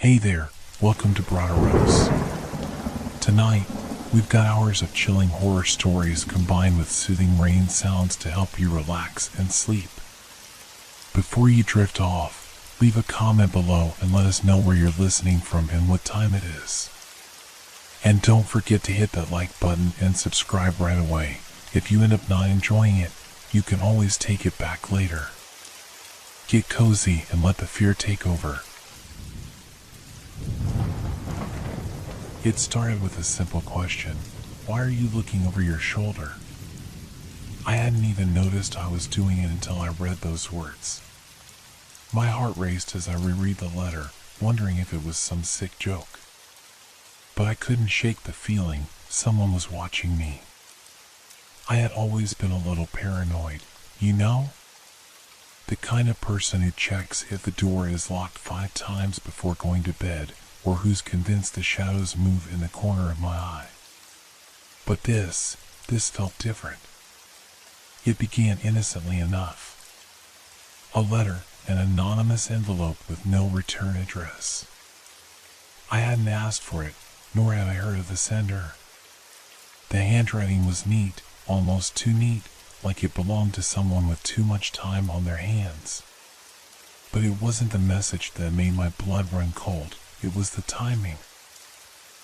Hey there, welcome to Broderos. Tonight, we've got hours of chilling horror stories combined with soothing rain sounds to help you relax and sleep. Before you drift off, leave a comment below and let us know where you're listening from and what time it is. And don't forget to hit that like button and subscribe right away. If you end up not enjoying it, you can always take it back later. Get cozy and let the fear take over. It started with a simple question. Why are you looking over your shoulder? I hadn't even noticed I was doing it until I read those words. My heart raced as I reread the letter, wondering if it was some sick joke. But I couldn't shake the feeling someone was watching me. I had always been a little paranoid, you know? The kind of person who checks if the door is locked 5 times before going to bed, or who's convinced the shadows move in the corner of my eye. But this felt different. It began innocently enough. A letter, an anonymous envelope with no return address. I hadn't asked for it, nor had I heard of the sender. The handwriting was neat, almost too neat, like it belonged to someone with too much time on their hands. But it wasn't the message that made my blood run cold, it was the timing.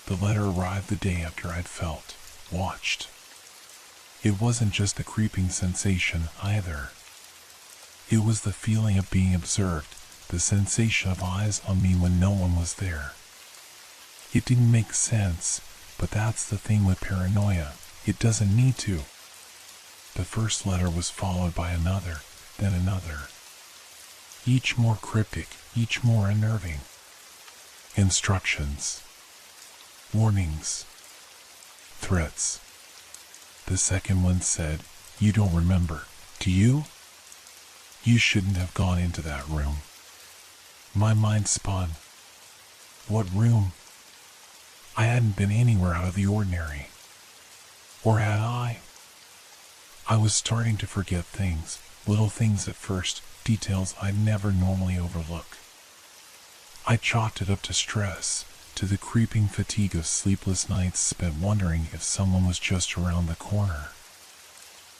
The letter arrived the day after I'd felt watched. It wasn't just the creeping sensation either. It was the feeling of being observed, the sensation of eyes on me when no one was there. It didn't make sense, but that's the thing with paranoia, it doesn't need to. The first letter was followed by another, then another. Each more cryptic, each more unnerving. Instructions. Warnings. Threats. The second one said, "You don't remember, do you? You shouldn't have gone into that room." My mind spun. What room? I hadn't been anywhere out of the ordinary. Or had I? I was starting to forget things, little things at first, details I'd never normally overlook. I chalked it up to stress, to the creeping fatigue of sleepless nights spent wondering if someone was just around the corner.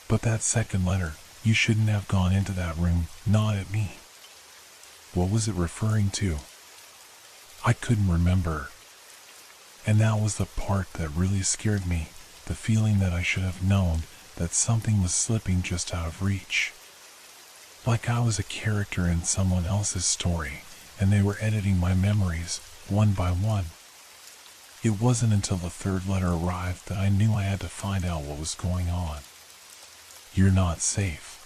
But that second letter, "You shouldn't have gone into that room," gnawed at me. What was it referring to? I couldn't remember. And that was the part that really scared me, the feeling that I should have known that something was slipping just out of reach. Like I was a character in someone else's story, and they were editing my memories, one by one. It wasn't until the third letter arrived that I knew I had to find out what was going on. You're not safe.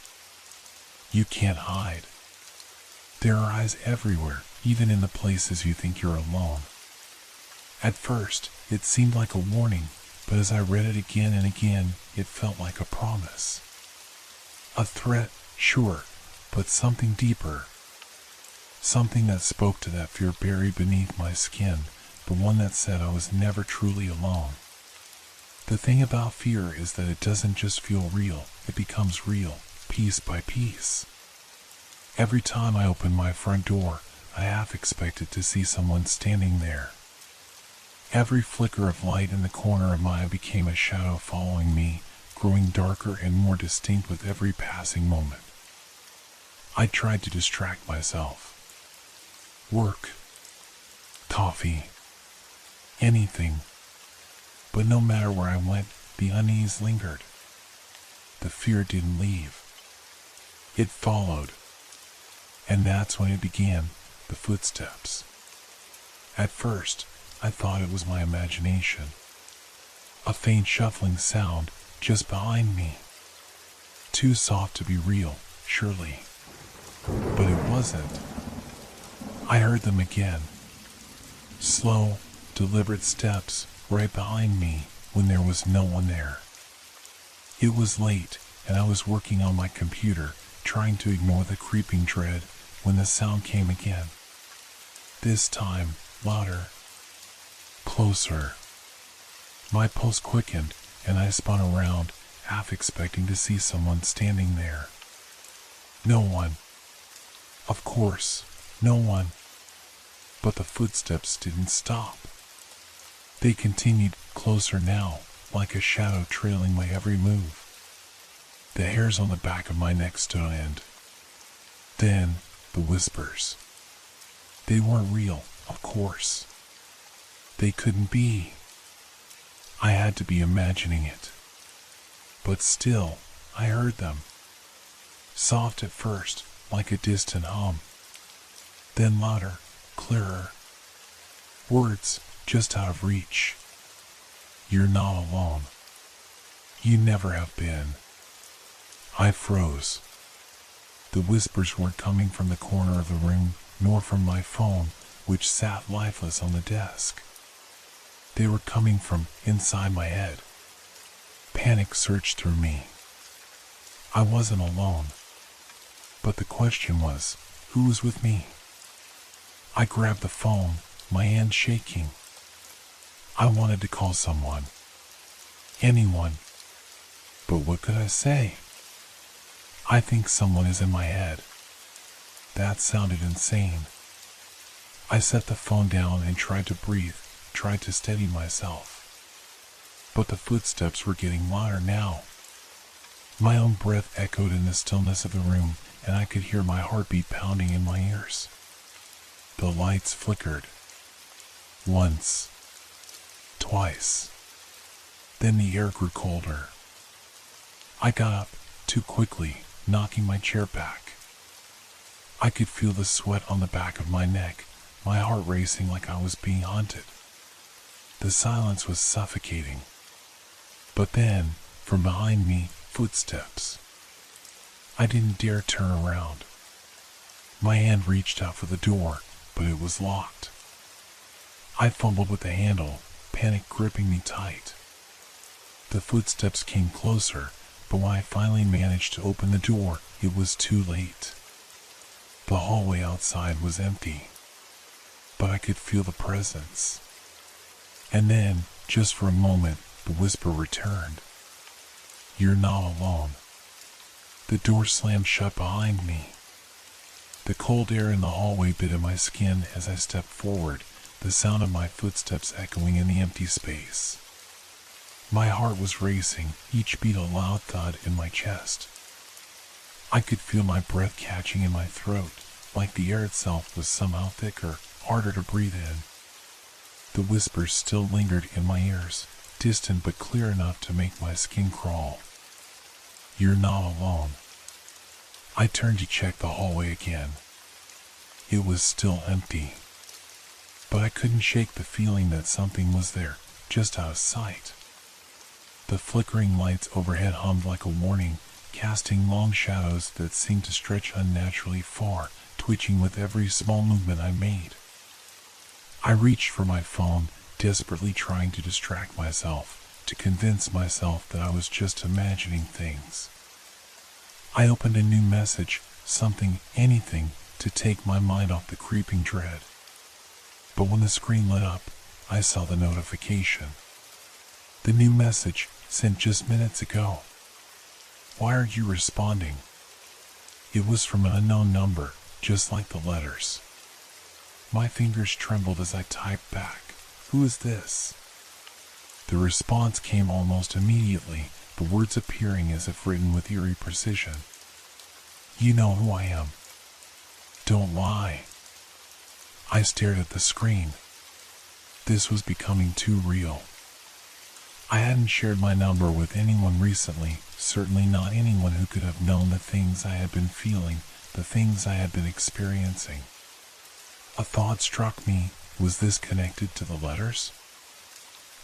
You can't hide. There are eyes everywhere, even in the places you think you're alone. At first, it seemed like a warning, but as I read it again and again, it felt like a promise. A threat, sure, but something deeper. Something that spoke to that fear buried beneath my skin, the one that said I was never truly alone. The thing about fear is that it doesn't just feel real, it becomes real, piece by piece. Every time I opened my front door, I half expected to see someone standing there. Every flicker of light in the corner of my eye became a shadow following me, growing darker and more distinct with every passing moment. I tried to distract myself. Work. Coffee. Anything. But no matter where I went, the unease lingered. The fear didn't leave. It followed. And that's when it began, the footsteps. At first, I thought it was my imagination. A faint shuffling sound just behind me. Too soft to be real, surely. But it wasn't. I heard them again. Slow, deliberate steps right behind me when there was no one there. It was late, and I was working on my computer, trying to ignore the creeping dread when the sound came again. This time, louder. Closer. My pulse quickened, and I spun around, half expecting to see someone standing there. No one. Of course, no one. But the footsteps didn't stop. They continued closer now, like a shadow trailing my every move. The hairs on the back of my neck stood on end. Then, the whispers. They weren't real, of course. They couldn't be. I had to be imagining it. But still, I heard them. Soft at first, like a distant hum. Then louder, clearer. Words just out of reach. You're not alone. You never have been. I froze. The whispers weren't coming from the corner of the room, nor from my phone, which sat lifeless on the desk. They were coming from inside my head. Panic surged through me. I wasn't alone. But the question was, who was with me? I grabbed the phone, my hand shaking. I wanted to call someone. Anyone. But what could I say? I think someone is in my head. That sounded insane. I set the phone down and tried to breathe, tried to steady myself. But the footsteps were getting louder now. My own breath echoed in the stillness of the room, and I could hear my heartbeat pounding in my ears. The lights flickered. Once. Twice. Then the air grew colder. I got up, too quickly, knocking my chair back. I could feel the sweat on the back of my neck, my heart racing like I was being hunted. The silence was suffocating. But then, from behind me, footsteps. I didn't dare turn around. My hand reached out for the door, but it was locked. I fumbled with the handle, panic gripping me tight. The footsteps came closer, but when I finally managed to open the door, it was too late. The hallway outside was empty, but I could feel the presence. And then, just for a moment, the whisper returned. You're not alone. The door slammed shut behind me. The cold air in the hallway bit at my skin as I stepped forward, the sound of my footsteps echoing in the empty space. My heart was racing, each beat a loud thud in my chest. I could feel my breath catching in my throat, like the air itself was somehow thicker, harder to breathe in. The whispers still lingered in my ears, distant but clear enough to make my skin crawl. You're not alone. I turned to check the hallway again. It was still empty. But I couldn't shake the feeling that something was there, just out of sight. The flickering lights overhead hummed like a warning, casting long shadows that seemed to stretch unnaturally far, twitching with every small movement I made. I reached for my phone, desperately trying to distract myself, to convince myself that I was just imagining things. I opened a new message, something, anything, to take my mind off the creeping dread. But when the screen lit up, I saw the notification. The new message, sent just minutes ago. Why are you responding? It was from an unknown number, just like the letters. My fingers trembled as I typed back, "Who is this?" The response came almost immediately, the words appearing as if written with eerie precision. "You know who I am. Don't lie." I stared at the screen. This was becoming too real. I hadn't shared my number with anyone recently, certainly not anyone who could have known the things I had been feeling, the things I had been experiencing. A thought struck me, was this connected to the letters?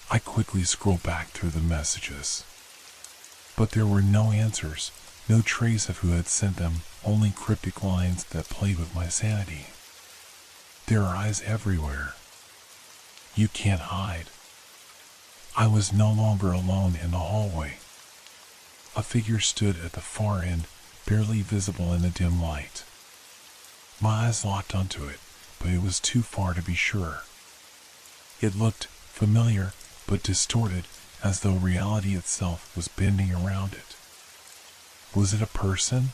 I quickly scrolled back through the messages. But there were no answers, no trace of who had sent them, only cryptic lines that played with my sanity. There are eyes everywhere. You can't hide. I was no longer alone in the hallway. A figure stood at the far end, barely visible in the dim light. My eyes locked onto it, but it was too far to be sure. It looked familiar, but distorted, as though reality itself was bending around it. Was it a person?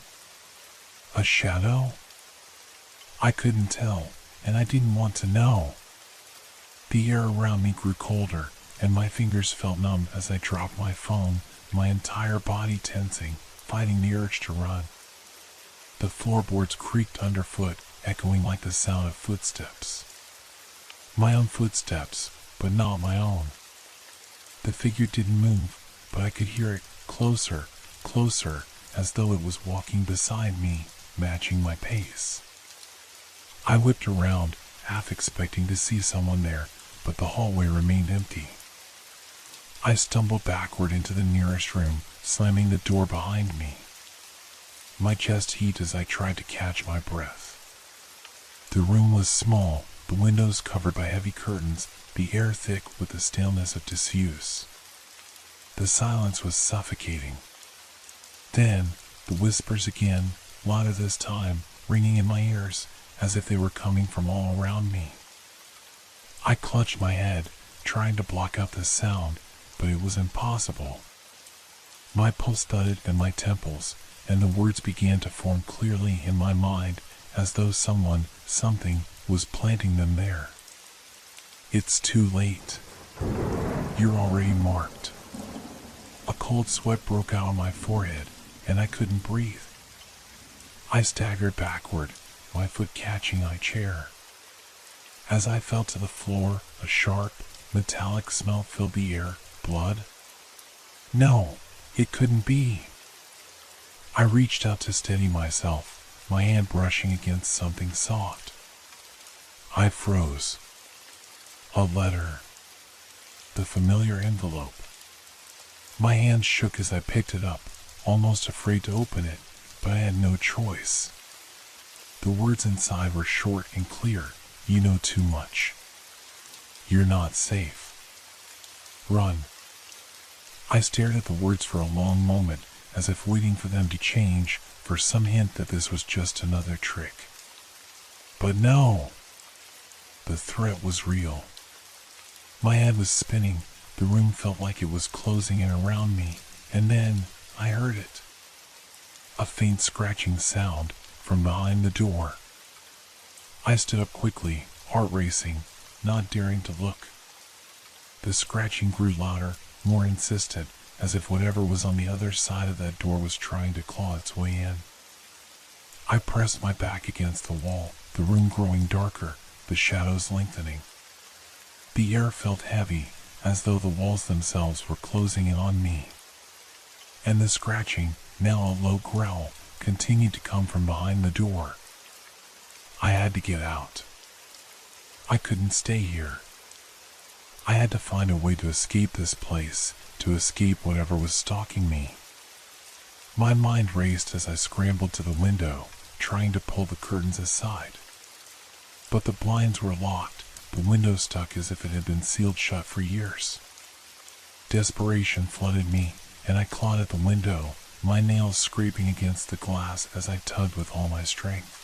A shadow? I couldn't tell, and I didn't want to know. The air around me grew colder, and my fingers felt numb as I dropped my phone, my entire body tensing, fighting the urge to run. The floorboards creaked underfoot, echoing like the sound of footsteps. My own footsteps, but not my own. The figure didn't move, but I could hear it closer, closer, as though it was walking beside me, matching my pace. I whipped around, half expecting to see someone there, but the hallway remained empty. I stumbled backward into the nearest room, slamming the door behind me. My chest heaved as I tried to catch my breath. The room was small, the windows covered by heavy curtains, the air thick with the staleness of disuse. The silence was suffocating. Then, the whispers again, louder this time, ringing in my ears, as if they were coming from all around me. I clutched my head, trying to block out the sound, but it was impossible. My pulse thudded in my temples, and the words began to form clearly in my mind, as though someone, something, was planting them there. It's too late. You're already marked. A cold sweat broke out on my forehead, and I couldn't breathe. I staggered backward, my foot catching my chair. As I fell to the floor, a sharp, metallic smell filled the air. Blood? No, it couldn't be. I reached out to steady myself, my hand brushing against something soft. I froze. A letter. The familiar envelope. My hand shook as I picked it up, almost afraid to open it, but I had no choice. The words inside were short and clear. You know too much. You're not safe. Run. I stared at the words for a long moment, as if waiting for them to change, for some hint that this was just another trick. But no! The threat was real. My head was spinning, the room felt like it was closing in around me, and then I heard it. A faint scratching sound from behind the door. I stood up quickly, heart racing, not daring to look. The scratching grew louder, more insistent, as if whatever was on the other side of that door was trying to claw its way in. I pressed my back against the wall, the room growing darker, the shadows lengthening. The air felt heavy, as though the walls themselves were closing in on me. And the scratching, now a low growl, continued to come from behind the door. I had to get out. I couldn't stay here. I had to find a way to escape this place, to escape whatever was stalking me. My mind raced as I scrambled to the window, trying to pull the curtains aside. But the blinds were locked, the window stuck as if it had been sealed shut for years. Desperation flooded me, and I clawed at the window, my nails scraping against the glass as I tugged with all my strength.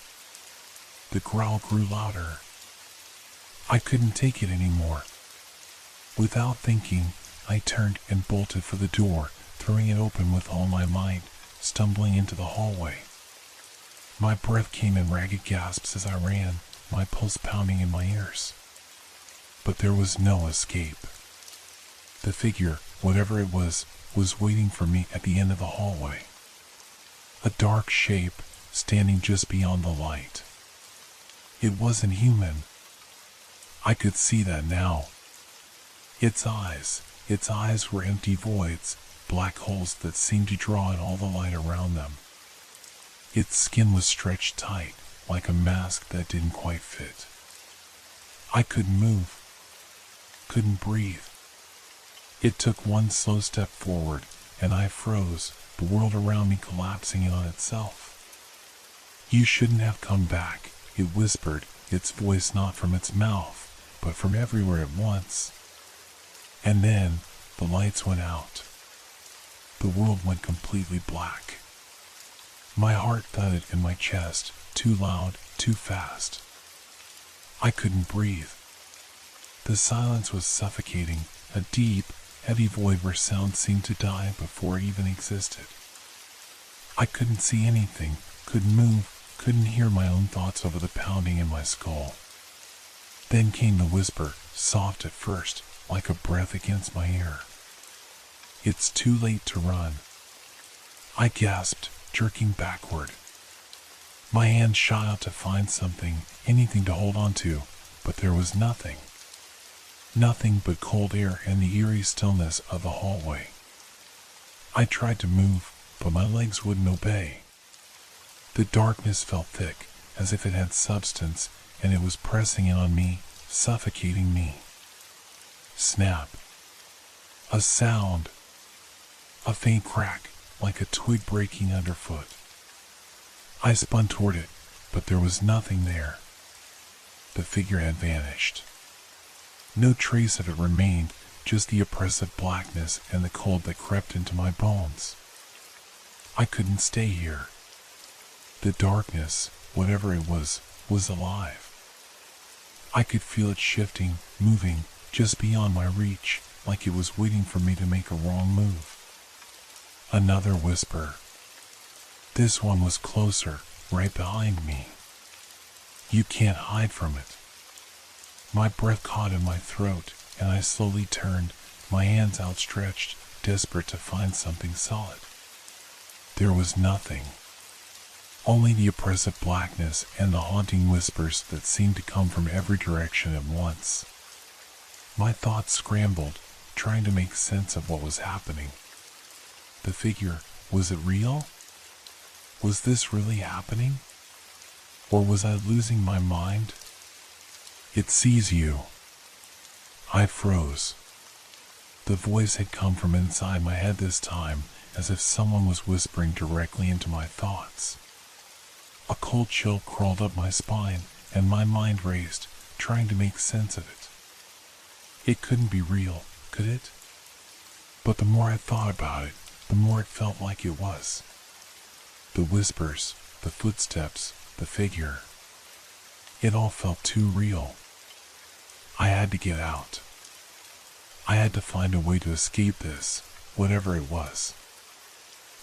The growl grew louder. I couldn't take it anymore. Without thinking, I turned and bolted for the door, throwing it open with all my might, stumbling into the hallway. My breath came in ragged gasps as I ran, my pulse pounding in my ears. But there was no escape. The figure, whatever it was waiting for me at the end of the hallway. A dark shape, standing just beyond the light. It wasn't human. I could see that now. Its eyes were empty voids, black holes that seemed to draw in all the light around them. Its skin was stretched tight, like a mask that didn't quite fit. I couldn't move, couldn't breathe. It took one slow step forward, and I froze, the world around me collapsing in on itself. You shouldn't have come back, it whispered, its voice not from its mouth, but from everywhere at once. And then, the lights went out. The world went completely black. My heart thudded in my chest, too loud, too fast. I couldn't breathe. The silence was suffocating, a deep, heavy void where sound seemed to die before it even existed. I couldn't see anything, couldn't move, couldn't hear my own thoughts over the pounding in my skull. Then came the whisper, soft at first, like a breath against my ear. "It's too late to run," I gasped, jerking backward. My hand shot out to find something, anything to hold on to, but there was nothing. Nothing but cold air and the eerie stillness of the hallway. I tried to move, but my legs wouldn't obey. The darkness felt thick, as if it had substance, and it was pressing in on me, suffocating me. Snap. A sound. A faint crack, like a twig breaking underfoot. I spun toward it, but there was nothing there. The figure had vanished. No trace of it remained, just the oppressive blackness and the cold that crept into my bones. I couldn't stay here. The darkness, whatever it was alive. I could feel it shifting, moving, just beyond my reach, like it was waiting for me to make a wrong move. Another whisper. This one was closer, right behind me. "You can't hide from it." My breath caught in my throat, and I slowly turned, my hands outstretched, desperate to find something solid. There was nothing. Only the oppressive blackness and the haunting whispers that seemed to come from every direction at once. My thoughts scrambled, trying to make sense of what was happening. The figure, was it real? Was this really happening? Or was I losing my mind? "It sees you." I froze. The voice had come from inside my head this time, as if someone was whispering directly into my thoughts. A cold chill crawled up my spine, and my mind raced, trying to make sense of it. It couldn't be real, could it? But the more I thought about it, the more it felt like it was. The whispers, the footsteps, the figure. It all felt too real. I had to get out. I had to find a way to escape this, whatever it was.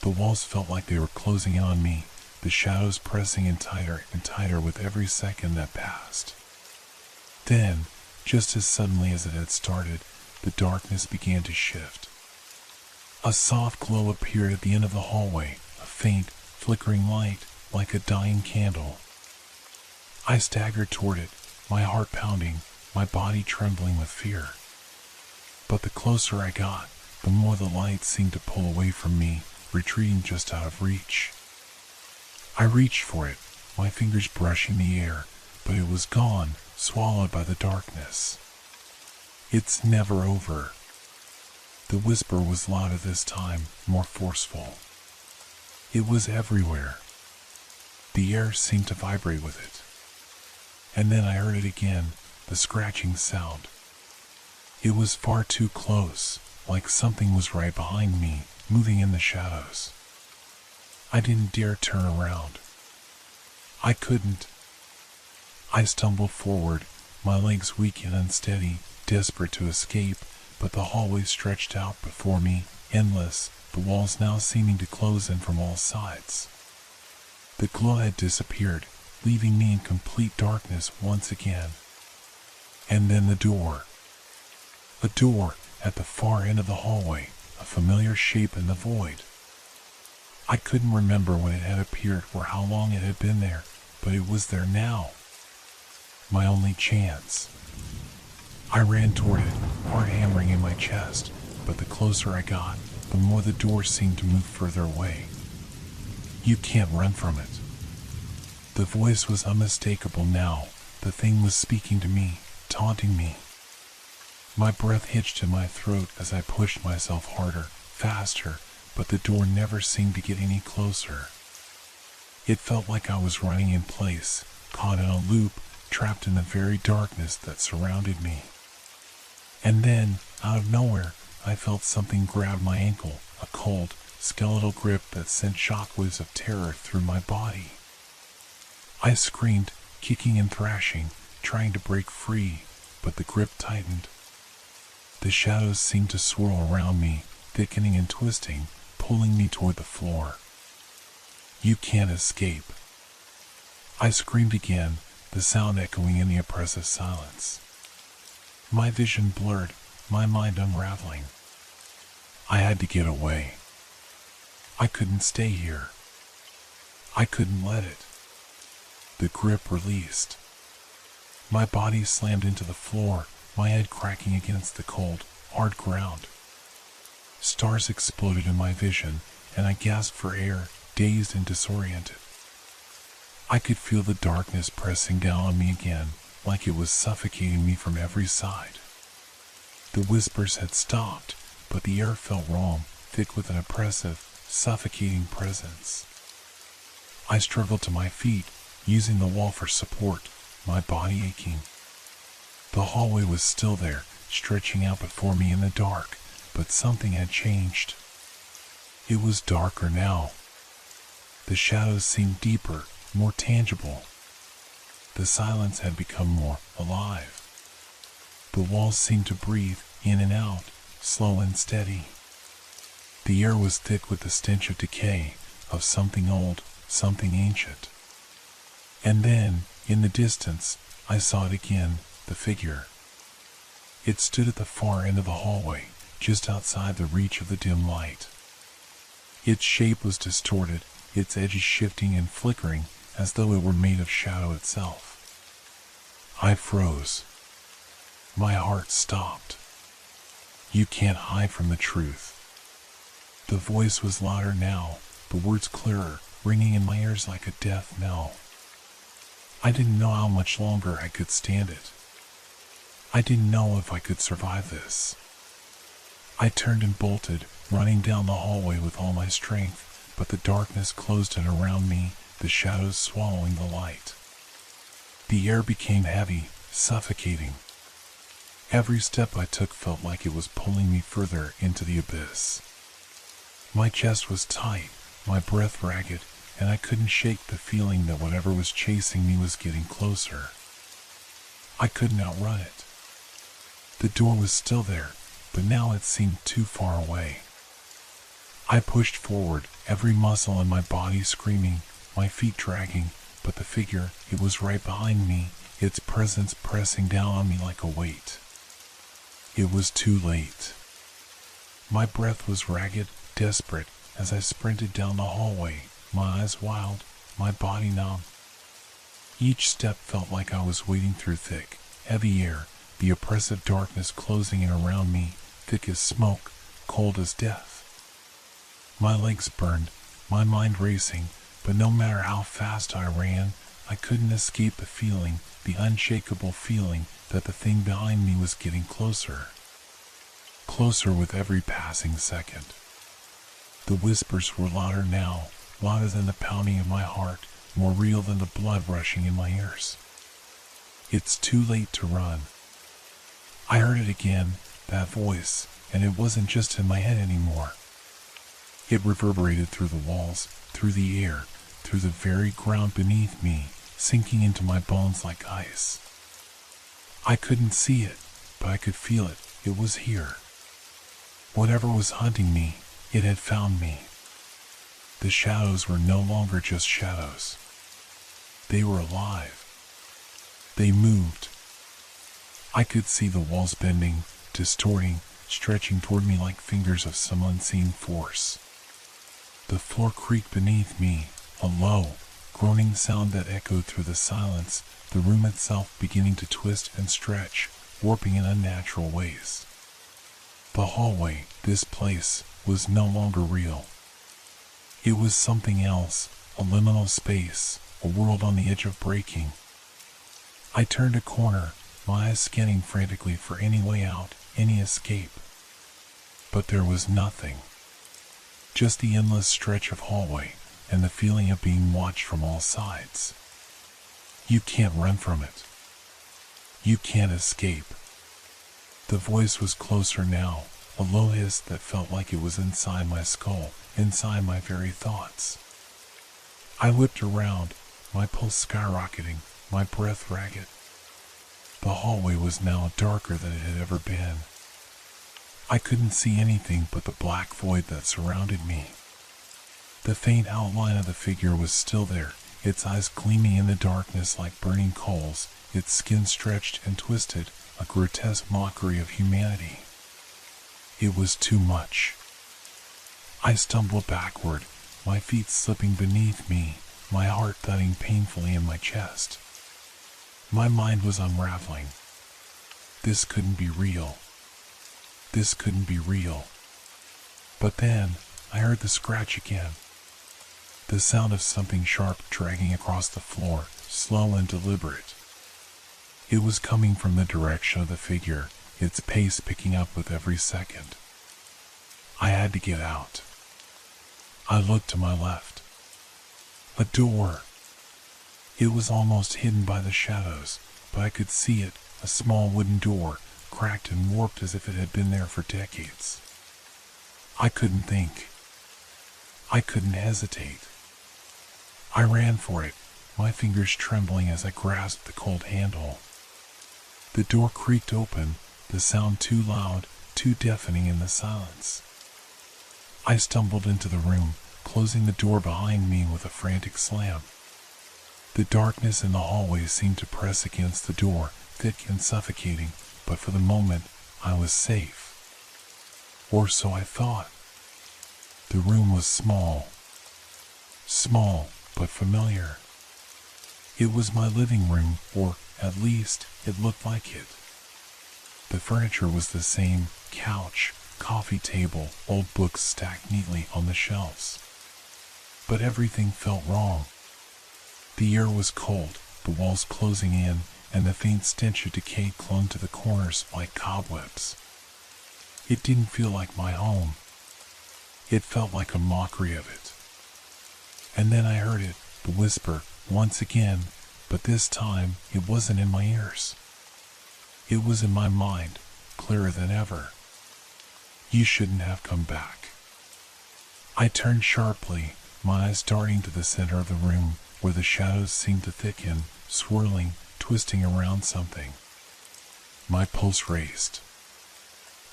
The walls felt like they were closing in on me, the shadows pressing in tighter and tighter with every second that passed. Then, just as suddenly as it had started, the darkness began to shift. A soft glow appeared at the end of the hallway, a faint, flickering light, like a dying candle. I staggered toward it, my heart pounding, my body trembling with fear. But the closer I got, the more the light seemed to pull away from me, retreating just out of reach. I reached for it, my fingers brushing the air, but it was gone, swallowed by the darkness. "It's never over." The whisper was louder this time, more forceful. It was everywhere. The air seemed to vibrate with it. And then I heard it again, the scratching sound. It was far too close, like something was right behind me, moving in the shadows. I didn't dare turn around. I couldn't. I stumbled forward, my legs weak and unsteady, desperate to escape, but the hallway stretched out before me, endless, the walls now seeming to close in from all sides. The glow had disappeared, leaving me in complete darkness once again. And then the door. A door at the far end of the hallway, a familiar shape in the void. I couldn't remember when it had appeared or how long it had been there, but it was there now. My only chance. I ran toward it, heart hammering in my chest, but the closer I got, the more the door seemed to move further away. "You can't run from it." The voice was unmistakable now. The thing was speaking to me, taunting me. My breath hitched in my throat as I pushed myself harder, faster, but the door never seemed to get any closer. It felt like I was running in place, caught in a loop, trapped in the very darkness that surrounded me. And then, out of nowhere, I felt something grab my ankle, a cold, skeletal grip that sent shockwaves of terror through my body. I screamed, kicking and thrashing, trying to break free, but the grip tightened. The shadows seemed to swirl around me, thickening and twisting, pulling me toward the floor. "You can't escape." I screamed again, the sound echoing in the oppressive silence. My vision blurred, my mind unraveling. I had to get away. I couldn't stay here. I couldn't let it. The grip released. My body slammed into the floor, my head cracking against the cold, hard ground. Stars exploded in my vision, and I gasped for air, dazed and disoriented. I could feel the darkness pressing down on me again, like it was suffocating me from every side. The whispers had stopped, but the air felt wrong, thick with an oppressive, suffocating presence. I struggled to my feet, using the wall for support, my body aching. The hallway was still there, stretching out before me in the dark, but something had changed. It was darker now. The shadows seemed deeper, more tangible. The silence had become more alive. The walls seemed to breathe in and out, slow and steady. The air was thick with the stench of decay, of something old, something ancient. And then, in the distance, I saw it again, the figure. It stood at the far end of the hallway, just outside the reach of the dim light. Its shape was distorted, its edges shifting and flickering, as though it were made of shadow itself. I froze. My heart stopped. You can't hide from the truth. The voice was louder now, the words clearer, ringing in my ears like a death knell. I didn't know how much longer I could stand it. I didn't know if I could survive this. I turned and bolted, running down the hallway with all my strength, but the darkness closed in around me, the shadows swallowing the light. The air became heavy, suffocating. Every step I took felt like it was pulling me further into the abyss. My chest was tight, my breath ragged, and I couldn't shake the feeling that whatever was chasing me was getting closer. I couldn't outrun it. The door was still there, but now it seemed too far away. I pushed forward, every muscle in my body screaming, my feet dragging, but the figure, it was right behind me, its presence pressing down on me like a weight. It was too late. My breath was ragged, desperate, as I sprinted down the hallway, my eyes wild, my body numb. Each step felt like I was wading through thick, heavy air, the oppressive darkness closing in around me, thick as smoke, cold as death. My legs burned, my mind racing, but no matter how fast I ran, I couldn't escape the feeling, the unshakable feeling, that the thing behind me was getting closer. Closer with every passing second. The whispers were louder now, louder than the pounding of my heart, more real than the blood rushing in my ears. It's too late to run. I heard it again, that voice, and it wasn't just in my head anymore. It reverberated through the walls, through the air, through the very ground beneath me, sinking into my bones like ice. I couldn't see it, but I could feel it. It was here. Whatever was hunting me, it had found me. The shadows were no longer just shadows. They were alive. They moved. I could see the walls bending, distorting, stretching toward me like fingers of some unseen force. The floor creaked beneath me, a low, groaning sound that echoed through the silence, the room itself beginning to twist and stretch, warping in unnatural ways. The hallway, this place, was no longer real. It was something else, a liminal space, a world on the edge of breaking. I turned a corner, my eyes scanning frantically for any way out, any escape. But there was nothing. Just the endless stretch of hallway, and the feeling of being watched from all sides. You can't run from it. You can't escape. The voice was closer now, a low hiss that felt like it was inside my skull, inside my very thoughts. I whipped around, my pulse skyrocketing, my breath ragged. The hallway was now darker than it had ever been. I couldn't see anything but the black void that surrounded me. The faint outline of the figure was still there, its eyes gleaming in the darkness like burning coals, its skin stretched and twisted, a grotesque mockery of humanity. It was too much. I stumbled backward, my feet slipping beneath me, my heart thudding painfully in my chest. My mind was unraveling. This couldn't be real. This couldn't be real. But then, I heard the scratch again. The sound of something sharp dragging across the floor, slow and deliberate. It was coming from the direction of the figure, its pace picking up with every second. I had to get out. I looked to my left. A door. It was almost hidden by the shadows, but I could see it, a small wooden door, cracked and warped as if it had been there for decades. I couldn't think. I couldn't hesitate. I ran for it, my fingers trembling as I grasped the cold handle. The door creaked open, the sound too loud, too deafening in the silence. I stumbled into the room, closing the door behind me with a frantic slam. The darkness in the hallway seemed to press against the door, thick and suffocating, but for the moment, I was safe. Or so I thought. The room was small. Small, but familiar. It was my living room, or at least, it looked like it. The furniture was the same: couch, coffee table, old books stacked neatly on the shelves. But everything felt wrong. The air was cold, the walls closing in, and the faint stench of decay clung to the corners like cobwebs. It didn't feel like my home. It felt like a mockery of it. And then I heard it, the whisper, once again, but this time it wasn't in my ears. It was in my mind, clearer than ever. You shouldn't have come back. I turned sharply, my eyes darting to the center of the room, where the shadows seemed to thicken, swirling, twisting around something. My pulse raced.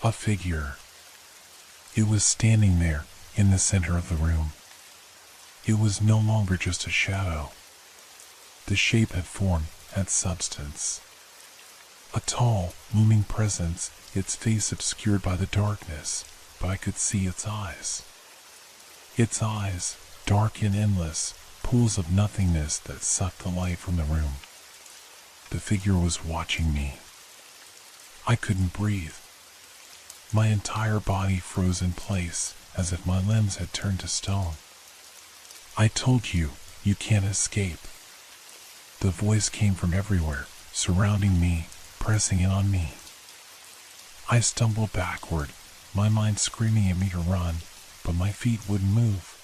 A figure. It was standing there, in the center of the room. It was no longer just a shadow. The shape had form, had substance. A tall, looming presence, its face obscured by the darkness, but I could see its eyes. Its eyes, dark and endless, pools of nothingness that sucked the light from the room. The figure was watching me. I couldn't breathe. My entire body froze in place, as if my limbs had turned to stone. I told you, you can't escape. The voice came from everywhere, surrounding me, pressing in on me. I stumbled backward, my mind screaming at me to run, but my feet wouldn't move.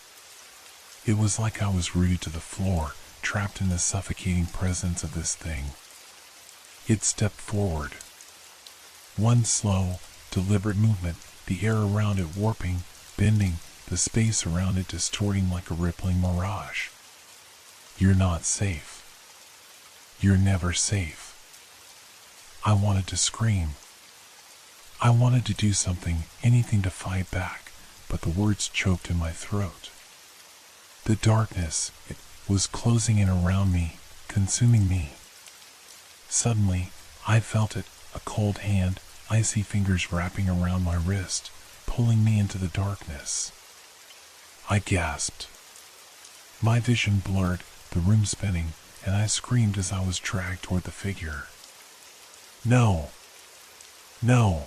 It was like I was rooted to the floor, trapped in the suffocating presence of this thing. It stepped forward. One slow, deliberate movement, the air around it warping, bending, the space around it distorting like a rippling mirage. You're not safe. You're never safe. I wanted to scream. I wanted to do something, anything to fight back, but the words choked in my throat. The darkness, it was closing in around me, consuming me. Suddenly, I felt it, a cold hand, icy fingers wrapping around my wrist, pulling me into the darkness. I gasped. My vision blurred, the room spinning, and I screamed as I was dragged toward the figure. No! No!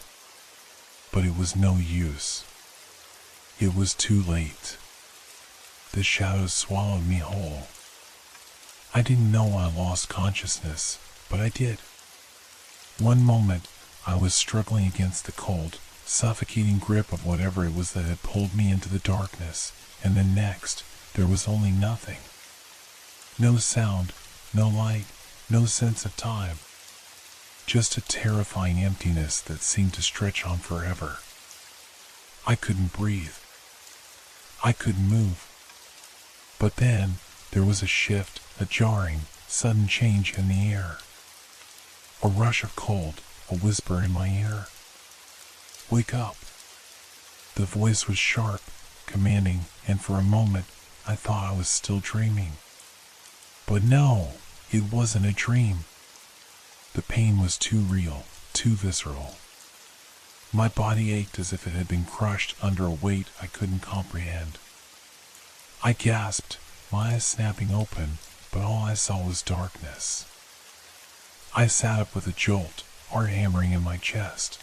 But it was no use. It was too late. The shadows swallowed me whole. I didn't know I lost consciousness, but I did. One moment, I was struggling against the cold, suffocating grip of whatever it was that had pulled me into the darkness, and the next, there was only nothing. No sound, no light, no sense of time. Just a terrifying emptiness that seemed to stretch on forever. I couldn't breathe. I couldn't move. But then, there was a shift, a jarring, sudden change in the air. A rush of cold, a whisper in my ear. Wake up. The voice was sharp, commanding, and for a moment, I thought I was still dreaming. But no, it wasn't a dream. The pain was too real, too visceral. My body ached as if it had been crushed under a weight I couldn't comprehend. I gasped, my eyes snapping open, but all I saw was darkness. I sat up with a jolt, heart hammering in my chest.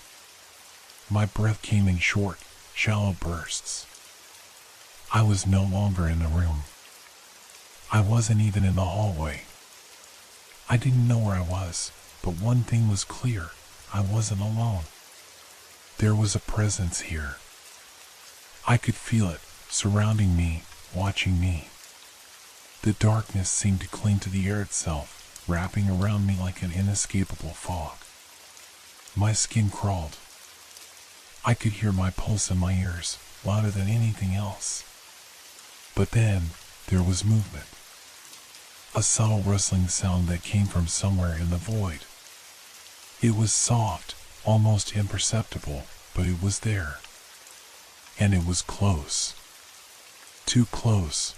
My breath came in short, shallow bursts. I was no longer in the room. I wasn't even in the hallway. I didn't know where I was, but one thing was clear, I wasn't alone. There was a presence here. I could feel it, surrounding me, watching me. The darkness seemed to cling to the air itself, wrapping around me like an inescapable fog. My skin crawled. I could hear my pulse in my ears, louder than anything else. But then, there was movement. A subtle rustling sound that came from somewhere in the void. It was soft, almost imperceptible, but it was there. And it was close. Too close.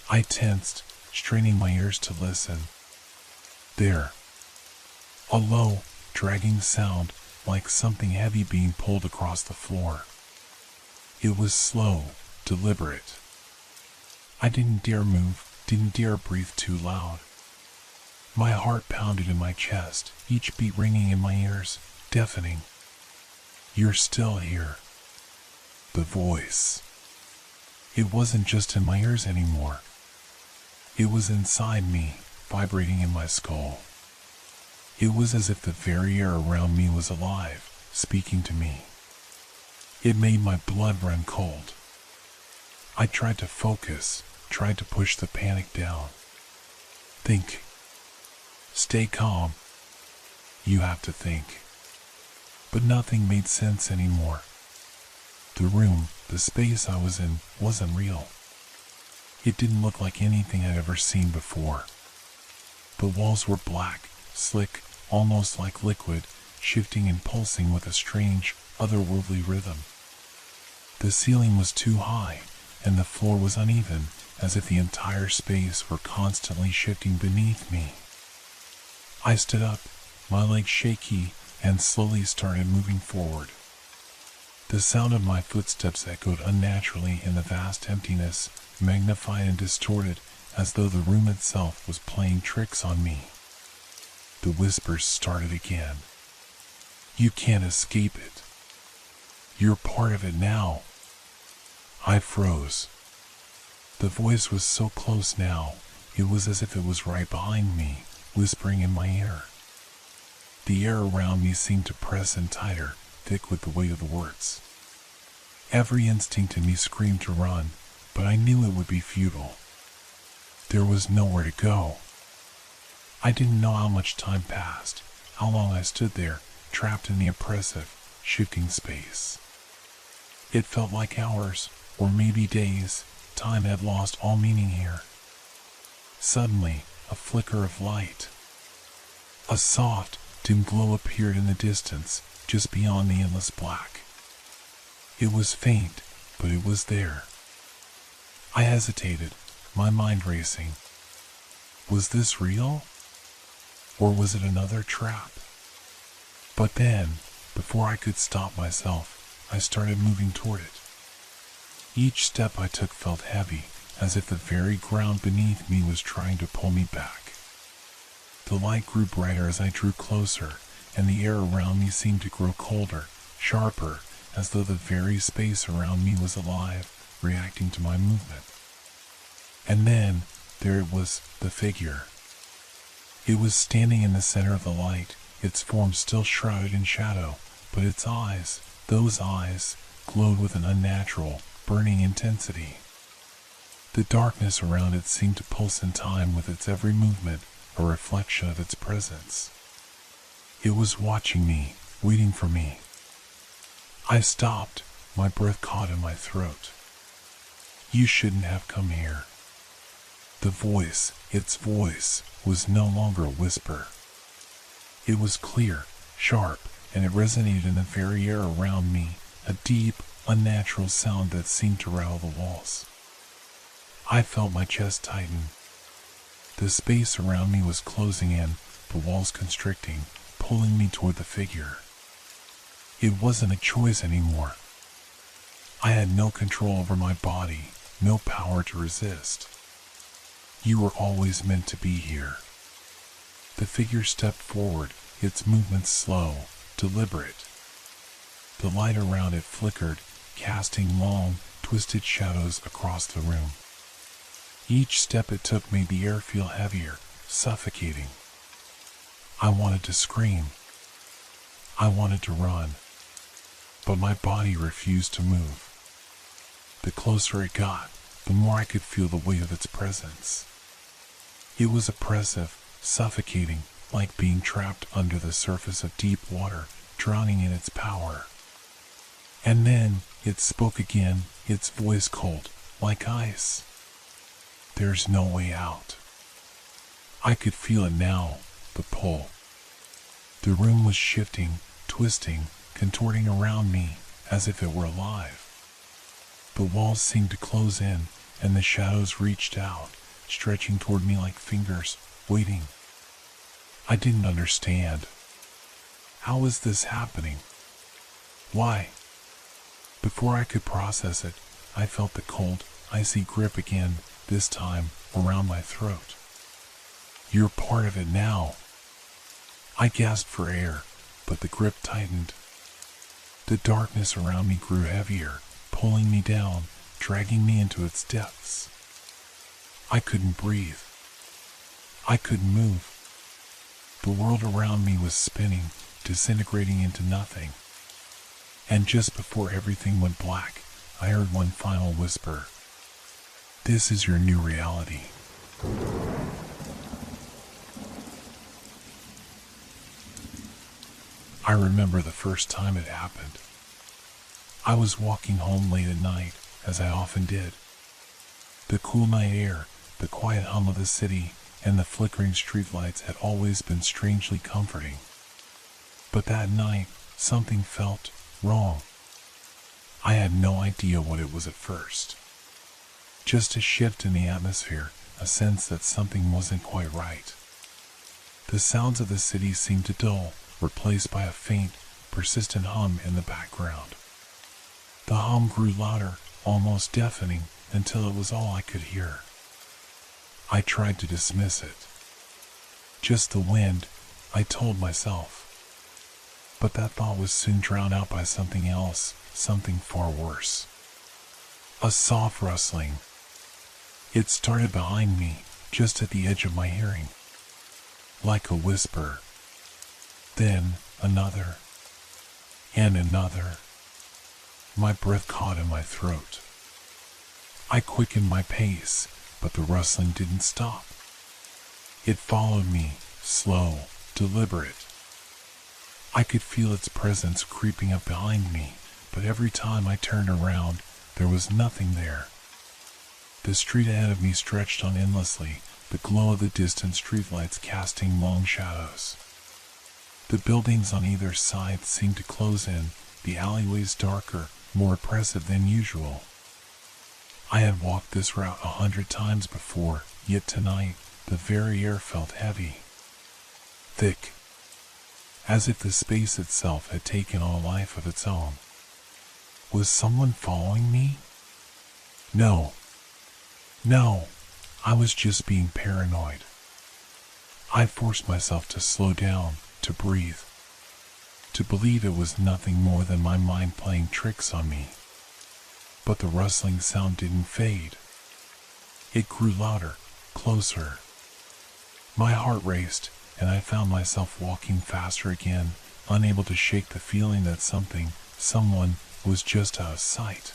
I tensed, straining my ears to listen. There. A low, dragging sound, like something heavy being pulled across the floor. It was slow, deliberate. I didn't dare move, didn't dare breathe too loud. My heart pounded in my chest, each beat ringing in my ears, deafening. You're still here. The voice. It wasn't just in my ears anymore. It was inside me, vibrating in my skull. It was as if the very air around me was alive, speaking to me. It made my blood run cold. I tried to focus, tried to push the panic down. Think. Stay calm. You have to think. But nothing made sense anymore. The room, the space I was in, wasn't real. It didn't look like anything I'd ever seen before. The walls were black, slick, almost like liquid, shifting and pulsing with a strange, otherworldly rhythm. The ceiling was too high, and the floor was uneven, as if the entire space were constantly shifting beneath me. I stood up, my legs shaky, and slowly started moving forward. The sound of my footsteps echoed unnaturally in the vast emptiness, magnified and distorted, as though the room itself was playing tricks on me. The whispers started again. You can't escape it. You're part of it now. I froze. The voice was so close now, it was as if it was right behind me, whispering in my ear. The air around me seemed to press in tighter, thick with the weight of the words. Every instinct in me screamed to run, but I knew it would be futile. There was nowhere to go. I didn't know how much time passed, how long I stood there, trapped in the oppressive, shifting space. It felt like hours, or maybe days. Time had lost all meaning here. Suddenly, a flicker of light. A soft, dim glow appeared in the distance, just beyond the endless black. It was faint, but it was there. I hesitated, my mind racing. Was this real? Or was it another trap? But then, before I could stop myself, I started moving toward it. Each step I took felt heavy, as if the very ground beneath me was trying to pull me back. The light grew brighter as I drew closer, and the air around me seemed to grow colder, sharper, as though the very space around me was alive, reacting to my movement. And then, there it was, the figure. It was standing in the center of the light, its form still shrouded in shadow, but its eyes, those eyes, glowed with an unnatural, burning intensity. The darkness around it seemed to pulse in time with its every movement, a reflection of its presence. It was watching me, waiting for me. I stopped, my breath caught in my throat. You shouldn't have come here. The voice, its voice, was no longer a whisper. It was clear, sharp, and it resonated in the very air around me, a deep, unnatural sound that seemed to rattle the walls. I felt my chest tighten. The space around me was closing in, the walls constricting, pulling me toward the figure. It wasn't a choice anymore. I had no control over my body, no power to resist. You were always meant to be here. The figure stepped forward, its movements slow, deliberate. The light around it flickered, casting long, twisted shadows across the room. Each step it took made the air feel heavier, suffocating. I wanted to scream. I wanted to run. But my body refused to move. The closer it got, the more I could feel the weight of its presence. It was oppressive, suffocating, like being trapped under the surface of deep water, drowning in its power. And then it spoke again, its voice cold, like ice. There's no way out. I could feel it now, the pull. The room was shifting, twisting, contorting around me as if it were alive. The walls seemed to close in, and the shadows reached out, stretching toward me like fingers, waiting. I didn't understand. How was this happening? Why? Before I could process it, I felt the cold, icy grip again, this time around my throat. You're part of it now. I gasped for air, but the grip tightened. The darkness around me grew heavier, pulling me down, dragging me into its depths. I couldn't breathe. I couldn't move. The world around me was spinning, disintegrating into nothing. And just before everything went black, I heard one final whisper. This is your new reality. I remember the first time it happened. I was walking home late at night, as I often did. The cool night air, the quiet hum of the city, and the flickering streetlights had always been strangely comforting. But that night, something felt wrong. I had no idea what it was at first. Just a shift in the atmosphere, a sense that something wasn't quite right. The sounds of the city seemed to dull, replaced by a faint, persistent hum in the background. The hum grew louder, almost deafening, until it was all I could hear. I tried to dismiss it. Just the wind, I told myself. But that thought was soon drowned out by something else, something far worse. A soft rustling. It started behind me, just at the edge of my hearing. Like a whisper. Then another. And another. My breath caught in my throat. I quickened my pace, but the rustling didn't stop. It followed me, slow, deliberate. I could feel its presence creeping up behind me, but every time I turned around, there was nothing there. The street ahead of me stretched on endlessly, the glow of the distant streetlights casting long shadows. The buildings on either side seemed to close in, the alleyways darker, more oppressive than usual. I had walked this route 100 times before, yet tonight, the very air felt heavy. Thick. As if the space itself had taken on a life of its own. Was someone following me? No. No, I was just being paranoid. I forced myself to slow down, to breathe, to believe it was nothing more than my mind playing tricks on me. But the rustling sound didn't fade. It grew louder, closer. My heart raced, and I found myself walking faster again, unable to shake the feeling that someone was just out of sight.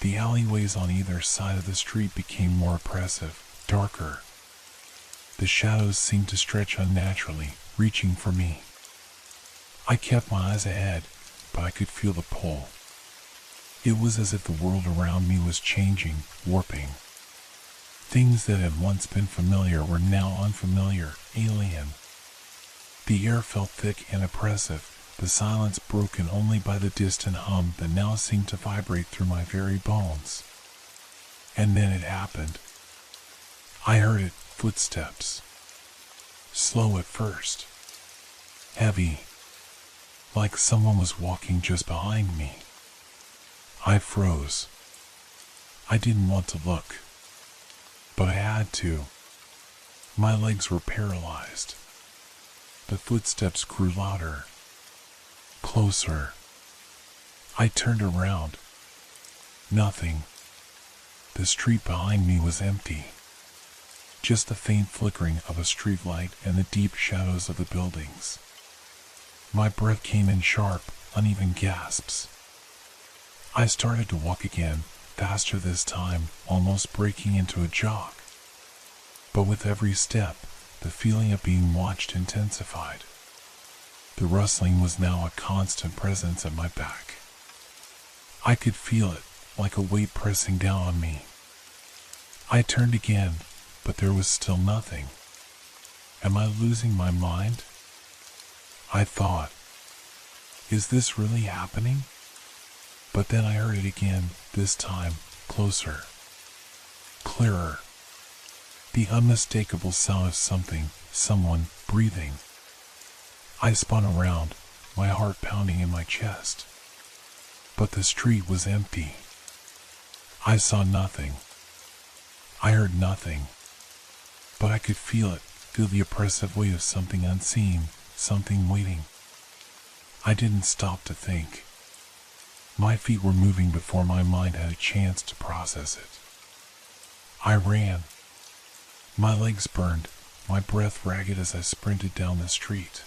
The alleyways on either side of the street became more oppressive, darker. The shadows seemed to stretch unnaturally, reaching for me. I kept my eyes ahead, but I could feel the pull. It was as if the world around me was changing, warping. Things that had once been familiar were now unfamiliar, alien. The air felt thick and oppressive, the silence broken only by the distant hum that now seemed to vibrate through my very bones. And then it happened. I heard it, footsteps. Slow at first. heavy, like someone was walking just behind me. I froze. I didn't want to look, but I had to. My legs were paralyzed. The footsteps grew louder, closer. I turned around. Nothing. The street behind me was empty. Just the faint flickering of a street light and the deep shadows of the buildings. My breath came in sharp, uneven gasps. I started to walk again, faster this time, almost breaking into a jog. But with every step, the feeling of being watched intensified. The rustling was now a constant presence at my back. I could feel it, like a weight pressing down on me. I turned again, but there was still nothing. Am I losing my mind? I thought, is this really happening? But then I heard it again, this time, closer. Clearer. The unmistakable sound of someone, breathing. I spun around, my heart pounding in my chest. But the street was empty. I saw nothing. I heard nothing. But I could feel the oppressive weight of something unseen, something waiting. I didn't stop to think. My feet were moving before my mind had a chance to process it. I ran. My legs burned, my breath ragged as I sprinted down the street.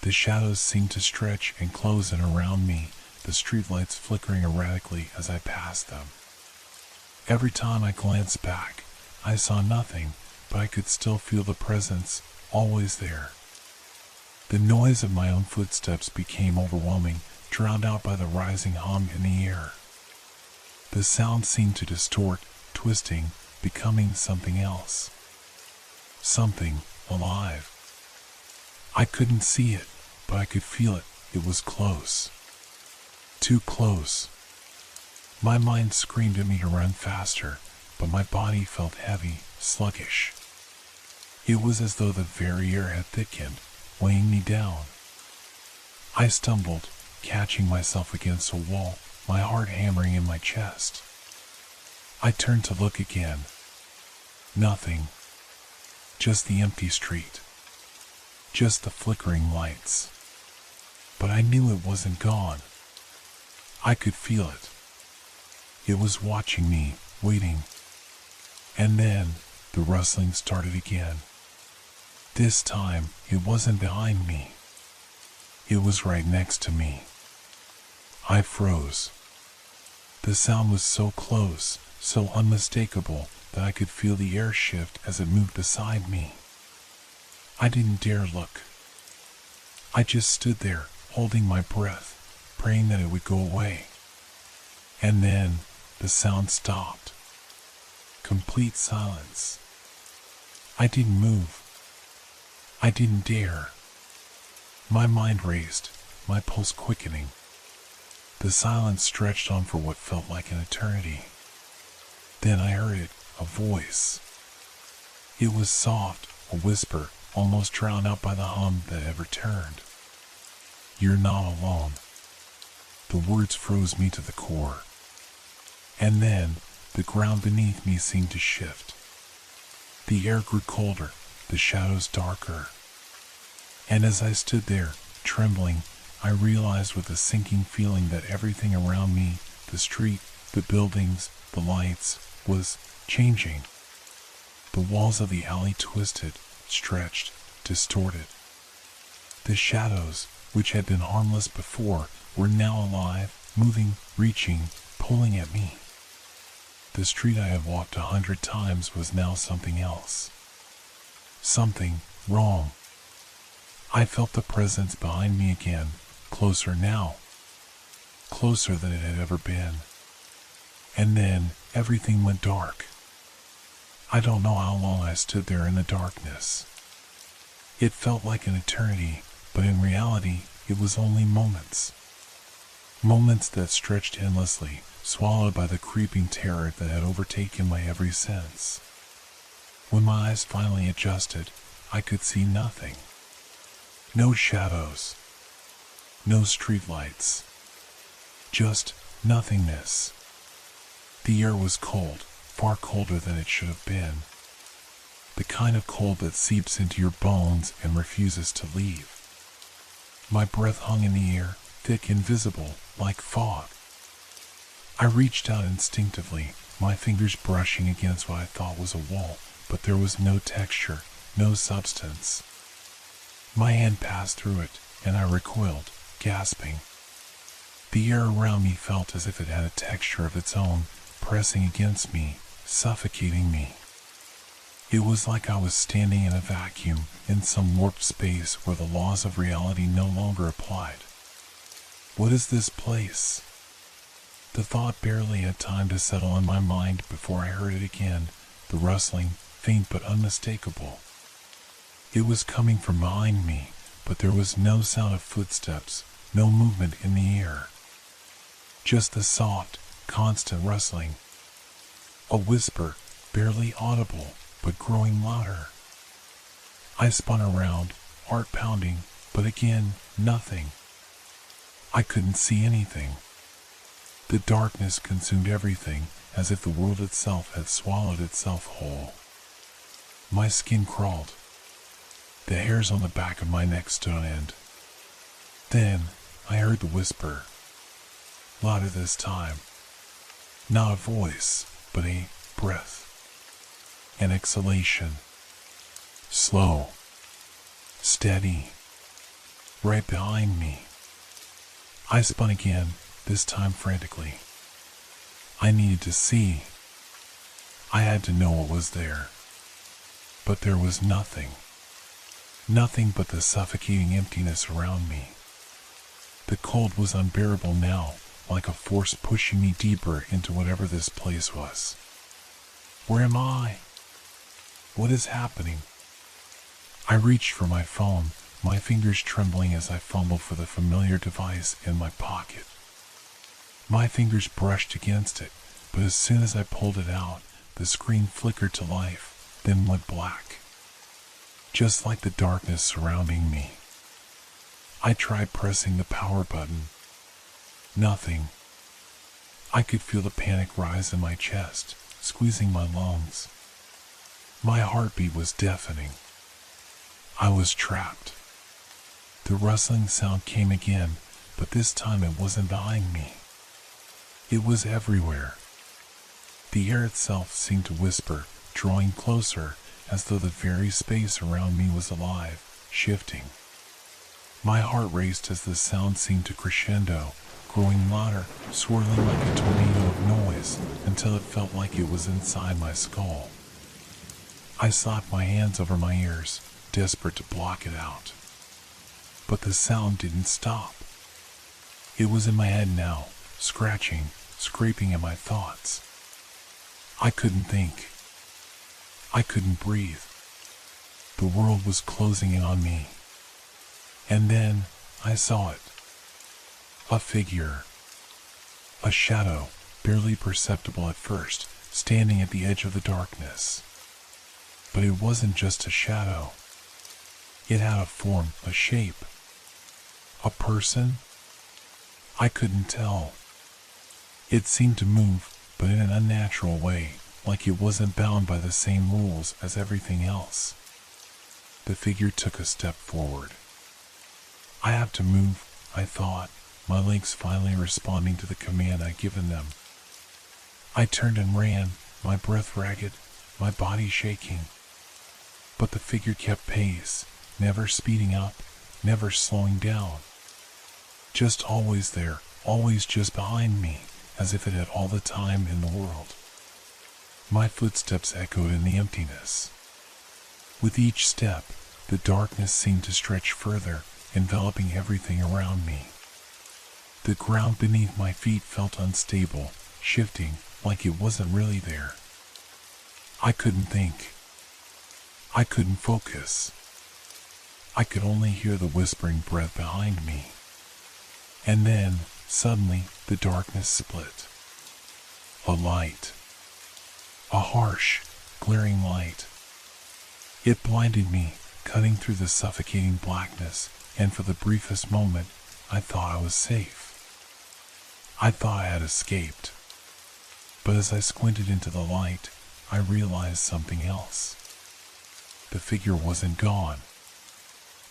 The shadows seemed to stretch and close in around me, the streetlights flickering erratically as I passed them. Every time I glanced back, I saw nothing, but I could still feel the presence, always there. The noise of my own footsteps became overwhelming, drowned out by the rising hum in the air. The sound seemed to distort, twisting, becoming something else. Something alive. I couldn't see it, but I could feel it. It was close. Too close. My mind screamed at me to run faster, but my body felt heavy, sluggish. It was as though the very air had thickened, weighing me down. I stumbled, catching myself against a wall, my heart hammering in my chest. I turned to look again. Nothing. Just the empty street. Just the flickering lights. But I knew it wasn't gone. I could feel it. It was watching me, waiting. And then, the rustling started again. This time, it wasn't behind me. It was right next to me. I froze. The sound was so close, so unmistakable, that I could feel the air shift as it moved beside me. I didn't dare look. I just stood there, holding my breath, praying that it would go away. And then, the sound stopped. Complete silence. I didn't move. I didn't dare. My mind raced, my pulse quickening. The silence stretched on for what felt like an eternity. Then I heard it, a voice. It was soft, a whisper, almost drowned out by the hum that had returned. You're not alone. The words froze me to the core. And then, the ground beneath me seemed to shift. The air grew colder, the shadows darker. And as I stood there, trembling, I realized with a sinking feeling that everything around me, the street, the buildings, the lights, was changing. The walls of the alley twisted, stretched, distorted. The shadows, which had been harmless before, were now alive, moving, reaching, pulling at me. The street I had walked 100 times was now something else. Something wrong. I felt the presence behind me again, closer now. Closer than it had ever been. And then, everything went dark. I don't know how long I stood there in the darkness. It felt like an eternity, but in reality, it was only moments. Moments that stretched endlessly, swallowed by the creeping terror that had overtaken my every sense. When my eyes finally adjusted, I could see nothing. No shadows, no streetlights, just nothingness. The air was cold, far colder than it should have been. The kind of cold that seeps into your bones and refuses to leave. My breath hung in the air, thick and visible, like fog. I reached out instinctively, my fingers brushing against what I thought was a wall, but there was no texture, no substance. My hand passed through it, and I recoiled, gasping. The air around me felt as if it had a texture of its own, pressing against me, suffocating me. It was like I was standing in a vacuum, in some warped space where the laws of reality no longer applied. What is this place? The thought barely had time to settle in my mind before I heard it again, the rustling, faint but unmistakable. It was coming from behind me, but there was no sound of footsteps, no movement in the air. Just the soft, constant rustling. A whisper, barely audible, but growing louder. I spun around, heart pounding, but again, nothing. I couldn't see anything. The darkness consumed everything, as if the world itself had swallowed itself whole. My skin crawled. The hairs on the back of my neck stood on end. Then I heard the whisper. Louder this time. Not a voice, but a breath. An exhalation. Slow. Steady. Right behind me. I spun again, this time frantically. I needed to see. I had to know what was there. But there was nothing. Nothing but the suffocating emptiness around me. The cold was unbearable now, like a force pushing me deeper into whatever this place was. Where am I? What is happening? I reached for my phone, my fingers trembling as I fumbled for the familiar device in my pocket. My fingers brushed against it, but as soon as I pulled it out, the screen flickered to life, then went black. Just like the darkness surrounding me. I tried pressing the power button. Nothing. I could feel the panic rise in my chest, squeezing my lungs. My heartbeat was deafening. I was trapped. The rustling sound came again, but this time it wasn't behind me. It was everywhere. The air itself seemed to whisper, drawing closer, as though the very space around me was alive, shifting. My heart raced as the sound seemed to crescendo, growing louder, swirling like a tornado of noise, until it felt like it was inside my skull. I slapped my hands over my ears, desperate to block it out. But the sound didn't stop. It was in my head now, scratching, scraping at my thoughts. I couldn't think. I couldn't breathe. The world was closing in on me. And then I saw it. A figure. A shadow, barely perceptible at first, standing at the edge of the darkness. But it wasn't just a shadow. It had a form, a shape. A person? I couldn't tell. It seemed to move, but in an unnatural way, like it wasn't bound by the same rules as everything else. The figure took a step forward. I have to move, I thought, my legs finally responding to the command I'd given them. I turned and ran, my breath ragged, my body shaking. But the figure kept pace, never speeding up, never slowing down. Just always there, always just behind me, as if it had all the time in the world. My footsteps echoed in the emptiness. With each step, the darkness seemed to stretch further, enveloping everything around me. The ground beneath my feet felt unstable, shifting, like it wasn't really there. I couldn't think. I couldn't focus. I could only hear the whispering breath behind me. And then, suddenly, the darkness split. A light. A harsh, glaring light. It blinded me, cutting through the suffocating blackness, and for the briefest moment, I thought I was safe. I thought I had escaped. But as I squinted into the light, I realized something else. The figure wasn't gone.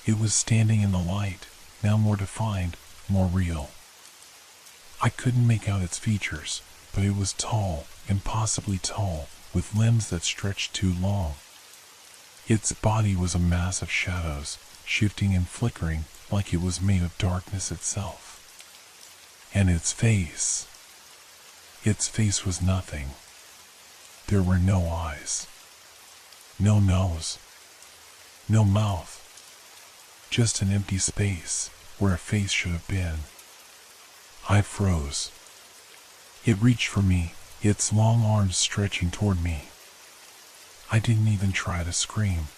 It was standing in the light, now more defined, more real. I couldn't make out its features, but it was tall, impossibly tall, with limbs that stretched too long. Its body was a mass of shadows, shifting and flickering like it was made of darkness itself. And its face was nothing. There were no eyes, no nose, no mouth, just an empty space where a face should have been. I froze. It reached for me, its long arms stretching toward me. I didn't even try to scream.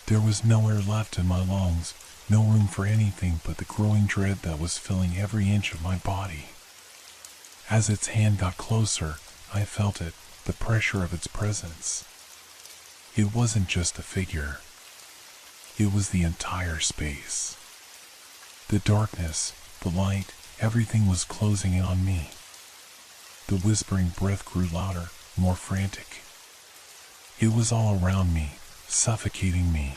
There was no air left in my lungs, no room for anything but the growing dread that was filling every inch of my body. As its hand got closer, I felt it, the pressure of its presence. It wasn't just a figure. It was the entire space. The darkness, the light, everything was closing in on me. The whispering breath grew louder, more frantic. It was all around me, suffocating me.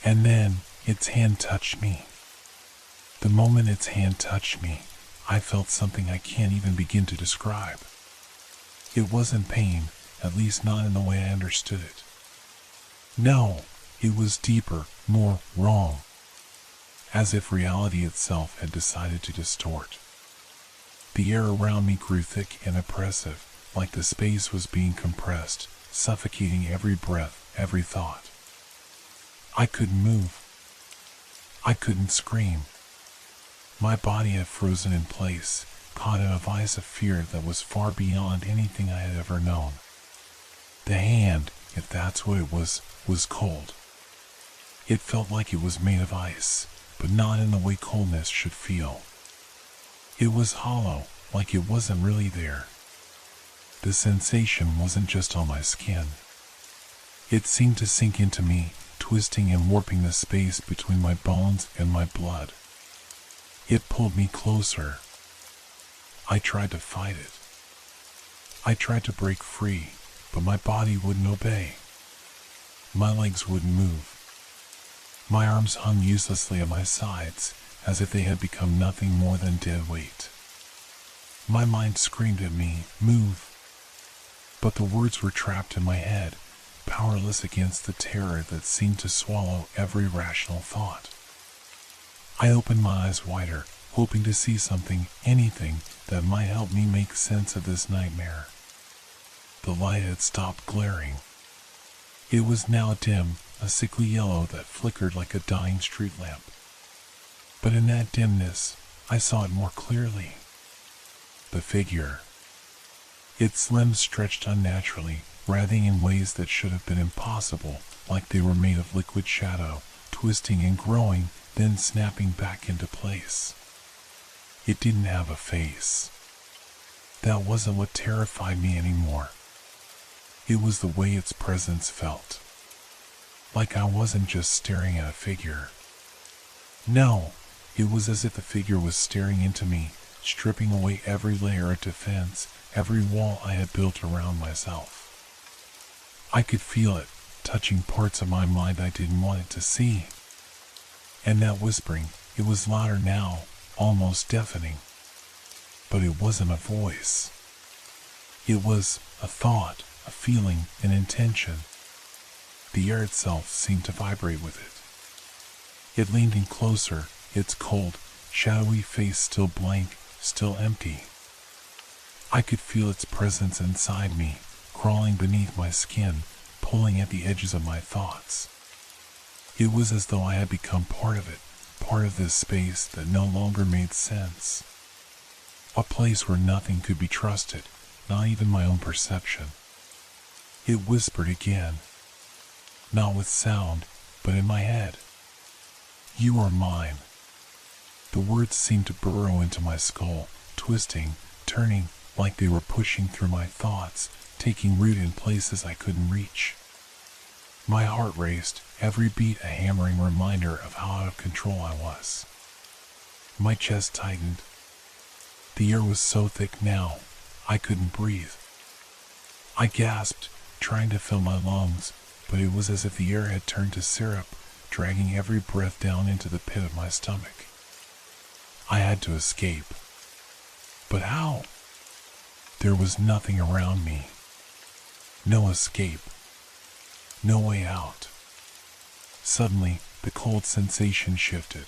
And then, its hand touched me. The moment its hand touched me, I felt something I can't even begin to describe. It wasn't pain, at least not in the way I understood it. No, it was deeper, more wrong. As if reality itself had decided to distort. The air around me grew thick and oppressive, like the space was being compressed, suffocating every breath, every thought. I couldn't move. I couldn't scream. My body had frozen in place, caught in a vice of fear that was far beyond anything I had ever known. The hand, if that's what it was cold. It felt like it was made of ice, but not in the way coldness should feel. It was hollow, like it wasn't really there. The sensation wasn't just on my skin. It seemed to sink into me, twisting and warping the space between my bones and my blood. It pulled me closer. I tried to fight it. I tried to break free, but my body wouldn't obey. My legs wouldn't move. My arms hung uselessly at my sides, as if they had become nothing more than dead weight. My mind screamed at me, "Move!" But the words were trapped in my head, powerless against the terror that seemed to swallow every rational thought. I opened my eyes wider, hoping to see something, anything, that might help me make sense of this nightmare. The light had stopped glaring. It was now dim, a sickly yellow that flickered like a dying street lamp. But in that dimness, I saw it more clearly. The figure. Its limbs stretched unnaturally, writhing in ways that should have been impossible, like they were made of liquid shadow, twisting and growing, then snapping back into place. It didn't have a face. That wasn't what terrified me anymore. It was the way its presence felt. Like I wasn't just staring at a figure. No, it was as if the figure was staring into me, stripping away every layer of defense, every wall I had built around myself. I could feel it, touching parts of my mind I didn't want it to see. And that whispering, it was louder now, almost deafening. But it wasn't a voice. It was a thought, a feeling, an intention. The air itself seemed to vibrate with it. It leaned in closer, its cold, shadowy face still blank, still empty. I could feel its presence inside me, crawling beneath my skin, pulling at the edges of my thoughts. It was as though I had become part of it, part of this space that no longer made sense. A place where nothing could be trusted, not even my own perception. It whispered again. Not with sound, but in my head. "You are mine." The words seemed to burrow into my skull, twisting, turning, like they were pushing through my thoughts, taking root in places I couldn't reach. My heart raced, every beat a hammering reminder of how out of control I was. My chest tightened. The air was so thick now, I couldn't breathe. I gasped, trying to fill my lungs, but it was as if the air had turned to syrup, dragging every breath down into the pit of my stomach. I had to escape. But how? There was nothing around me. No escape. No way out. Suddenly, the cold sensation shifted.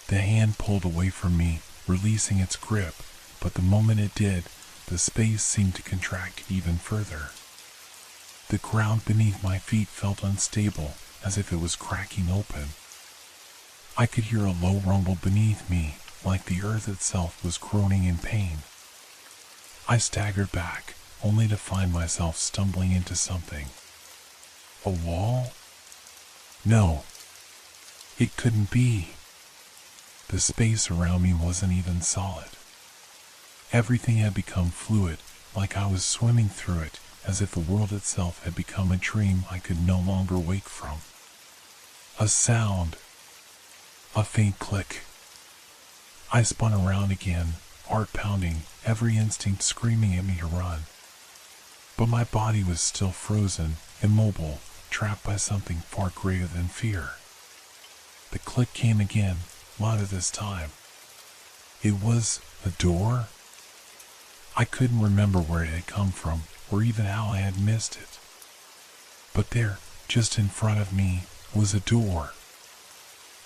The hand pulled away from me, releasing its grip, but the moment it did, the space seemed to contract even further. The ground beneath my feet felt unstable, as if it was cracking open. I could hear a low rumble beneath me, like the earth itself was groaning in pain. I staggered back, only to find myself stumbling into something. A wall? No. It couldn't be. The space around me wasn't even solid. Everything had become fluid, like I was swimming through it, as if the world itself had become a dream I could no longer wake from. A sound. A faint click. I spun around again, heart pounding, every instinct screaming at me to run. But my body was still frozen, immobile, trapped by something far greater than fear. The click came again, louder this time. It was a door? I couldn't remember where it had come from, or even how I had missed it. But there, just in front of me, was a door.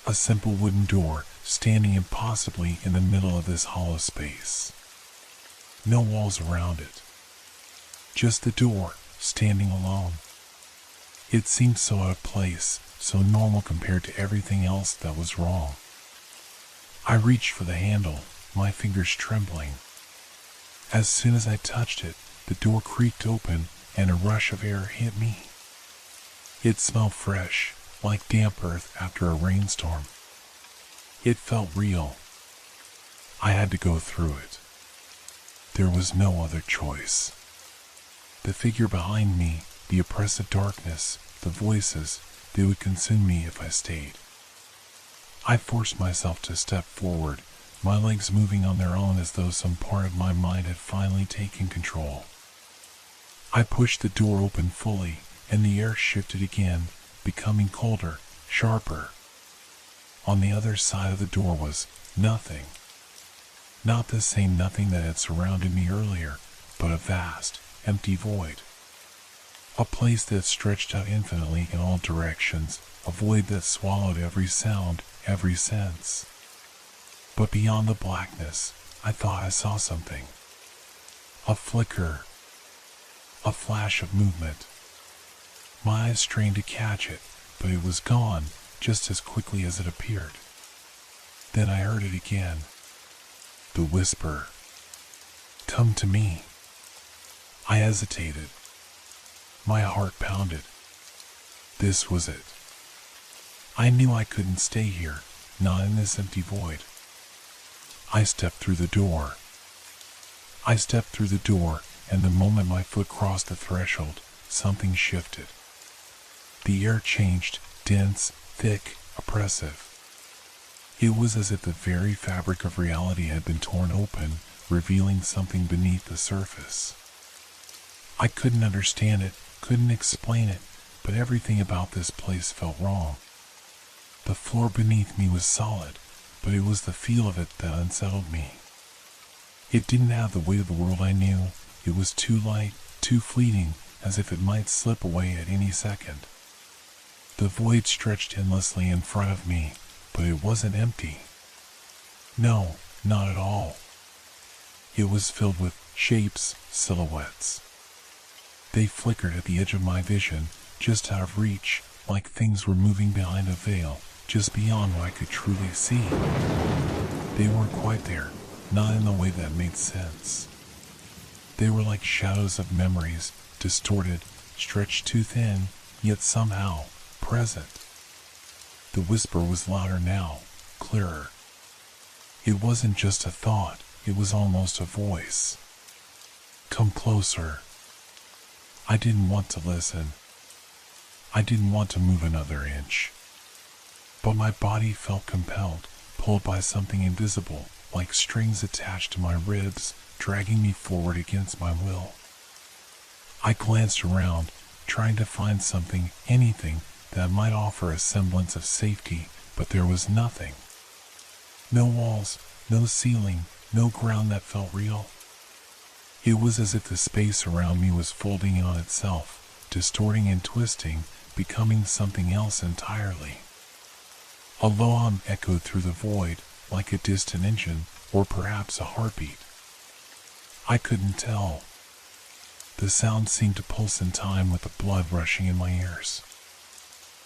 A simple wooden door, standing impossibly in the middle of this hollow space. No walls around it. Just the door, standing alone. It seemed so out of place, so normal compared to everything else that was wrong. I reached for the handle, my fingers trembling. As soon as I touched it, the door creaked open and a rush of air hit me. It smelled fresh, like damp earth after a rainstorm. It felt real. I had to go through it. There was no other choice. The figure behind me, the oppressive darkness, the voices, they would consume me if I stayed. I forced myself to step forward, my legs moving on their own as though some part of my mind had finally taken control. I pushed the door open fully, and the air shifted again, becoming colder, sharper. On the other side of the door was nothing. Not the same nothing that had surrounded me earlier, but a vast, empty void. A place that stretched out infinitely in all directions, a void that swallowed every sound, every sense. But beyond the blackness, I thought I saw something. A flicker. A flash of movement. My eyes strained to catch it, but it was gone just as quickly as it appeared. Then I heard it again. The whisper. Come to me. I hesitated. My heart pounded. This was it. I knew I couldn't stay here, not in this empty void. I stepped through the door. And the moment my foot crossed the threshold, something shifted. The air changed, dense, thick, oppressive. It was as if the very fabric of reality had been torn open, revealing something beneath the surface. I couldn't understand it, couldn't explain it, but everything about this place felt wrong. The floor beneath me was solid, but it was the feel of it that unsettled me. It didn't have the weight of the world I knew. It was too light, too fleeting, as if it might slip away at any second. The void stretched endlessly in front of me, but it wasn't empty. No, not at all. It was filled with shapes, silhouettes. They flickered at the edge of my vision, just out of reach, like things were moving behind a veil, just beyond what I could truly see. They weren't quite there, not in the way that made sense. They were like shadows of memories, distorted, stretched too thin, yet somehow present. The whisper was louder now, clearer. It wasn't just a thought, it was almost a voice. Come closer. I didn't want to listen. I didn't want to move another inch, but my body felt compelled, pulled by something invisible, like strings attached to my ribs, dragging me forward against my will. I glanced around, trying to find something, anything, that might offer a semblance of safety, but there was nothing. No walls, no ceiling, no ground that felt real. It was as if the space around me was folding in on itself, distorting and twisting, becoming something else entirely. A low hum echoed through the void, like a distant engine, or perhaps a heartbeat. I couldn't tell. The sound seemed to pulse in time with the blood rushing in my ears.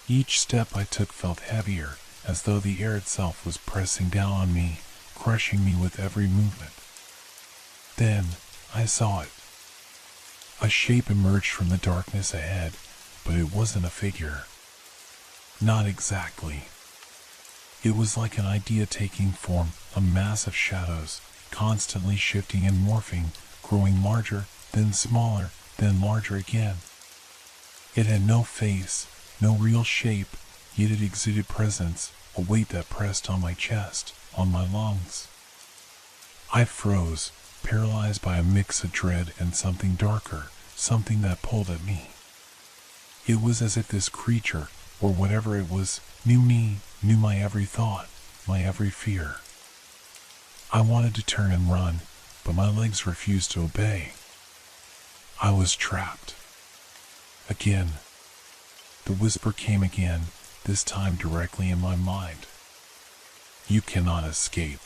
Each step I took felt heavier, as though the air itself was pressing down on me, crushing me with every movement. Then, I saw it. A shape emerged from the darkness ahead, but it wasn't a figure. Not exactly. It was like an idea taking form, a mass of shadows, constantly shifting and morphing, growing larger, then smaller, then larger again. It had no face, no real shape, yet it exuded presence, a weight that pressed on my chest, on my lungs. I froze, paralyzed by a mix of dread and something darker, something that pulled at me. It was as if this creature, or whatever it was, knew me, knew my every thought, my every fear. I wanted to turn and run, but my legs refused to obey. I was trapped. Again. The whisper came again, this time directly in my mind. You cannot escape.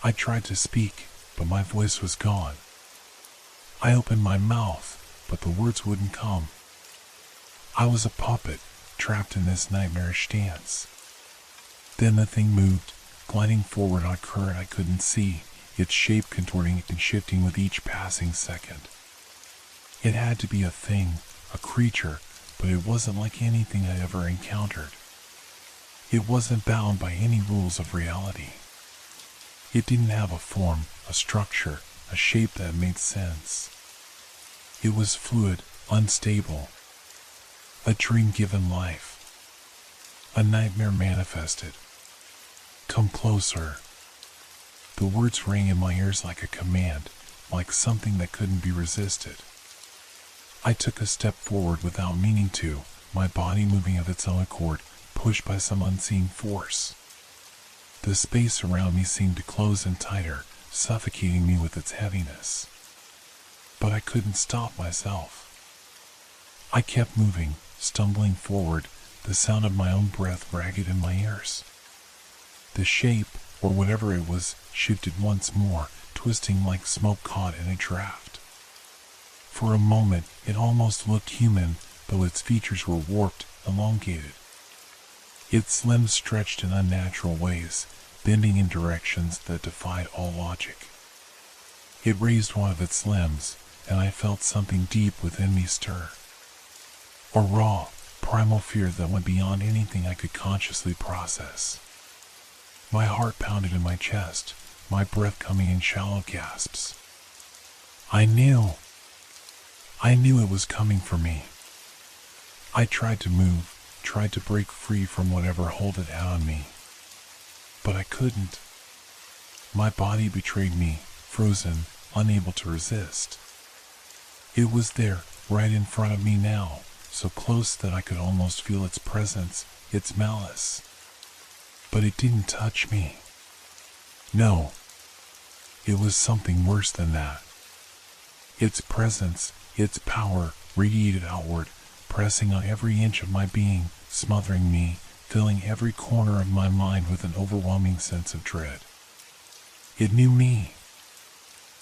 I tried to speak, but my voice was gone. I opened my mouth, but the words wouldn't come. I was a puppet, trapped in this nightmarish dance. Then the thing moved, gliding forward on a current I couldn't see, its shape contorting and shifting with each passing second. It had to be a thing, a creature, but it wasn't like anything I'd ever encountered. It wasn't bound by any rules of reality. It didn't have a form, a structure, a shape that made sense. It was fluid, unstable. A dream given life. A nightmare manifested. Come closer. The words rang in my ears like a command, like something that couldn't be resisted. I took a step forward without meaning to, my body moving of its own accord, pushed by some unseen force. The space around me seemed to close in tighter, suffocating me with its heaviness. But I couldn't stop myself. I kept moving, stumbling forward, the sound of my own breath ragged in my ears. The shape, or whatever it was, shifted once more, twisting like smoke caught in a draft. For a moment, it almost looked human, though its features were warped, elongated. Its limbs stretched in unnatural ways, bending in directions that defied all logic. It raised one of its limbs, and I felt something deep within me stir. A raw, primal fear that went beyond anything I could consciously process. My heart pounded in my chest, my breath coming in shallow gasps. I knew it was coming for me. I tried to move, tried to break free from whatever hold it had on me. But I couldn't. My body betrayed me, frozen, unable to resist. It was there, right in front of me now, so close that I could almost feel its presence, its malice. But it didn't touch me. No. It was something worse than that. Its presence, its power, radiated outward, pressing on every inch of my being, smothering me, filling every corner of my mind with an overwhelming sense of dread. It knew me.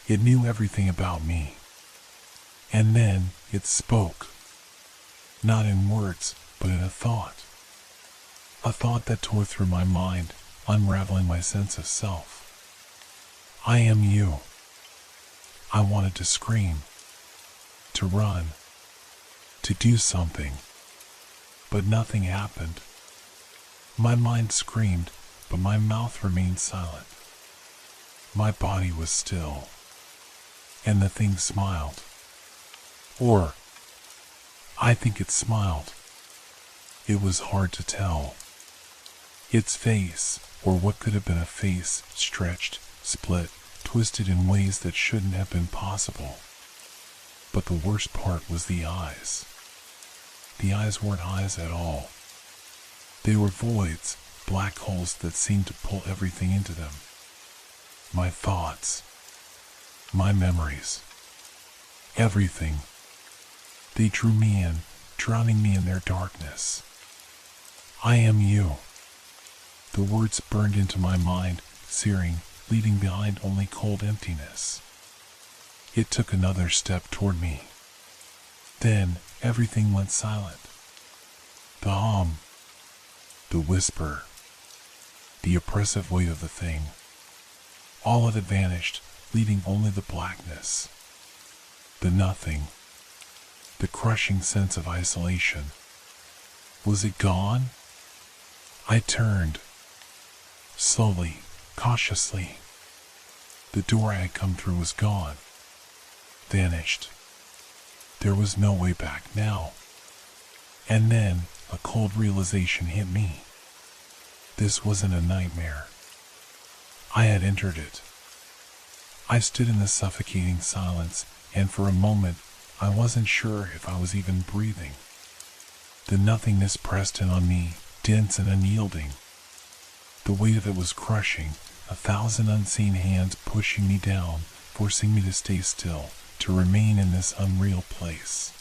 It knew everything about me. And then it spoke. Not in words, but in a thought. A thought that tore through my mind, unraveling my sense of self. I am you. I wanted to scream. To run. To do something. But nothing happened. My mind screamed, but my mouth remained silent. My body was still. And the thing smiled. Or, I think it smiled. It was hard to tell. Its face, or what could have been a face, stretched, split, twisted in ways that shouldn't have been possible. But the worst part was the eyes. The eyes weren't eyes at all. They were voids, black holes that seemed to pull everything into them. My thoughts, my memories, everything. They drew me in, drowning me in their darkness. I am you. The words burned into my mind, searing, leaving behind only cold emptiness. It took another step toward me. Then everything went silent. The hum, the whisper, the oppressive weight of the thing. All of it vanished, leaving only the blackness. The nothing. The crushing sense of isolation. Was it gone? I turned. Slowly, cautiously. The door I had come through was gone. Vanished. There was no way back now. And then a cold realization hit me. This wasn't a nightmare. I had entered it. I stood in the suffocating silence, and for a moment, I wasn't sure if I was even breathing. The nothingness pressed in on me, dense and unyielding. The weight of it was crushing, 1,000 unseen hands pushing me down, forcing me to stay still, to remain in this unreal place.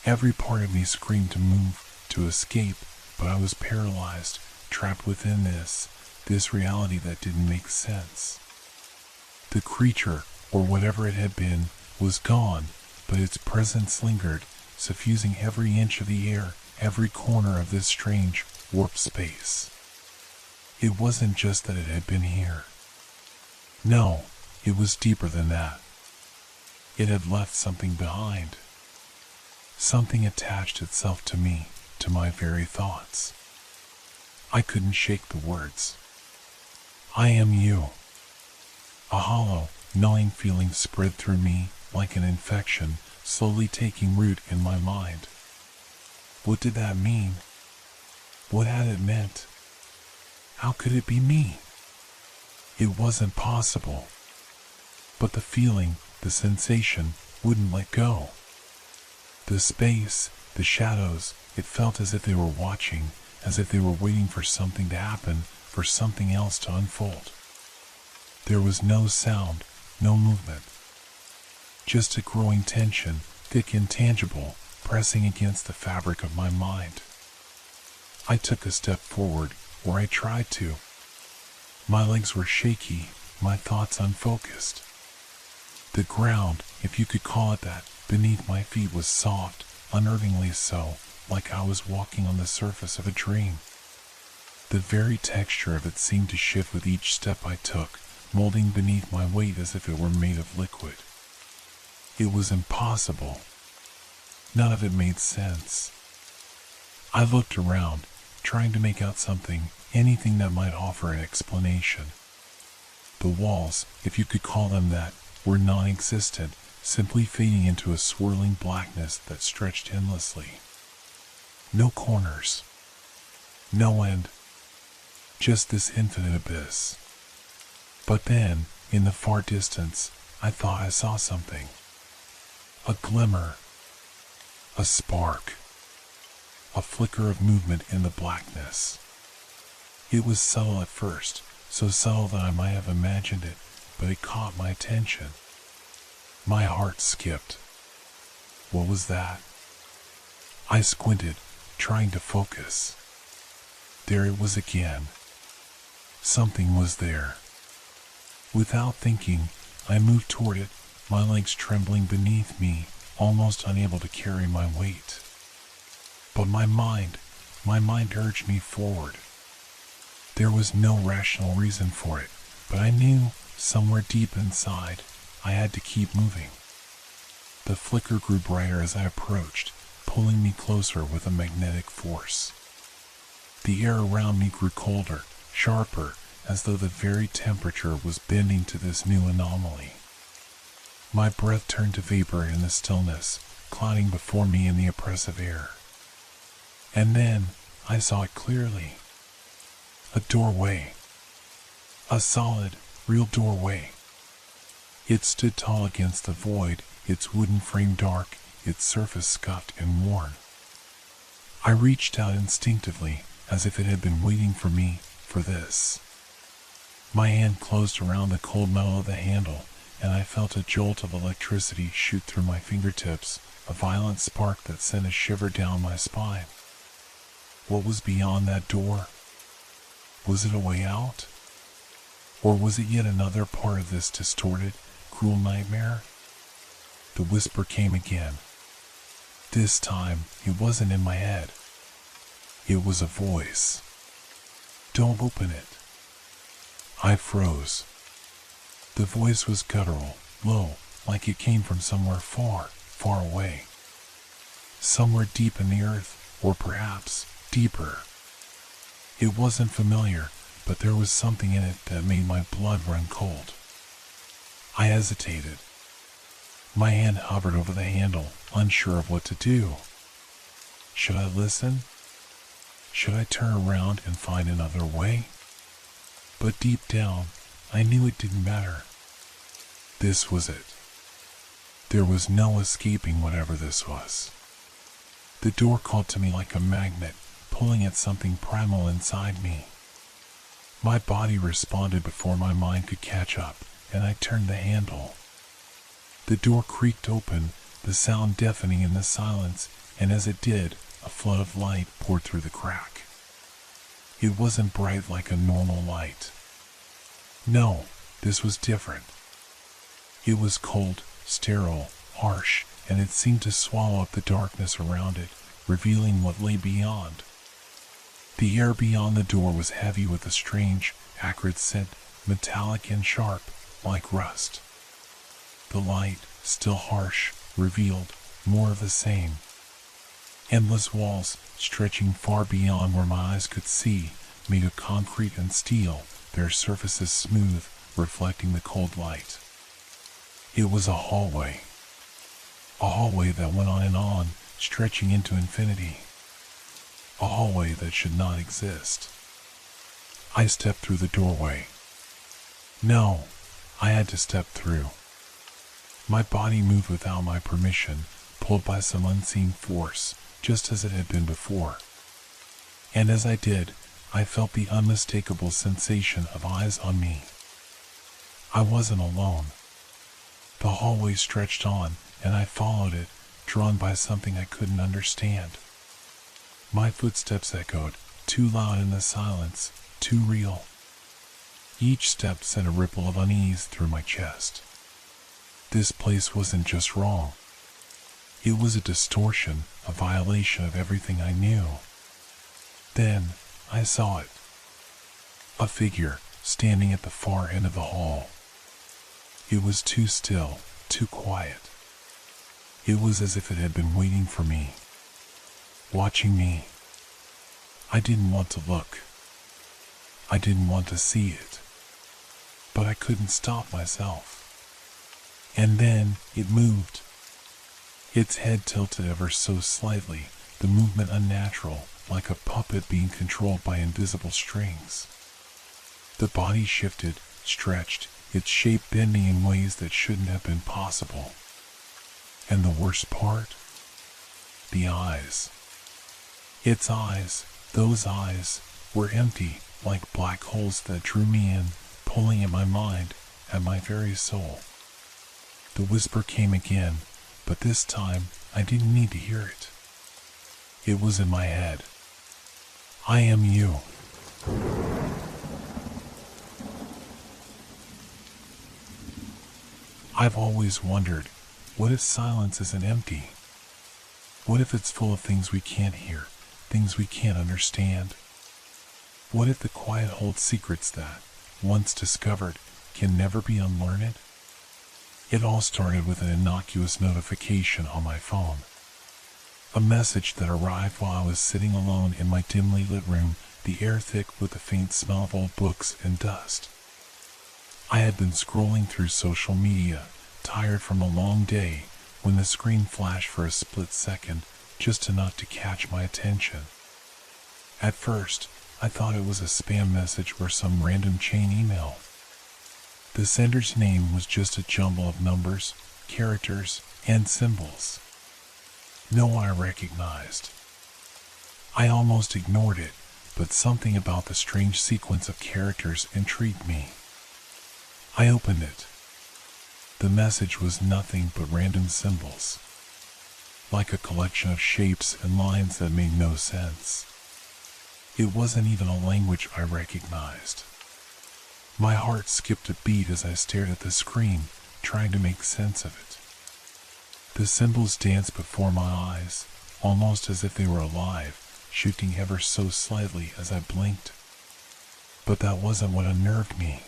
Every part of me screamed to move, to escape, but I was paralyzed, trapped within this reality that didn't make sense. The creature, or whatever it had been, was gone, but its presence lingered, suffusing every inch of the air, every corner of this strange, warped space. It wasn't just that it had been here. No, it was deeper than that. It had left something behind. Something attached itself to me, to my very thoughts. I couldn't shake the words. I am you. A hollow, gnawing feeling spread through me like an infection, slowly taking root in my mind. What did that mean? What had it meant? How could it be me? It wasn't possible. But the feeling, the sensation, wouldn't let go. The space, the shadows, it felt as if they were watching, as if they were waiting for something to happen, for something else to unfold. There was no sound, no movement. Just a growing tension, thick and tangible, pressing against the fabric of my mind. I took a step forward, or I tried to. My legs were shaky, my thoughts unfocused. The ground, if you could call it that, beneath my feet was soft, unnervingly so, like I was walking on the surface of a dream. The very texture of it seemed to shift with each step I took, molding beneath my weight as if it were made of liquid. It was impossible. None of it made sense. I looked around, trying to make out something, anything that might offer an explanation. The walls, if you could call them that, were non-existent, simply fading into a swirling blackness that stretched endlessly. No corners. No end. Just this infinite abyss. But then, in the far distance, I thought I saw something. A glimmer. A spark. A flicker of movement in the blackness. It was subtle at first, so subtle that I might have imagined it, but it caught my attention. My heart skipped. What was that? I squinted, trying to focus. There it was again. Something was there. Without thinking, I moved toward it, my legs trembling beneath me, almost unable to carry my weight. But my mind urged me forward. There was no rational reason for it, but I knew, somewhere deep inside, I had to keep moving. The flicker grew brighter as I approached, pulling me closer with a magnetic force. The air around me grew colder, sharper, as though the very temperature was bending to this new anomaly. My breath turned to vapor in the stillness, clouding before me in the oppressive air. And then I saw it clearly. A doorway. A solid, real doorway. It stood tall against the void, its wooden frame dark, its surface scuffed and worn. I reached out instinctively, as if it had been waiting for me, for this. My hand closed around the cold metal of the handle, and I felt a jolt of electricity shoot through my fingertips, a violent spark that sent a shiver down my spine. What was beyond that door? Was it a way out? Or was it yet another part of this distorted, cruel nightmare? The whisper came again. This time, it wasn't in my head. It was a voice. Don't open it. I froze. The voice was guttural, low, like it came from somewhere far, far away. Somewhere deep in the earth, or perhaps deeper. It wasn't familiar, but there was something in it that made my blood run cold. I hesitated. My hand hovered over the handle, unsure of what to do. Should I listen? Should I turn around and find another way? But deep down, I knew it didn't matter. This was it. There was no escaping whatever this was. The door called to me like a magnet, pulling at something primal inside me. My body responded before my mind could catch up, and I turned the handle. The door creaked open, the sound deafening in the silence, and as it did, a flood of light poured through the crack. It wasn't bright like a normal light. No, this was different. It was cold, sterile, harsh, and it seemed to swallow up the darkness around it, revealing what lay beyond. The air beyond the door was heavy with a strange, acrid scent, metallic and sharp, like rust. The light, still harsh, revealed more of the same. Endless walls, stretching far beyond where my eyes could see, made of concrete and steel, their surfaces smooth, reflecting the cold light. It was a hallway. A hallway that went on, stretching into infinity. A hallway that should not exist. I stepped through the doorway. No, I had to step through. My body moved without my permission, pulled by some unseen force, just as it had been before. And as I did, I felt the unmistakable sensation of eyes on me. I wasn't alone. The hallway stretched on, and I followed it, drawn by something I couldn't understand. My footsteps echoed, too loud in the silence, too real. Each step sent a ripple of unease through my chest. This place wasn't just wrong. It was a distortion, a violation of everything I knew. Then, I saw it. A figure, standing at the far end of the hall. It was too still, too quiet. It was as if it had been waiting for me. Watching me. I didn't want to look. I didn't want to see it. But I couldn't stop myself. And then it moved. Its head tilted ever so slightly, the movement unnatural, like a puppet being controlled by invisible strings. The body shifted, stretched, its shape bending in ways that shouldn't have been possible. And the worst part? The eyes. Its eyes, those eyes, were empty, like black holes that drew me in, pulling at my mind, at my very soul. The whisper came again, but this time I didn't need to hear it. It was in my head. I am you. I've always wondered, what if silence isn't empty? What if it's full of things we can't hear, things we can't understand? What if the quiet holds secrets that, once discovered, can never be unlearned? It all started with an innocuous notification on my phone. A message that arrived while I was sitting alone in my dimly lit room, the air thick with the faint smell of old books and dust. I had been scrolling through social media, tired from a long day, when the screen flashed for a split second, just enough to catch my attention. At first, I thought it was a spam message or some random chain email. The sender's name was just a jumble of numbers, characters, and symbols. No one I recognized. I almost ignored it, but something about the strange sequence of characters intrigued me. I opened it. The message was nothing but random symbols, like a collection of shapes and lines that made no sense. It wasn't even a language I recognized. My heart skipped a beat as I stared at the screen, trying to make sense of it. The symbols danced before my eyes, almost as if they were alive, shifting ever so slightly as I blinked. But that wasn't what unnerved me.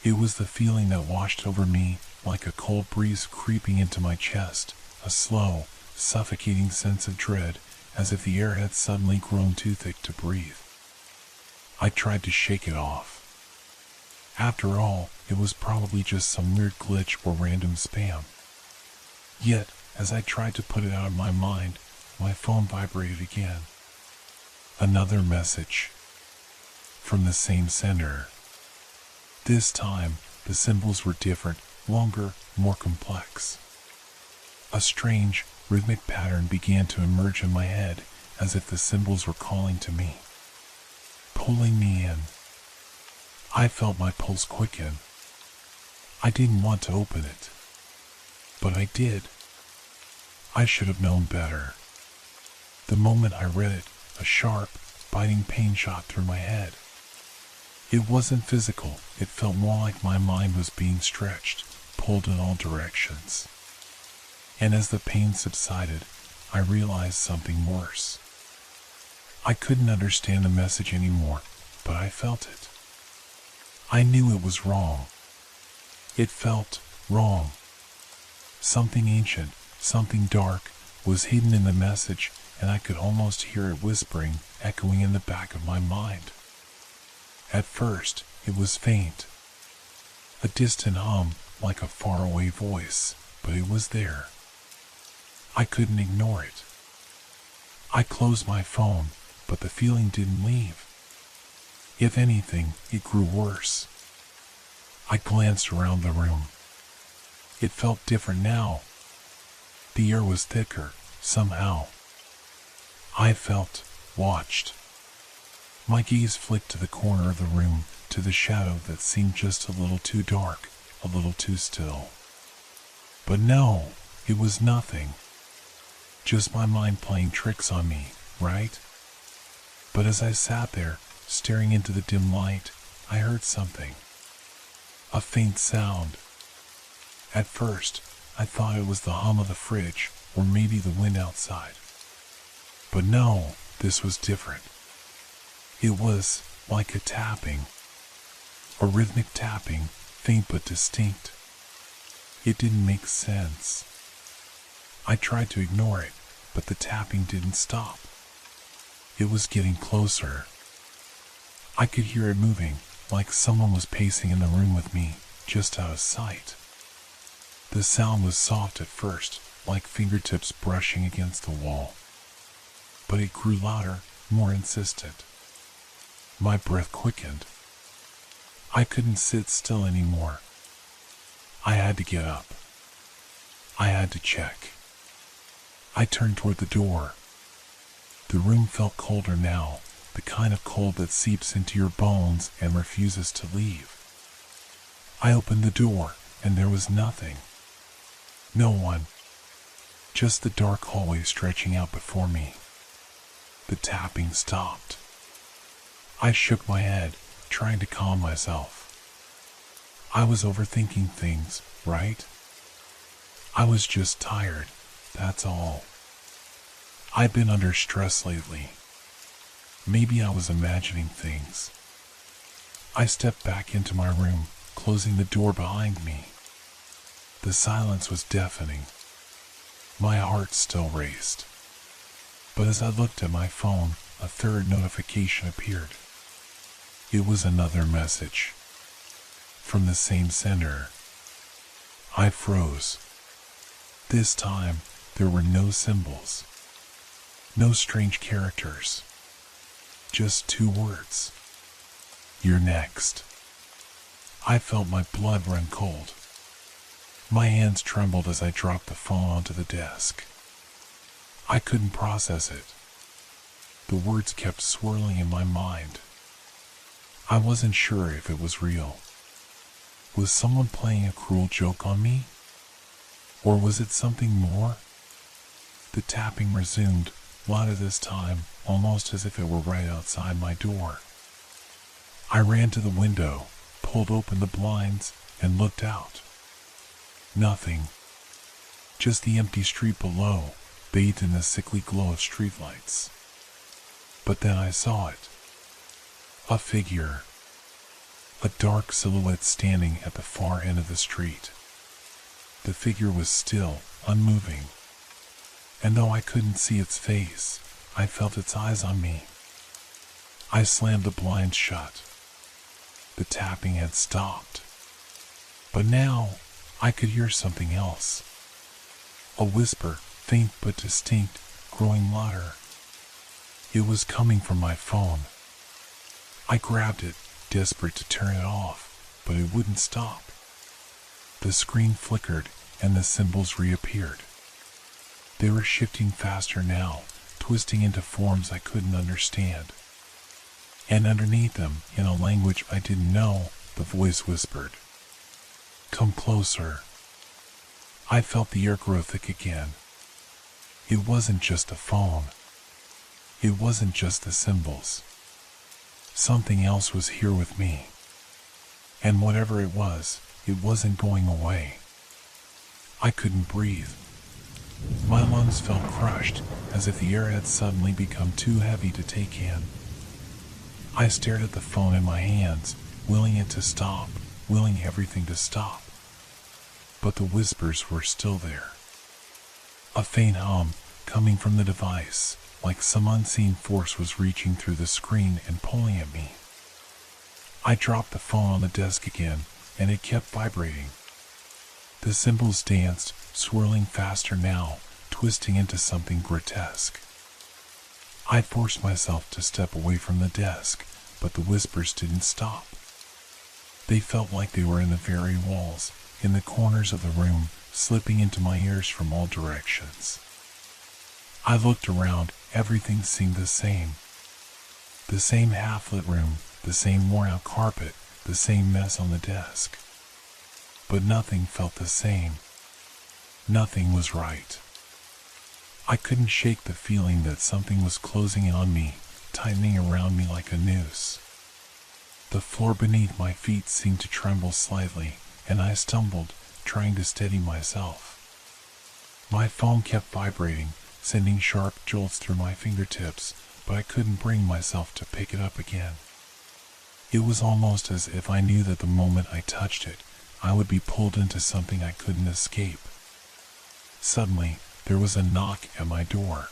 It was the feeling that washed over me like a cold breeze creeping into my chest, a slow, suffocating sense of dread, as if the air had suddenly grown too thick to breathe. I tried to shake it off. After all, it was probably just some weird glitch or random spam. Yet, as I tried to put it out of my mind, my phone vibrated again. Another message. From the same sender. This time, the symbols were different, longer, more complex. A strange, rhythmic pattern began to emerge in my head, as if the symbols were calling to me, pulling me in. I felt my pulse quicken. I didn't want to open it, but I did. I should have known better. The moment I read it, a sharp, biting pain shot through my head. It wasn't physical, it felt more like my mind was being stretched, pulled in all directions. And as the pain subsided, I realized something worse. I couldn't understand the message anymore, but I felt it. I knew it was wrong. It felt wrong. Something ancient, something dark, was hidden in the message, and I could almost hear it whispering, echoing in the back of my mind. At first, it was faint. A distant hum, like a faraway voice, but it was there. I couldn't ignore it. I closed my phone, but the feeling didn't leave. If anything, it grew worse. I glanced around the room. It felt different now. The air was thicker, somehow. I felt watched. My gaze flicked to the corner of the room, to the shadow that seemed just a little too dark, a little too still. But no, it was nothing. Just my mind playing tricks on me, right? But as I sat there, staring into the dim light, I heard something. A faint sound. At first, I thought it was the hum of the fridge, or maybe the wind outside. But no, this was different. It was like a tapping. A rhythmic tapping, faint but distinct. It didn't make sense. I tried to ignore it, but the tapping didn't stop. It was getting closer. I could hear it moving, like someone was pacing in the room with me, just out of sight. The sound was soft at first, like fingertips brushing against the wall. But it grew louder, more insistent. My breath quickened. I couldn't sit still anymore. I had to get up. I had to check. I turned toward the door. The room felt colder now, the kind of cold that seeps into your bones and refuses to leave. I opened the door, and there was nothing. No one. Just the dark hallway stretching out before me. The tapping stopped. I shook my head, trying to calm myself. I was overthinking things, right? I was just tired, that's all. I've been under stress lately. Maybe I was imagining things. I stepped back into my room, closing the door behind me. The silence was deafening. My heart still raced. But as I looked at my phone, a third notification appeared. It was another message. From the same sender. I froze. This time, there were no symbols. No strange characters. Just 2 words. You're next. I felt my blood run cold. My hands trembled as I dropped the phone onto the desk. I couldn't process it. The words kept swirling in my mind. I wasn't sure if it was real. Was someone playing a cruel joke on me? Or was it something more? The tapping resumed, louder this time, almost as if it were right outside my door. I ran to the window, pulled open the blinds, and looked out. Nothing. Just the empty street below, bathed in the sickly glow of streetlights. But then I saw it. A figure. A dark silhouette standing at the far end of the street. The figure was still, unmoving. And though I couldn't see its face, I felt its eyes on me. I slammed the blinds shut. The tapping had stopped. But now, I could hear something else. A whisper, faint but distinct, growing louder. It was coming from my phone. I grabbed it, desperate to turn it off, but it wouldn't stop. The screen flickered, and the symbols reappeared. They were shifting faster now, twisting into forms I couldn't understand. And underneath them, in a language I didn't know, the voice whispered, "Come closer." I felt the air grow thick again. It wasn't just a phone. It wasn't just the symbols. Something else was here with me. And whatever it wasn't going away. I couldn't breathe. My lungs felt crushed, as if the air had suddenly become too heavy to take in. I stared at the phone in my hands, willing it to stop, willing everything to stop. But the whispers were still there. A faint hum, coming from the device, like some unseen force was reaching through the screen and pulling at me. I dropped the phone on the desk again, and it kept vibrating. The symbols danced, swirling faster now, twisting into something grotesque. I forced myself to step away from the desk, but the whispers didn't stop. They felt like they were in the very walls, in the corners of the room, slipping into my ears from all directions. I looked around, everything seemed the same. The same half-lit room, the same worn-out carpet, the same mess on the desk. But nothing felt the same. Nothing was right. I couldn't shake the feeling that something was closing in on me, tightening around me like a noose. The floor beneath my feet seemed to tremble slightly, and I stumbled, trying to steady myself. My phone kept vibrating, sending sharp jolts through my fingertips, but I couldn't bring myself to pick it up again. It was almost as if I knew that the moment I touched it, I would be pulled into something I couldn't escape. Suddenly, there was a knock at my door.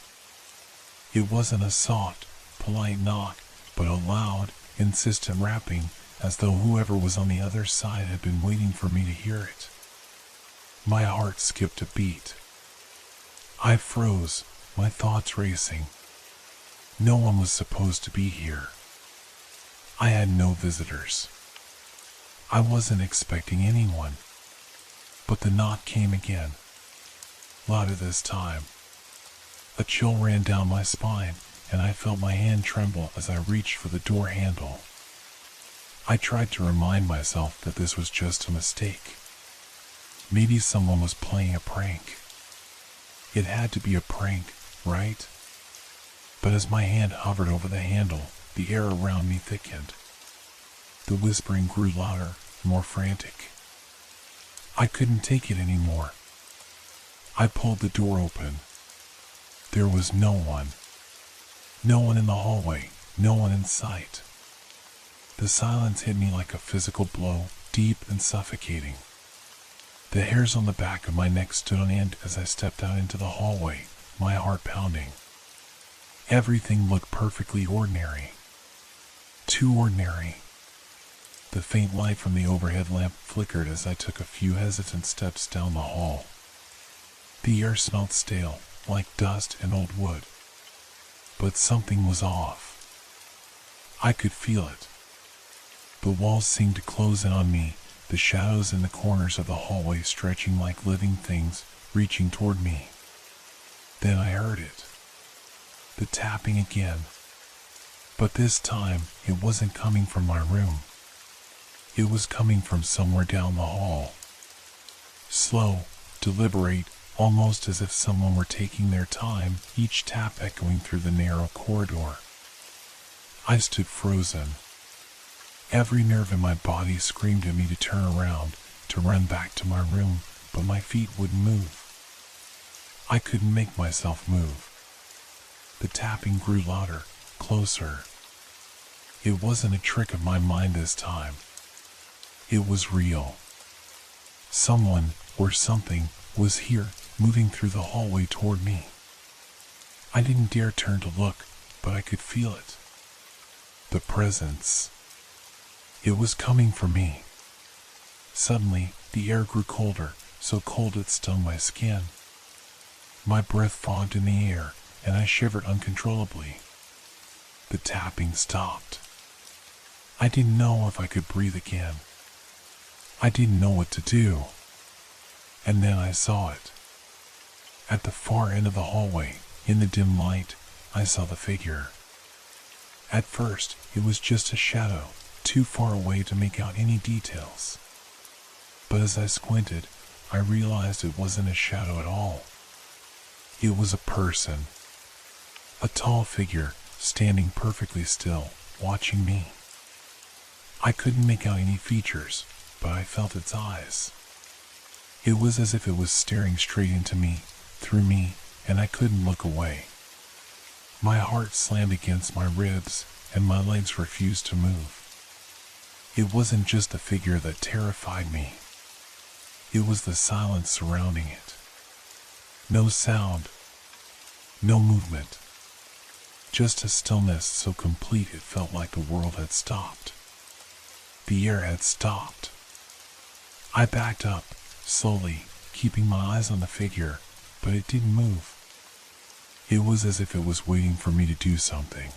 It wasn't a soft, polite knock, but a loud, insistent rapping, as though whoever was on the other side had been waiting for me to hear it. My heart skipped a beat. I froze, my thoughts racing. No one was supposed to be here. I had no visitors. I wasn't expecting anyone. But the knock came again. Louder this time. A chill ran down my spine, and I felt my hand tremble as I reached for the door handle. I tried to remind myself that this was just a mistake. Maybe someone was playing a prank. It had to be a prank, right? But as my hand hovered over the handle, the air around me thickened. The whispering grew louder, more frantic. I couldn't take it anymore. I pulled the door open. There was no one. No one in the hallway, no one in sight. The silence hit me like a physical blow, deep and suffocating. The hairs on the back of my neck stood on end as I stepped out into the hallway, my heart pounding. Everything looked perfectly ordinary. Too ordinary. The faint light from the overhead lamp flickered as I took a few hesitant steps down the hall. The air smelled stale, like dust and old wood. But something was off. I could feel it. The walls seemed to close in on me, the shadows in the corners of the hallway stretching like living things, reaching toward me. Then I heard it. The tapping again. But this time, it wasn't coming from my room. It was coming from somewhere down the hall. Slow, deliberate, almost as if someone were taking their time, each tap echoing through the narrow corridor. I stood frozen. Every nerve in my body screamed at me to turn around, to run back to my room, but my feet wouldn't move. I couldn't make myself move. The tapping grew louder, closer. It wasn't a trick of my mind this time. It was real. Someone, or something, was here, moving through the hallway toward me. I didn't dare turn to look, but I could feel it. The presence. It was coming for me. Suddenly, the air grew colder, so cold it stung my skin. My breath fogged in the air, and I shivered uncontrollably. The tapping stopped. I didn't know if I could breathe again. I didn't know what to do. And then I saw it. At the far end of the hallway, in the dim light, I saw the figure. At first, it was just a shadow, too far away to make out any details. But as I squinted, I realized it wasn't a shadow at all. It was a person. A tall figure, standing perfectly still, watching me. I couldn't make out any features, but I felt its eyes. It was as if it was staring straight into me, through me, and I couldn't look away. My heart slammed against my ribs, and my legs refused to move. It wasn't just the figure that terrified me. It was the silence surrounding it. No sound. No movement. Just a stillness so complete it felt like the world had stopped. The air had stopped. I backed up, slowly, keeping my eyes on the figure, but it didn't move. It was as if it was waiting for me to do something.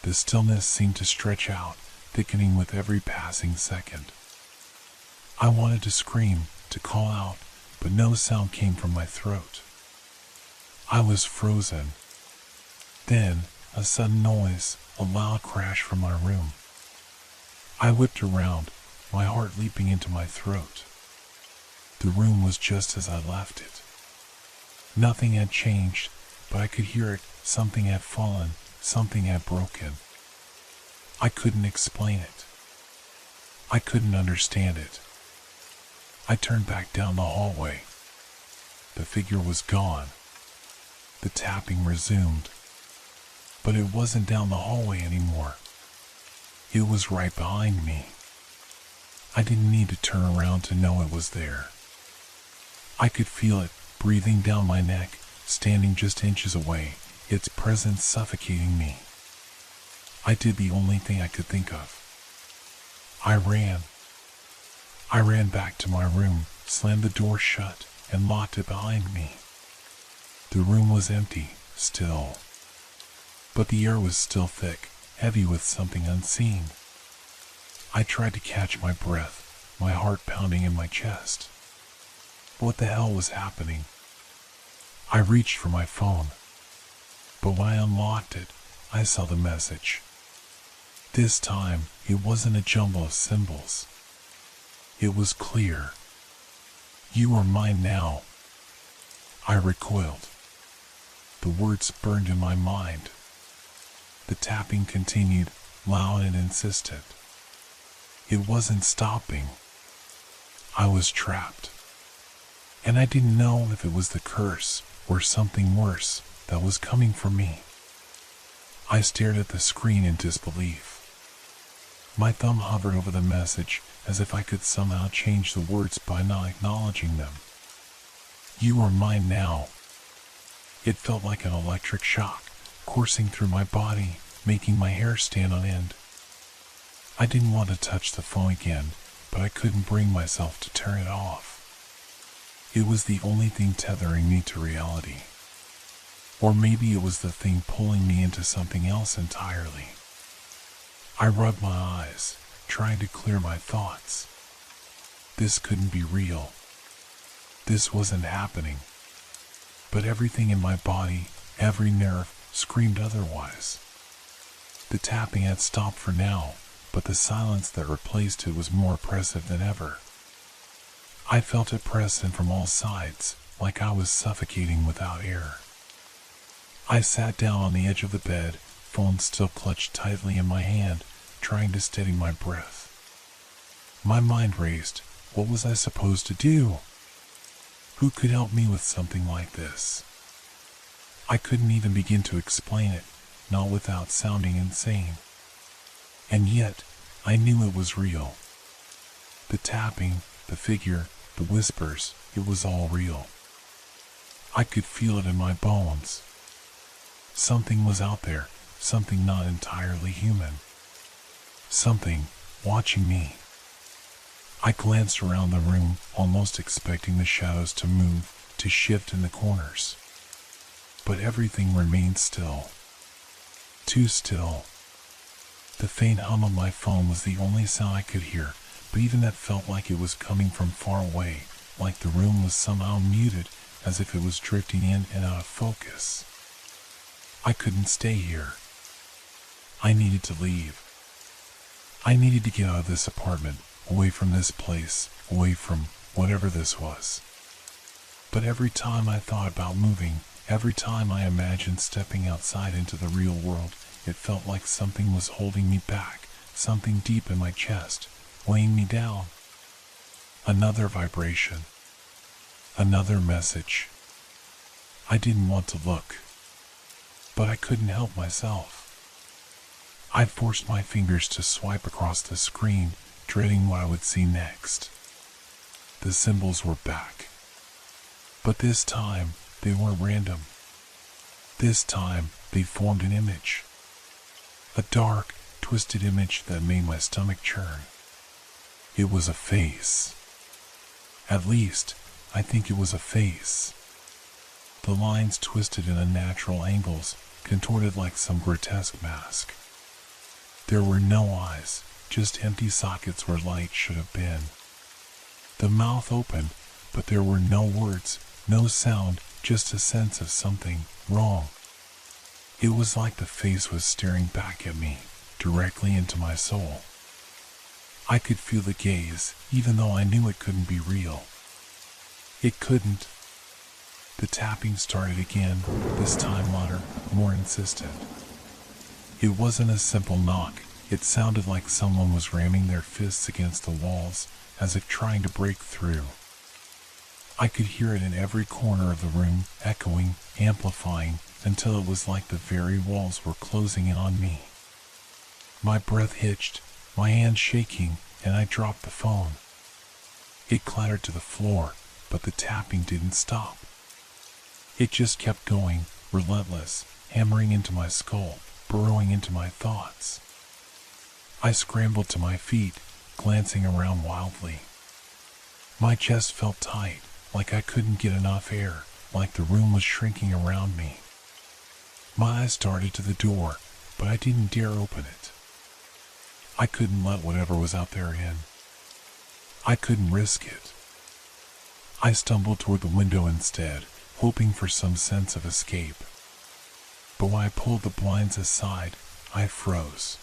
The stillness seemed to stretch out, thickening with every passing second. I wanted to scream, to call out, but no sound came from my throat. I was frozen. Then, a sudden noise, a loud crash from my room. I whipped around, my heart leaping into my throat. The room was just as I left it. Nothing had changed, but I could hear it. Something had fallen, something had broken. I couldn't explain it. I couldn't understand it. I turned back down the hallway. The figure was gone. The tapping resumed. But it wasn't down the hallway anymore. It was right behind me. I didn't need to turn around to know it was there. I could feel it, breathing down my neck, standing just inches away, its presence suffocating me. I did the only thing I could think of. I ran. I ran back to my room, slammed the door shut, and locked it behind me. The room was empty, still. But the air was still thick, heavy with something unseen. I tried to catch my breath, my heart pounding in my chest. What the hell was happening? I reached for my phone. But when I unlocked it, I saw the message. This time, it wasn't a jumble of symbols. It was clear. You are mine now. I recoiled. The words burned in my mind. The tapping continued, loud and insistent. It wasn't stopping. I was trapped. And I didn't know if it was the curse or something worse that was coming for me. I stared at the screen in disbelief. My thumb hovered over the message as if I could somehow change the words by not acknowledging them. You are mine now. It felt like an electric shock, coursing through my body, making my hair stand on end. I didn't want to touch the phone again, but I couldn't bring myself to turn it off. It was the only thing tethering me to reality. Or maybe it was the thing pulling me into something else entirely. I rubbed my eyes, trying to clear my thoughts. This couldn't be real. This wasn't happening. But everything in my body, every nerve, screamed otherwise. The tapping had stopped for now, but the silence that replaced it was more oppressive than ever. I felt it press in from all sides, like I was suffocating without air. I sat down on the edge of the bed, phone still clutched tightly in my hand, trying to steady my breath. My mind raced. What was I supposed to do? Who could help me with something like this? I couldn't even begin to explain it, not without sounding insane. And yet, I knew it was real. The tapping, the figure, the whispers, it was all real. I could feel it in my bones. Something was out there, something not entirely human. Something watching me. I glanced around the room, almost expecting the shadows to move, to shift in the corners. But everything remained still. Too still. The faint hum of my phone was the only sound I could hear, but even that felt like it was coming from far away, like the room was somehow muted, as if it was drifting in and out of focus. I couldn't stay here. I needed to leave. I needed to get out of this apartment, away from this place, away from whatever this was. But every time I thought about moving, every time I imagined stepping outside into the real world, it felt like something was holding me back, something deep in my chest, weighing me down. Another vibration. Another message. I didn't want to look, but I couldn't help myself. I forced my fingers to swipe across the screen, dreading what I would see next. The symbols were back. But this time, they weren't random. This time, they formed an image. A dark, twisted image that made my stomach churn. It was a face. At least, I think it was a face. The lines twisted in unnatural angles, contorted like some grotesque mask. There were no eyes, just empty sockets where light should have been. The mouth opened, but there were no words, no sound, just a sense of something wrong. It was like the face was staring back at me, directly into my soul. I could feel the gaze, even though I knew it couldn't be real. It couldn't. The tapping started again, this time louder, more insistent. It wasn't a simple knock. It sounded like someone was ramming their fists against the walls, as if trying to break through. I could hear it in every corner of the room, echoing, amplifying, until it was like the very walls were closing in on me. My breath hitched, my hands shaking, and I dropped the phone. It clattered to the floor, but the tapping didn't stop. It just kept going, relentless, hammering into my skull, burrowing into my thoughts. I scrambled to my feet, glancing around wildly. My chest felt tight, like I couldn't get enough air, like the room was shrinking around me. My eyes darted to the door, but I didn't dare open it. I couldn't let whatever was out there in. I couldn't risk it. I stumbled toward the window instead, hoping for some sense of escape. But when I pulled the blinds aside, I froze.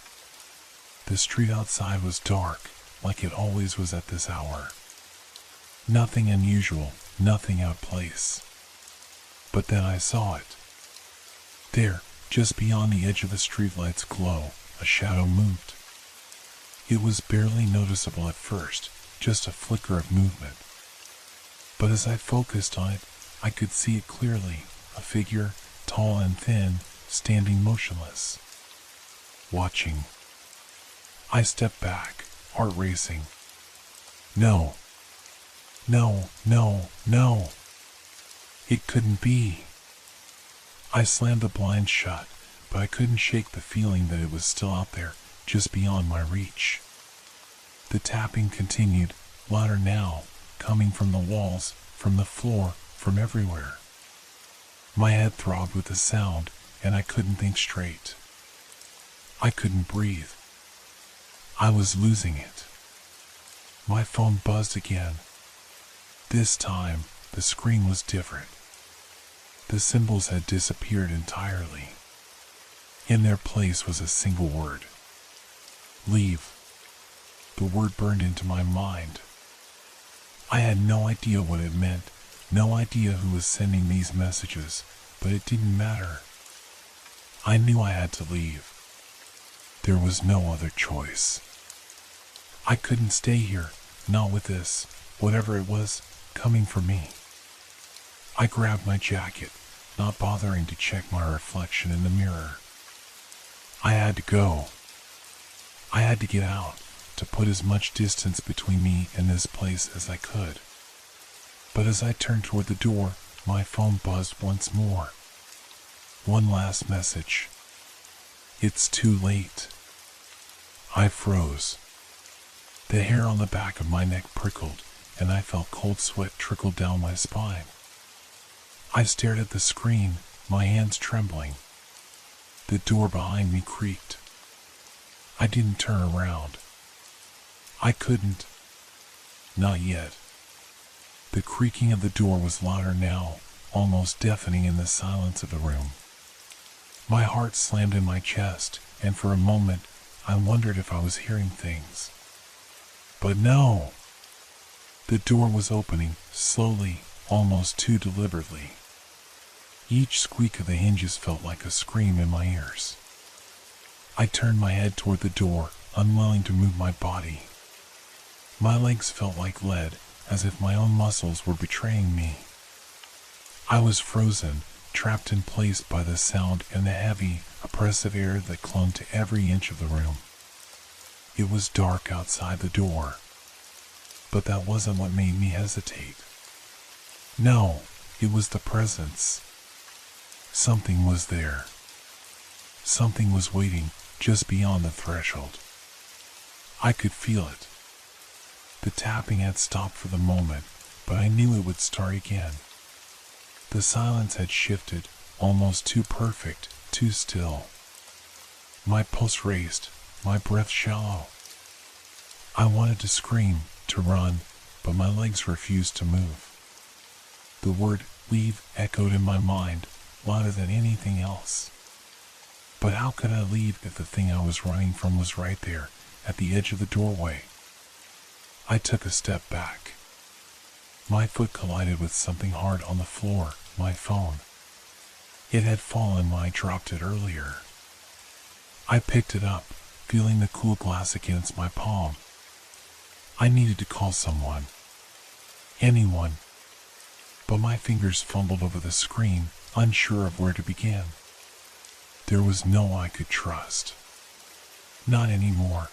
The street outside was dark, like it always was at this hour. Nothing unusual, nothing out of place. But then I saw it. There, just beyond the edge of the streetlight's glow, a shadow moved. It was barely noticeable at first, just a flicker of movement. But as I focused on it, I could see it clearly, a figure, tall and thin, standing motionless. Watching. I stepped back, heart racing. No. No, no, no. It couldn't be. I slammed the blinds shut, but I couldn't shake the feeling that it was still out there, just beyond my reach. The tapping continued, louder now, coming from the walls, from the floor, from everywhere. My head throbbed with the sound, and I couldn't think straight. I couldn't breathe. I was losing it. My phone buzzed again. This time, the screen was different. The symbols had disappeared entirely. In their place was a single word. Leave. The word burned into my mind. I had no idea what it meant, no idea who was sending these messages, but it didn't matter. I knew I had to leave. There was no other choice. I couldn't stay here, not with this, whatever it was, coming for me. I grabbed my jacket, not bothering to check my reflection in the mirror. I had to go. I had to get out, to put as much distance between me and this place as I could. But as I turned toward the door, my phone buzzed once more. One last message. It's too late. I froze. The hair on the back of my neck prickled, and I felt cold sweat trickle down my spine. I stared at the screen, my hands trembling. The door behind me creaked. I didn't turn around. I couldn't. Not yet. The creaking of the door was louder now, almost deafening in the silence of the room. My heart slammed in my chest, and for a moment, I wondered if I was hearing things. But no! The door was opening, slowly, almost too deliberately. Each squeak of the hinges felt like a scream in my ears. I turned my head toward the door, unwilling to move my body. My legs felt like lead, as if my own muscles were betraying me. I was frozen, trapped in place by the sound and the heavy, oppressive air that clung to every inch of the room. It was dark outside the door. But that wasn't what made me hesitate. No, it was the presence. Something was there. Something was waiting just beyond the threshold. I could feel it. The tapping had stopped for the moment, but I knew it would start again. The silence had shifted, almost too perfect, too still. My pulse raced, my breath shallow. I wanted to scream, to run, but my legs refused to move. The word leave echoed in my mind, louder than anything else. But how could I leave if the thing I was running from was right there, at the edge of the doorway? I took a step back. My foot collided with something hard on the floor, my phone. It had fallen when I dropped it earlier. I picked it up, feeling the cool glass against my palm. I needed to call someone. Anyone. But my fingers fumbled over the screen, unsure of where to begin. There was no one I could trust. Not anymore.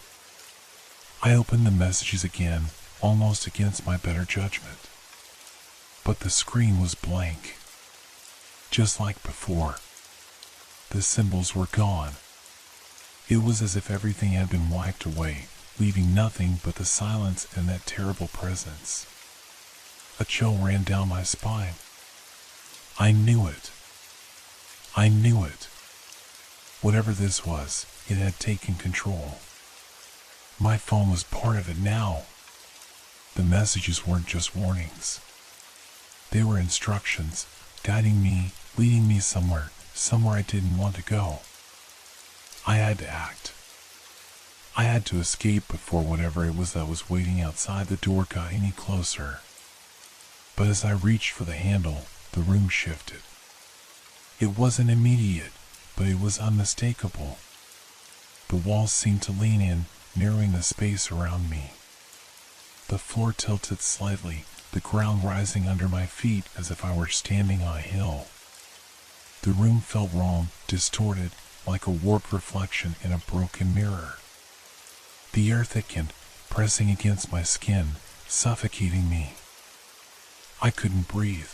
I opened the messages again, almost against my better judgment. But the screen was blank. Just like before. The symbols were gone. It was as if everything had been wiped away, leaving nothing but the silence and that terrible presence. A chill ran down my spine. I knew it. I knew it. Whatever this was, it had taken control. My phone was part of it now. The messages weren't just warnings. They were instructions, guiding me, leading me somewhere I didn't want to go. I had to act. I had to escape before whatever it was that was waiting outside the door got any closer. But as I reached for the handle, the room shifted. It wasn't immediate, but it was unmistakable. The walls seemed to lean in, narrowing the space around me. The floor tilted slightly, the ground rising under my feet as if I were standing on a hill. The room felt wrong, distorted, like a warped reflection in a broken mirror. The air thickened, pressing against my skin, suffocating me. I couldn't breathe.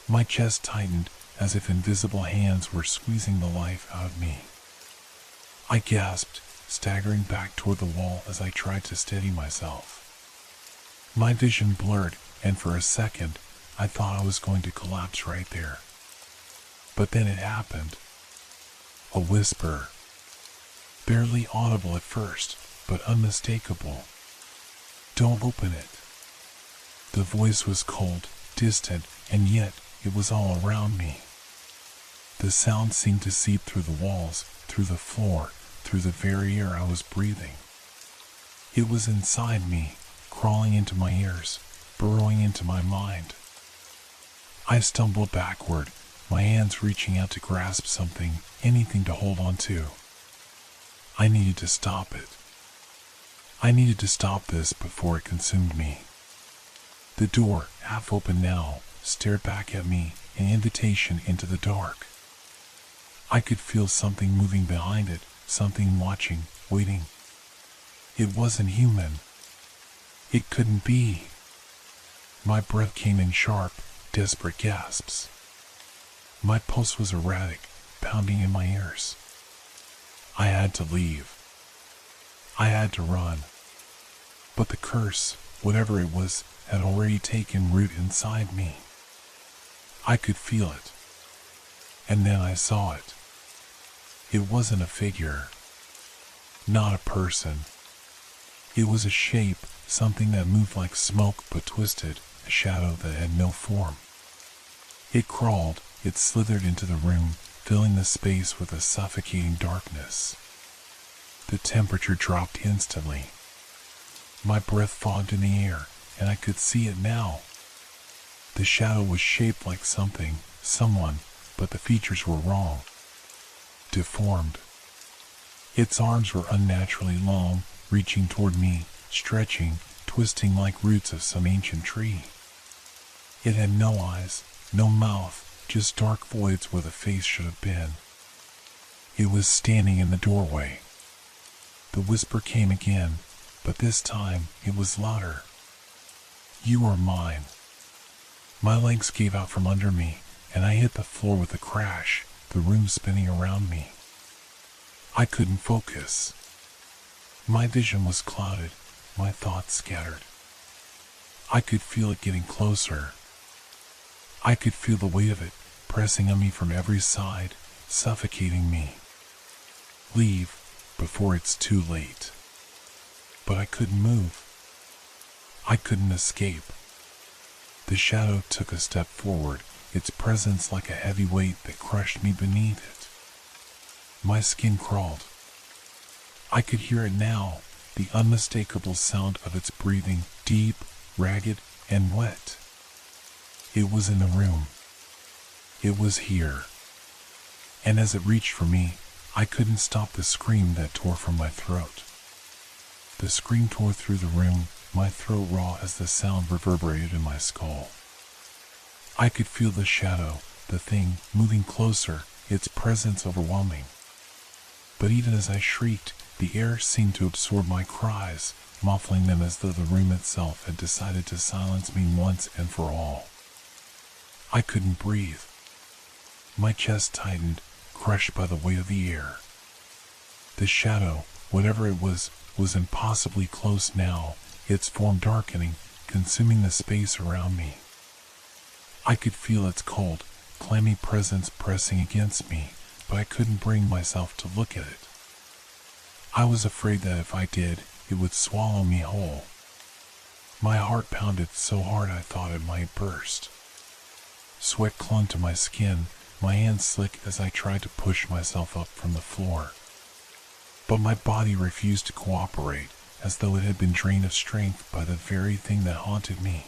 My chest tightened as if invisible hands were squeezing the life out of me. I gasped, staggering back toward the wall as I tried to steady myself. My vision blurred, and for a second, I thought I was going to collapse right there. But then it happened. A whisper. Barely audible at first, but unmistakable. Don't open it. The voice was cold, distant, and yet it was all around me. The sound seemed to seep through the walls, through the floor, through the very air I was breathing. It was inside me, crawling into my ears, burrowing into my mind. I stumbled backward, my hands reaching out to grasp something, anything to hold on to. I needed to stop it. I needed to stop this before it consumed me. The door, half open now, stared back at me, an invitation into the dark. I could feel something moving behind it, something watching, waiting. It wasn't human. It couldn't be. My breath came in sharp, desperate gasps. My pulse was erratic, pounding in my ears. I had to leave. I had to run. But the curse, whatever it was, had already taken root inside me. I could feel it. And then I saw it. It wasn't a figure. Not a person. It was a shape, something that moved like smoke but twisted, a shadow that had no form. It crawled, it slithered into the room, filling the space with a suffocating darkness. The temperature dropped instantly. My breath fogged in the air, and I could see it now. The shadow was shaped like something, someone, but the features were wrong. Deformed. Its arms were unnaturally long, reaching toward me, stretching, twisting like roots of some ancient tree. It had no eyes, no mouth, just dark voids where the face should have been. It was standing in the doorway. The whisper came again, but this time it was louder. You are mine. My legs gave out from under me, and I hit the floor with a crash, the room spinning around me. I couldn't focus. My vision was clouded, my thoughts scattered. I could feel it getting closer. I could feel the weight of it pressing on me from every side, suffocating me. Leave before it's too late. But I couldn't move. I couldn't escape. The shadow took a step forward, its presence like a heavy weight that crushed me beneath it. My skin crawled. I could hear it now, the unmistakable sound of its breathing, deep, ragged, and wet. It was in the room. It was here. And as it reached for me, I couldn't stop the scream that tore from my throat. The scream tore through the room, my throat raw as the sound reverberated in my skull. I could feel the shadow, the thing, moving closer, its presence overwhelming. But even as I shrieked, the air seemed to absorb my cries, muffling them as though the room itself had decided to silence me once and for all. I couldn't breathe. My chest tightened, crushed by the weight of the air. The shadow, whatever it was impossibly close now, its form darkening, consuming the space around me. I could feel its cold, clammy presence pressing against me, but I couldn't bring myself to look at it. I was afraid that if I did, it would swallow me whole. My heart pounded so hard I thought it might burst. Sweat clung to my skin, my hands slick as I tried to push myself up from the floor. But my body refused to cooperate, as though it had been drained of strength by the very thing that haunted me.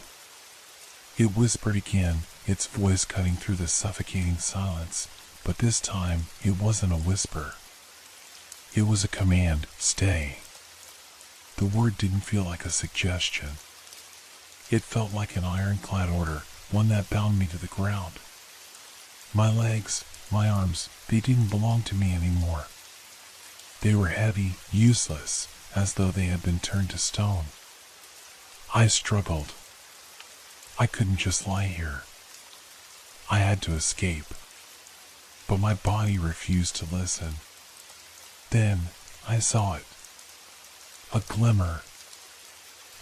It whispered again, its voice cutting through the suffocating silence, but this time it wasn't a whisper. It was a command, stay. The word didn't feel like a suggestion. It felt like an ironclad order, one that bound me to the ground. My legs, my arms, they didn't belong to me anymore. They were heavy, useless, as though they had been turned to stone. I struggled. I couldn't just lie here. I had to escape. But my body refused to listen. Then I saw it. A glimmer.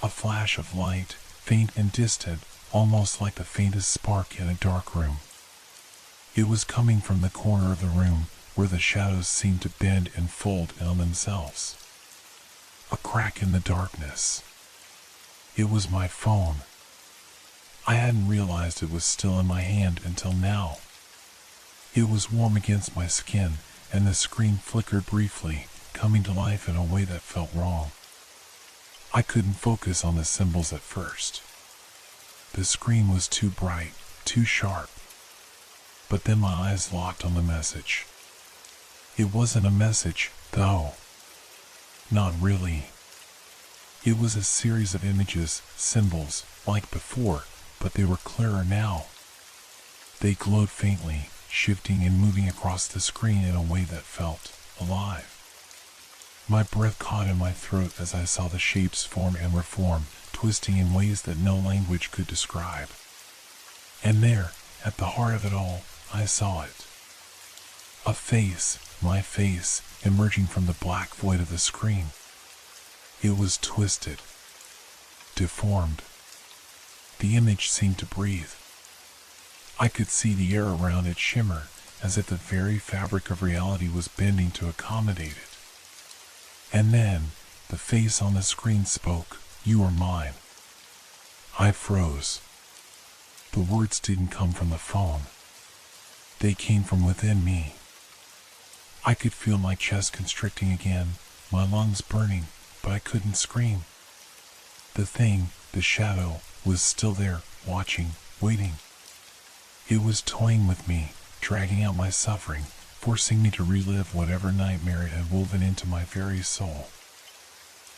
A flash of light, faint and distant, almost like the faintest spark in a dark room. It was coming from the corner of the room where the shadows seemed to bend and fold in on themselves. A crack in the darkness. It was my phone. I hadn't realized it was still in my hand until now. It was warm against my skin, and the screen flickered briefly, coming to life in a way that felt wrong. I couldn't focus on the symbols at first. The screen was too bright, too sharp. But then my eyes locked on the message. It wasn't a message, though. Not really. It was a series of images, symbols, like before, but they were clearer now. They glowed faintly, shifting and moving across the screen in a way that felt alive. My breath caught in my throat as I saw the shapes form and reform, twisting in ways that no language could describe. And there, at the heart of it all, I saw it. A face, my face, emerging from the black void of the screen. It was twisted, deformed. The image seemed to breathe. I could see the air around it shimmer, as if the very fabric of reality was bending to accommodate it. And then, the face on the screen spoke, "You are mine." I froze. The words didn't come from the phone. They came from within me. I could feel my chest constricting again, my lungs burning, but I couldn't scream. The thing, the shadow, was still there, watching, waiting. It was toying with me, dragging out my suffering, forcing me to relive whatever nightmare it had woven into my very soul.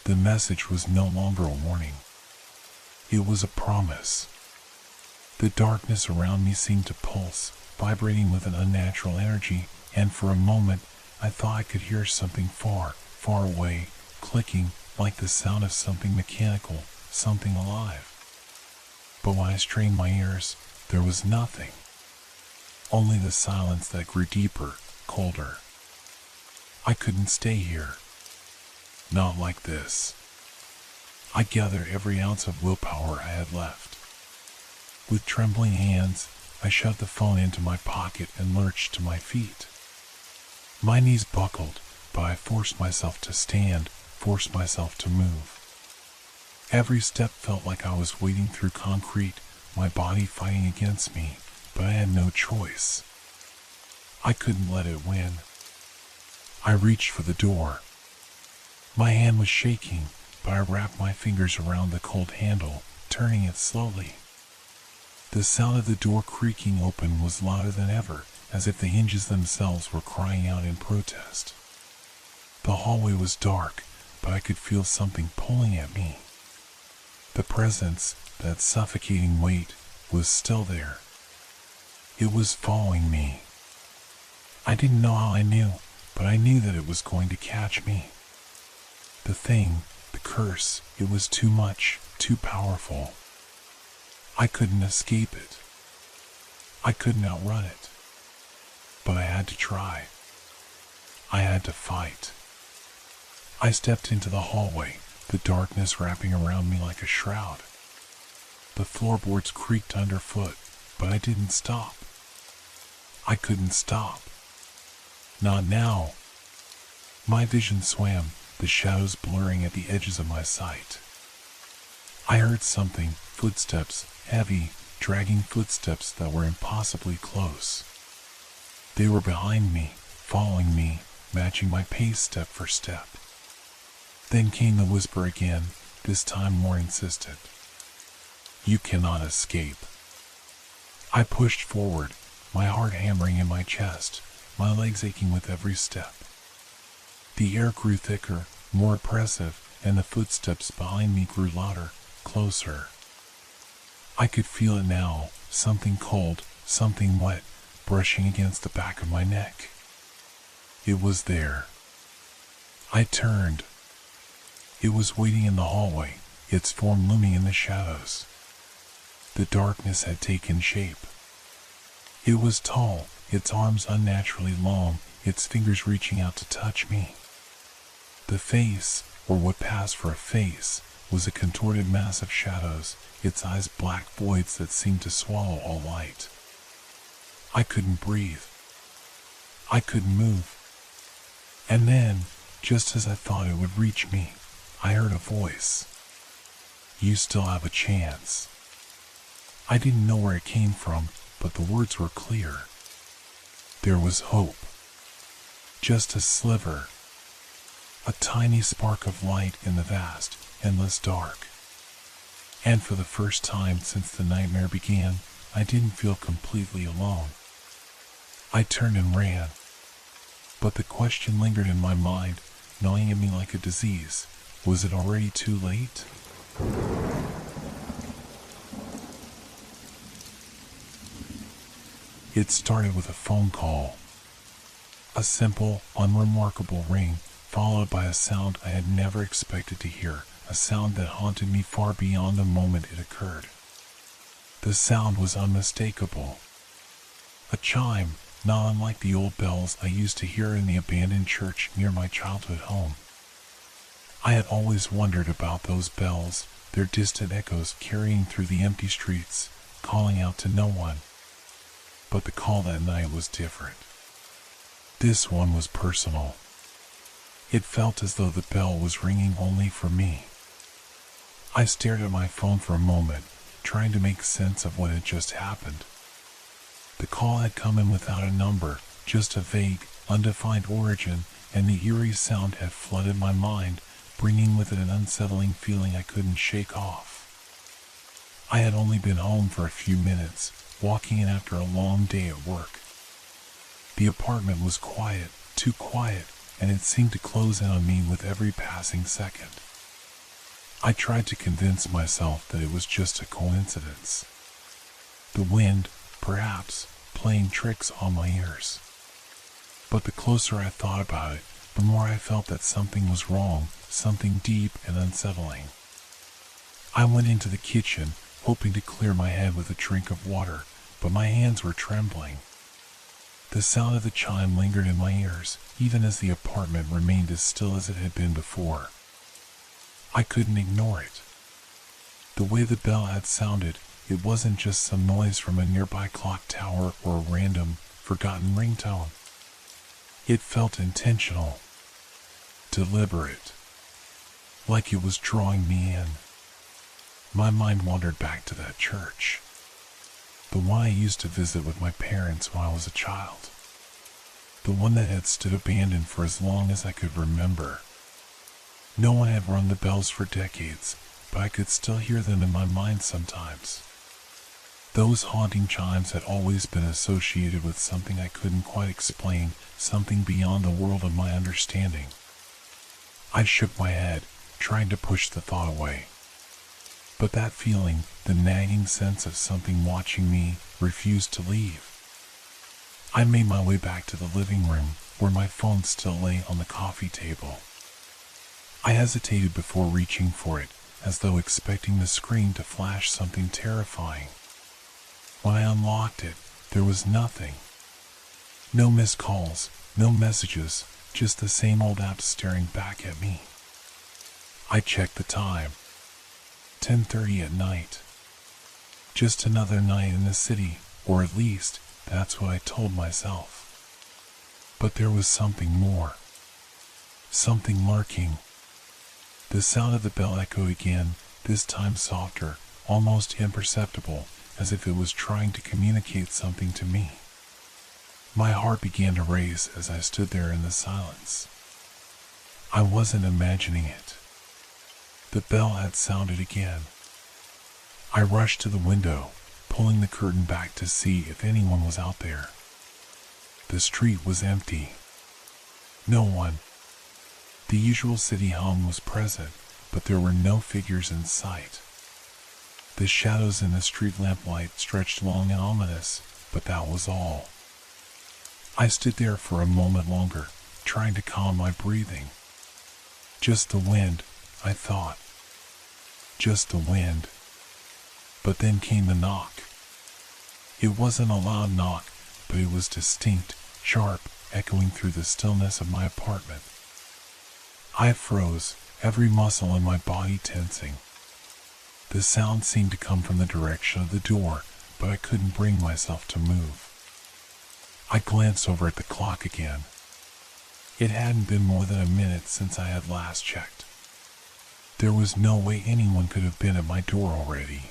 The message was no longer a warning. It was a promise. The darkness around me seemed to pulse, vibrating with an unnatural energy, and for a moment, I thought I could hear something far, far away, clicking, like the sound of something mechanical, something alive. But when I strained my ears, there was nothing. Only the silence that grew deeper, colder. I couldn't stay here. Not like this. I gathered every ounce of willpower I had left. With trembling hands, I shoved the phone into my pocket and lurched to my feet. My knees buckled, but I forced myself to stand, forced myself to move. Every step felt like I was wading through concrete, my body fighting against me, but I had no choice. I couldn't let it win. I reached for the door. My hand was shaking, but I wrapped my fingers around the cold handle, turning it slowly. The sound of the door creaking open was louder than ever, as if the hinges themselves were crying out in protest. The hallway was dark, but I could feel something pulling at me. The presence, that suffocating weight, was still there. It was following me. I didn't know how I knew, but I knew that it was going to catch me. The thing, the curse, it was too much, too powerful. I couldn't escape it. I couldn't outrun it. But I had to try. I had to fight. I stepped into the hallway, the darkness wrapping around me like a shroud. The floorboards creaked underfoot, but I didn't stop. I couldn't stop. Not now. My vision swam, the shadows blurring at the edges of my sight. I heard something, footsteps, heavy, dragging footsteps that were impossibly close. They were behind me, following me, matching my pace step for step. Then came the whisper again, this time more insistent. "You cannot escape." I pushed forward, my heart hammering in my chest, my legs aching with every step. The air grew thicker, more oppressive, and the footsteps behind me grew louder, closer. I could feel it now, something cold, something wet, brushing against the back of my neck. It was there. I turned. It was waiting in the hallway, its form looming in the shadows. The darkness had taken shape. It was tall, its arms unnaturally long, its fingers reaching out to touch me. The face, or what passed for a face, was a contorted mass of shadows, its eyes black voids that seemed to swallow all light. I couldn't breathe. I couldn't move. And then, just as I thought it would reach me, I heard a voice. You still have a chance. I didn't know where it came from, but the words were clear. There was hope. Just a sliver. A tiny spark of light in the vast, endless dark. And for the first time since the nightmare began, I didn't feel completely alone. I turned and ran. But the question lingered in my mind, gnawing at me like a disease. Was it already too late? It started with a phone call. A simple, unremarkable ring, followed by a sound I had never expected to hear, a sound that haunted me far beyond the moment it occurred. The sound was unmistakable. A chime, not unlike the old bells I used to hear in the abandoned church near my childhood home. I had always wondered about those bells, their distant echoes carrying through the empty streets, calling out to no one. But the call that night was different. This one was personal. It felt as though the bell was ringing only for me. I stared at my phone for a moment, trying to make sense of what had just happened. The call had come in without a number, just a vague, undefined origin, and the eerie sound had flooded my mind, bringing with it an unsettling feeling I couldn't shake off. I had only been home for a few minutes, walking in after a long day at work. The apartment was quiet, too quiet, and it seemed to close in on me with every passing second. I tried to convince myself that it was just a coincidence. The wind, perhaps, playing tricks on my ears. But the closer I thought about it, the more I felt that something was wrong, something deep and unsettling. I went into the kitchen, hoping to clear my head with a drink of water, but my hands were trembling. The sound of the chime lingered in my ears, even as the apartment remained as still as it had been before. I couldn't ignore it. The way the bell had sounded, it wasn't just some noise from a nearby clock tower or a random, forgotten ringtone. It felt intentional, deliberate, like it was drawing me in. My mind wandered back to that church, the one I used to visit with my parents when I was a child, the one that had stood abandoned for as long as I could remember. No one had rung the bells for decades, but I could still hear them in my mind sometimes. Those haunting chimes had always been associated with something I couldn't quite explain, something beyond the world of my understanding. I shook my head, trying to push the thought away. But that feeling, the nagging sense of something watching me, refused to leave. I made my way back to the living room, where my phone still lay on the coffee table. I hesitated before reaching for it, as though expecting the screen to flash something terrifying. When I unlocked it, there was nothing. No missed calls, no messages, just the same old app staring back at me. I checked the time. 10:30 at night. Just another night in the city, or at least, that's what I told myself. But there was something more. Something lurking. The sound of the bell echoed again, this time softer, almost imperceptible, as if it was trying to communicate something to me. My heart began to race as I stood there in the silence. I wasn't imagining it. The bell had sounded again. I rushed to the window, pulling the curtain back to see if anyone was out there. The street was empty. No one. The usual city hum was present, but there were no figures in sight. The shadows in the street lamplight stretched long and ominous, but that was all. I stood there for a moment longer, trying to calm my breathing. Just the wind, I thought. Just the wind. But then came the knock. It wasn't a loud knock, but it was distinct, sharp, echoing through the stillness of my apartment. I froze, every muscle in my body tensing. The sound seemed to come from the direction of the door, but I couldn't bring myself to move. I glanced over at the clock again. It hadn't been more than a minute since I had last checked. There was no way anyone could have been at my door already.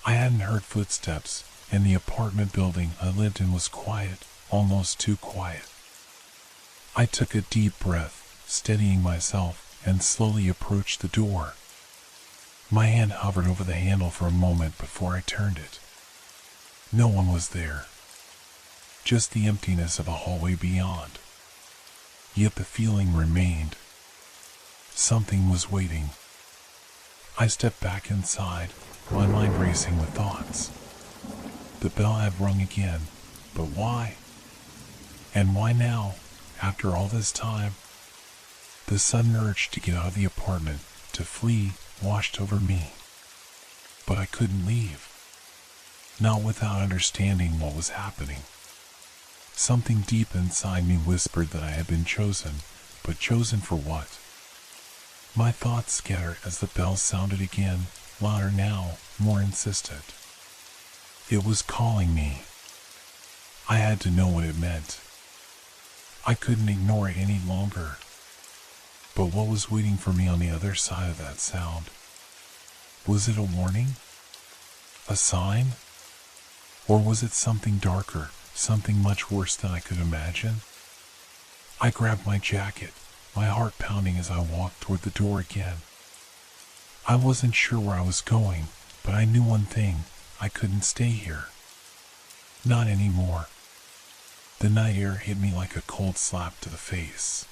I hadn't heard footsteps, and the apartment building I lived in was quiet, almost too quiet. I took a deep breath, steadying myself, and slowly approached the door. My hand hovered over the handle for a moment before I turned it. No one was there. Just the emptiness of a hallway beyond. Yet the feeling remained. Something was waiting. I stepped back inside, my mind racing with thoughts. The bell had rung again, but why? And why now, after all this time? The sudden urge to get out of the apartment, to flee, washed over me. But I couldn't leave. Not without understanding what was happening. Something deep inside me whispered that I had been chosen, but chosen for what? My thoughts scattered as the bell sounded again, louder now, more insistent. It was calling me. I had to know what it meant. I couldn't ignore it any longer. But what was waiting for me on the other side of that sound? Was it a warning? A sign? Or was it something darker, something much worse than I could imagine? I grabbed my jacket, my heart pounding as I walked toward the door again. I wasn't sure where I was going, but I knew one thing: I couldn't stay here. Not anymore. The night air hit me like a cold slap to the face.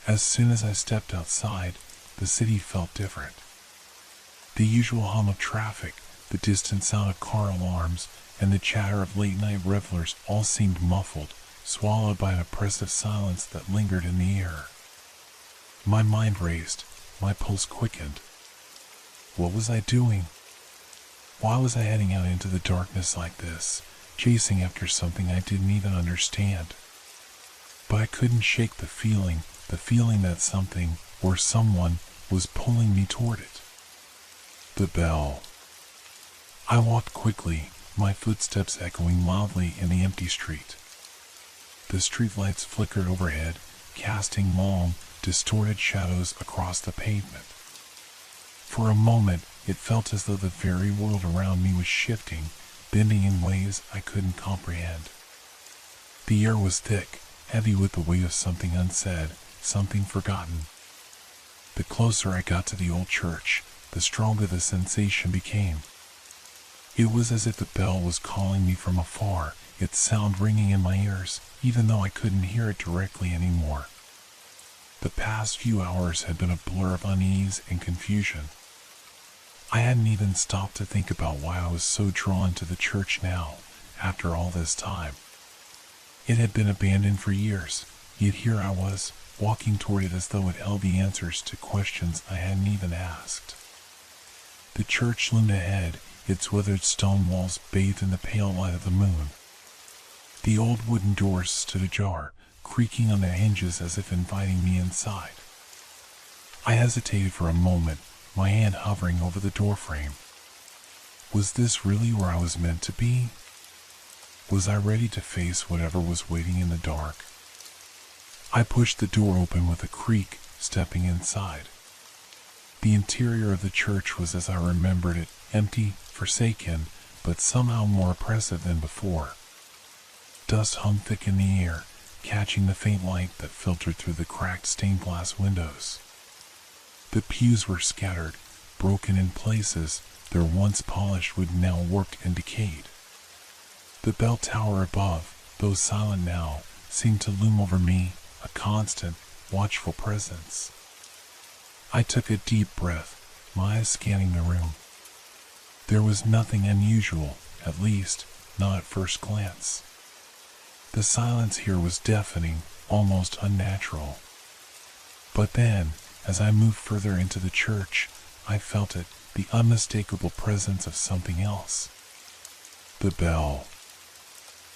As soon as I stepped outside, the city felt different. The usual hum of traffic, the distant sound of car alarms, and the chatter of late-night revelers all seemed muffled, swallowed by an oppressive silence that lingered in the air. My mind raced, my pulse quickened. What was I doing? Why was I heading out into the darkness like this, chasing after something I didn't even understand? But I couldn't shake the feeling that something, or someone, was pulling me toward it. The bell. I walked quickly, my footsteps echoing loudly in the empty street. The streetlights flickered overhead, casting long, distorted shadows across the pavement. For a moment, it felt as though the very world around me was shifting, bending in ways I couldn't comprehend. The air was thick, heavy with the weight of something unsaid, something forgotten. The closer I got to the old church, the stronger the sensation became. It was as if the bell was calling me from afar, its sound ringing in my ears, even though I couldn't hear it directly anymore. The past few hours had been a blur of unease and confusion. I hadn't even stopped to think about why I was so drawn to the church now, after all this time. It had been abandoned for years, yet here I was, walking toward it as though it held the answers to questions I hadn't even asked. The church loomed ahead, its weathered stone walls bathed in the pale light of the moon. The old wooden doors stood ajar, creaking on their hinges as if inviting me inside. I hesitated for a moment, my hand hovering over the doorframe. Was this really where I was meant to be? Was I ready to face whatever was waiting in the dark? I pushed the door open with a creak, stepping inside. The interior of the church was as I remembered it, empty, forsaken, but somehow more oppressive than before. Dust hung thick in the air, catching the faint light that filtered through the cracked stained glass windows. The pews were scattered, broken in places, their once polished wood now warped and decayed. The bell tower above, though silent now, seemed to loom over me, a constant, watchful presence. I took a deep breath, my eyes scanning the room. There was nothing unusual, at least, not at first glance. The silence here was deafening, almost unnatural. But then, as I moved further into the church, I felt it, the unmistakable presence of something else. The bell.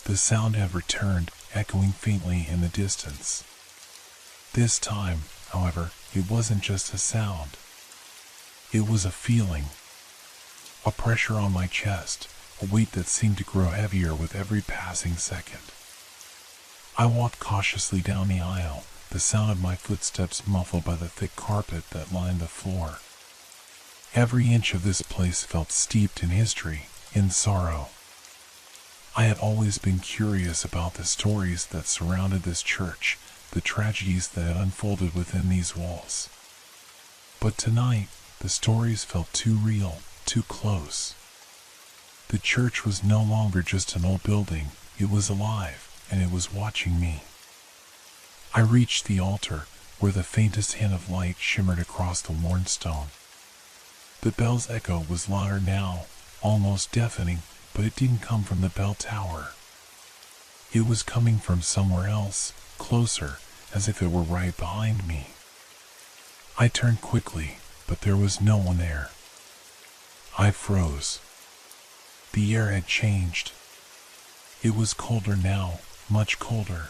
The sound had returned, echoing faintly in the distance. This time, however, it wasn't just a sound. It was a feeling. A pressure on my chest, a weight that seemed to grow heavier with every passing second. I walked cautiously down the aisle, the sound of my footsteps muffled by the thick carpet that lined the floor. Every inch of this place felt steeped in history, in sorrow. I had always been curious about the stories that surrounded this church, the tragedies that had unfolded within these walls. But tonight, the stories felt too real, too close. The church was no longer just an old building, it was alive, and it was watching me. I reached the altar, where the faintest hint of light shimmered across the worn stone. The bell's echo was louder now, almost deafening, but it didn't come from the bell tower. It was coming from somewhere else, closer, as if it were right behind me. I turned quickly, but there was no one there. I froze. The air had changed. It was colder now, much colder.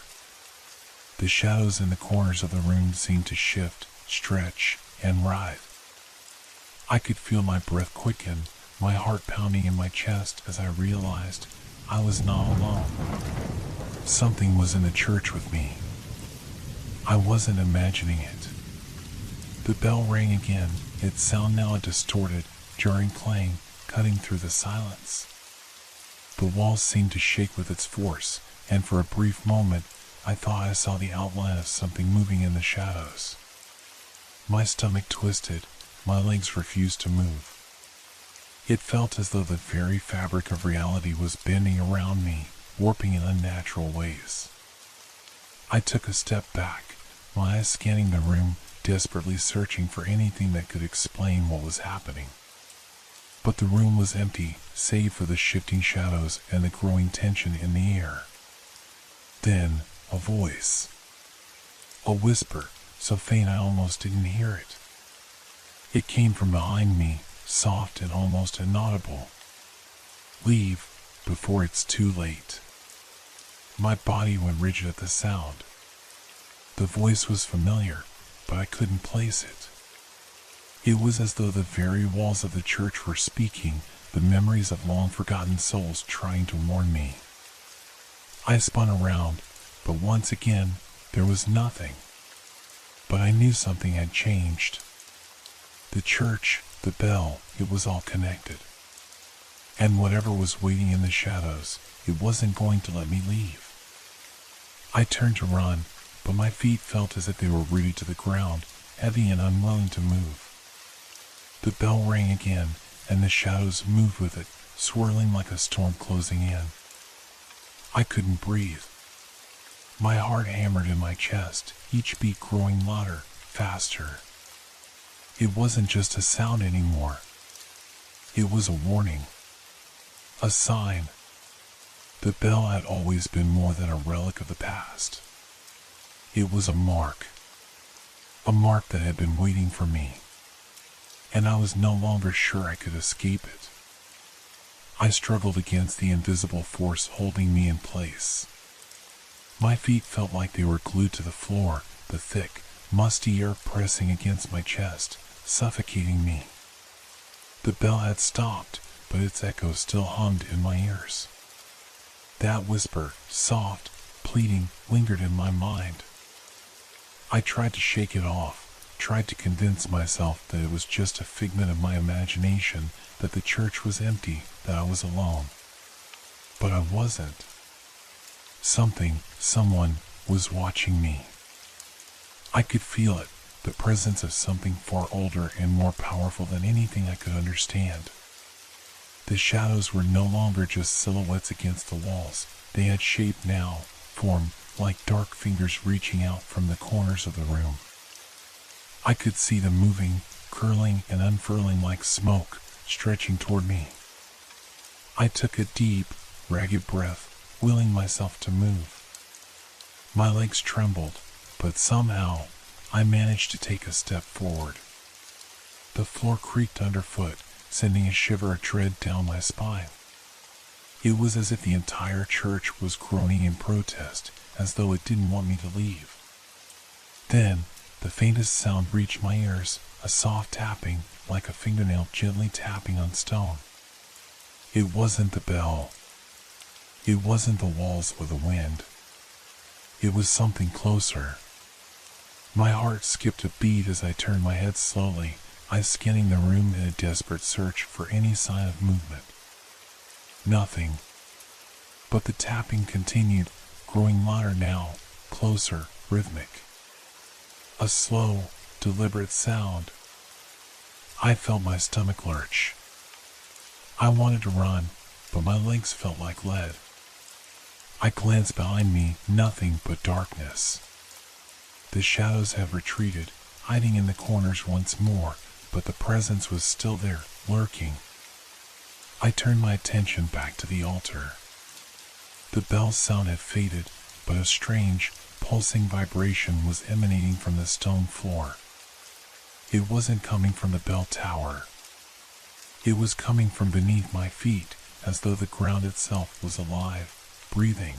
The shadows in the corners of the room seemed to shift, stretch, and writhe. I could feel my breath quicken, my heart pounding in my chest as I realized I was not alone. Something was in the church with me. I wasn't imagining it. The bell rang again, its sound now a distorted, jarring clang cutting through the silence. The walls seemed to shake with its force, and for a brief moment I thought I saw the outline of something moving in the shadows. My stomach twisted, my legs refused to move. It felt as though the very fabric of reality was bending around me, warping in unnatural ways. I took a step back, my eyes scanning the room, desperately searching for anything that could explain what was happening. But the room was empty, save for the shifting shadows and the growing tension in the air. Then, a voice. A whisper, so faint I almost didn't hear it. It came from behind me, soft and almost inaudible. Leave, before it's too late. My body went rigid at the sound. The voice was familiar, but I couldn't place it. It was as though the very walls of the church were speaking, the memories of long-forgotten souls trying to warn me. I spun around, but once again, there was nothing. But I knew something had changed. The church, the bell, it was all connected. And whatever was waiting in the shadows, it wasn't going to let me leave. I turned to run, but my feet felt as if they were rooted to the ground, heavy and unwilling to move. The bell rang again, and the shadows moved with it, swirling like a storm closing in. I couldn't breathe. My heart hammered in my chest, each beat growing louder, faster. It wasn't just a sound anymore. It was a warning. A sign. The bell had always been more than a relic of the past. It was a mark. A mark that had been waiting for me. And I was no longer sure I could escape it. I struggled against the invisible force holding me in place. My feet felt like they were glued to the floor, the thick, musty air pressing against my chest, suffocating me. The bell had stopped, but its echo still hummed in my ears. That whisper, soft, pleading, lingered in my mind. I tried to shake it off, tried to convince myself that it was just a figment of my imagination, that the church was empty, that I was alone. But I wasn't. Someone was watching me. I could feel it, the presence of something far older and more powerful than anything I could understand. The shadows were no longer just silhouettes against the walls. They had shape now, form, like dark fingers reaching out from the corners of the room. I could see them moving, curling and unfurling like smoke, stretching toward me. I took a deep, ragged breath, willing myself to move. My legs trembled, but somehow I managed to take a step forward. The floor creaked underfoot, sending a shiver of dread down my spine. It was as if the entire church was groaning in protest, as though it didn't want me to leave. Then, the faintest sound reached my ears, a soft tapping, like a fingernail gently tapping on stone. It wasn't the bell. It wasn't the walls or the wind. It was something closer. My heart skipped a beat as I turned my head slowly, eyes scanning the room in a desperate search for any sign of movement. Nothing. But the tapping continued, growing louder now, closer, rhythmic. A slow, deliberate sound. I felt my stomach lurch. I wanted to run, but my legs felt like lead. I glanced behind me, nothing but darkness. The shadows had retreated, hiding in the corners once more, but the presence was still there, lurking. I turned my attention back to the altar. The bell's sound had faded, but a strange, pulsing vibration was emanating from the stone floor. It wasn't coming from the bell tower. It was coming from beneath my feet, as though the ground itself was alive, breathing.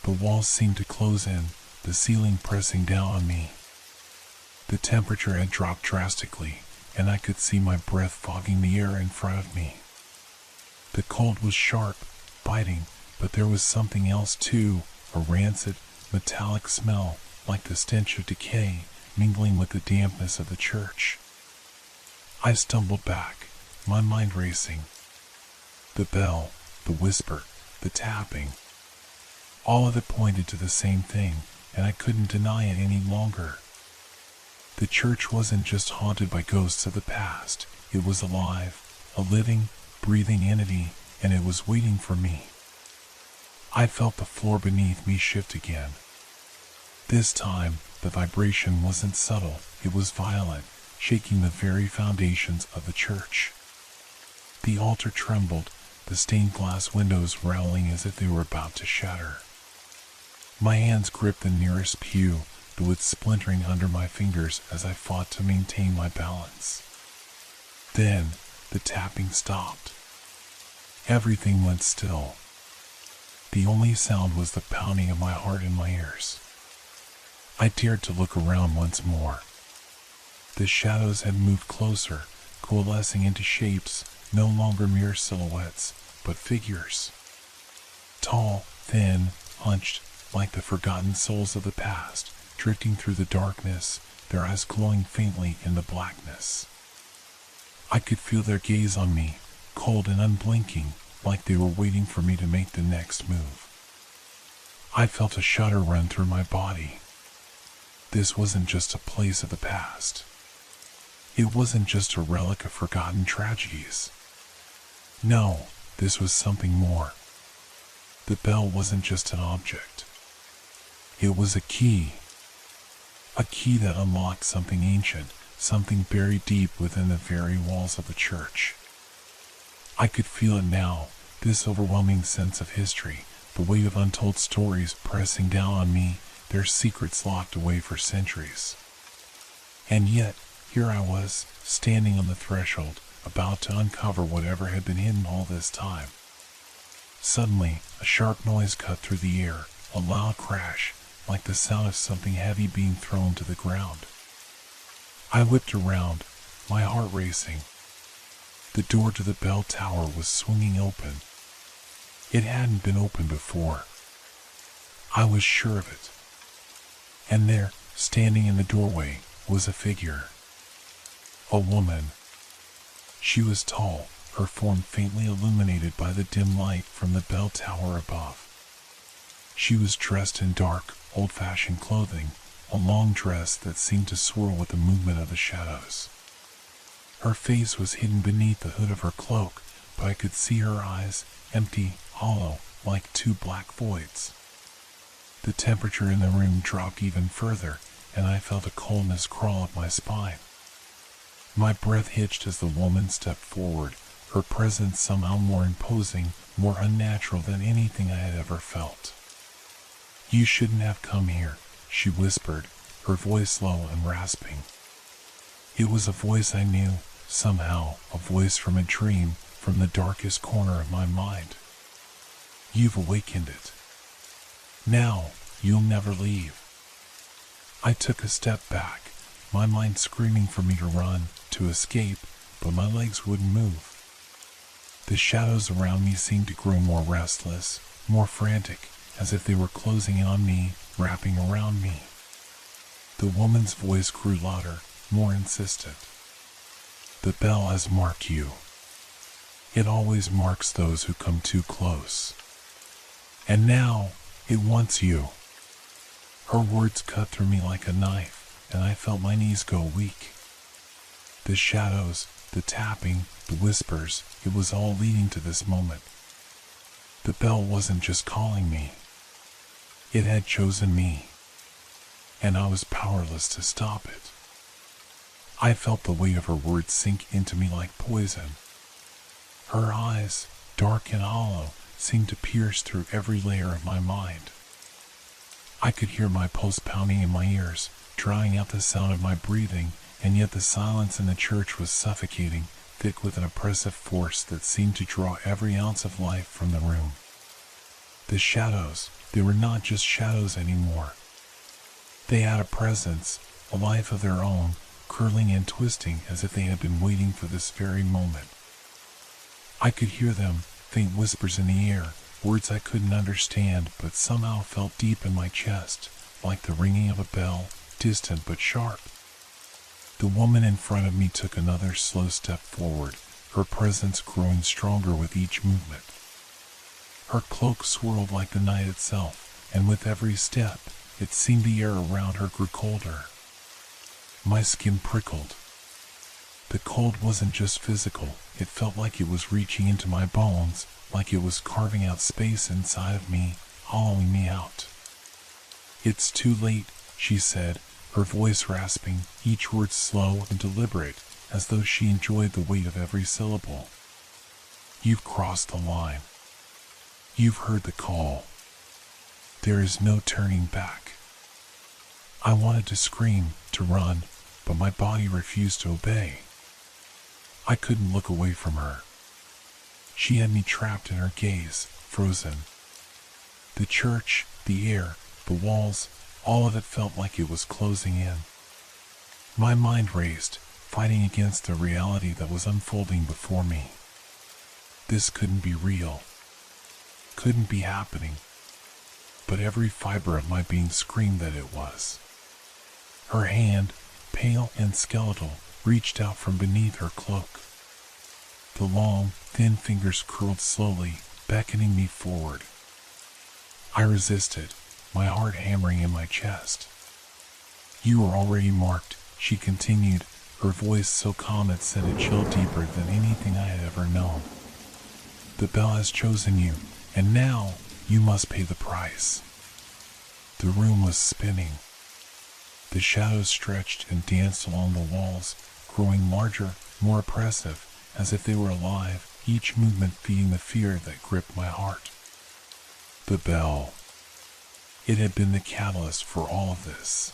The walls seemed to close in, the ceiling pressing down on me. The temperature had dropped drastically, and I could see my breath fogging the air in front of me. The cold was sharp, biting, but there was something else too, a rancid, metallic smell, like the stench of decay, mingling with the dampness of the church. I stumbled back, my mind racing. The bell, the whisper, the tapping. All of it pointed to the same thing, and I couldn't deny it any longer. The church wasn't just haunted by ghosts of the past, it was alive, a living, breathing entity, and it was waiting for me. I felt the floor beneath me shift again. This time, the vibration wasn't subtle, it was violent, shaking the very foundations of the church. The altar trembled, the stained glass windows rattling as if they were about to shatter. My hands gripped the nearest pew, the wood splintering under my fingers as I fought to maintain my balance. Then, the tapping stopped. Everything went still. The only sound was the pounding of my heart in my ears. I dared to look around once more. The shadows had moved closer, coalescing into shapes, no longer mere silhouettes, but figures. Tall, thin, hunched, like the forgotten souls of the past, drifting through the darkness, their eyes glowing faintly in the blackness. I could feel their gaze on me, cold and unblinking, like they were waiting for me to make the next move. I felt a shudder run through my body. This wasn't just a place of the past. It wasn't just a relic of forgotten tragedies. No, this was something more. The bell wasn't just an object. It was a key that unlocked something ancient, something buried deep within the very walls of the church. I could feel it now, this overwhelming sense of history, the weight of untold stories pressing down on me, their secrets locked away for centuries. And yet, here I was, standing on the threshold, about to uncover whatever had been hidden all this time. Suddenly, a sharp noise cut through the air, a loud crash, like the sound of something heavy being thrown to the ground. I whipped around, my heart racing. The door to the bell tower was swinging open. It hadn't been opened before. I was sure of it. And there, standing in the doorway, was a figure. A woman. She was tall, her form faintly illuminated by the dim light from the bell tower above. She was dressed in dark, old-fashioned clothing, a long dress that seemed to swirl with the movement of the shadows. Her face was hidden beneath the hood of her cloak, but I could see her eyes, empty, hollow, like two black voids. The temperature in the room dropped even further, and I felt a coldness crawl up my spine. My breath hitched as the woman stepped forward, her presence somehow more imposing, more unnatural than anything I had ever felt. "You shouldn't have come here," she whispered, her voice low and rasping. It was a voice I knew, somehow, a voice from a dream, from the darkest corner of my mind. "You've awakened it. Now, you'll never leave." I took a step back, my mind screaming for me to run, to escape, but my legs wouldn't move. The shadows around me seemed to grow more restless, more frantic, as if they were closing in on me, wrapping around me. The woman's voice grew louder, more insistent. The bell has marked you. It always marks those who come too close. And now, it wants you. Her words cut through me like a knife, and I felt my knees go weak. The shadows, the tapping, the whispers, it was all leading to this moment. The bell wasn't just calling me. It had chosen me, and I was powerless to stop it. I felt the weight of her words sink into me like poison. Her eyes, dark and hollow, seemed to pierce through every layer of my mind. I could hear my pulse pounding in my ears, drawing out the sound of my breathing, and yet the silence in the church was suffocating, thick with an oppressive force that seemed to draw every ounce of life from the room. The shadows, they were not just shadows anymore. They had a presence, a life of their own, curling and twisting as if they had been waiting for this very moment. I could hear them, faint whispers in the air, words I couldn't understand but somehow felt deep in my chest, like the ringing of a bell, distant but sharp. The woman in front of me took another slow step forward, her presence growing stronger with each movement. Her cloak swirled like the night itself, and with every step, it seemed the air around her grew colder. My skin prickled. The cold wasn't just physical, it felt like it was reaching into my bones, like it was carving out space inside of me, hollowing me out. "It's too late," she said, her voice rasping, each word slow and deliberate, as though she enjoyed the weight of every syllable. "You've crossed the line. You've heard the call. There is no turning back." I wanted to scream, to run, but my body refused to obey. I couldn't look away from her. She had me trapped in her gaze, frozen. The church, the air, the walls, all of it felt like it was closing in. My mind raced, fighting against the reality that was unfolding before me. This couldn't be real. Couldn't be happening. But every fiber of my being screamed that it was. Her hand, pale and skeletal, reached out from beneath her cloak. The long, thin fingers curled slowly, beckoning me forward. I resisted, my heart hammering in my chest. "You are already marked," she continued, her voice so calm it sent a chill deeper than anything I had ever known. "The bell has chosen you, and now you must pay the price." The room was spinning. The shadows stretched and danced along the walls, growing larger, more oppressive, as if they were alive, each movement feeding the fear that gripped my heart. The bell. It had been the catalyst for all of this.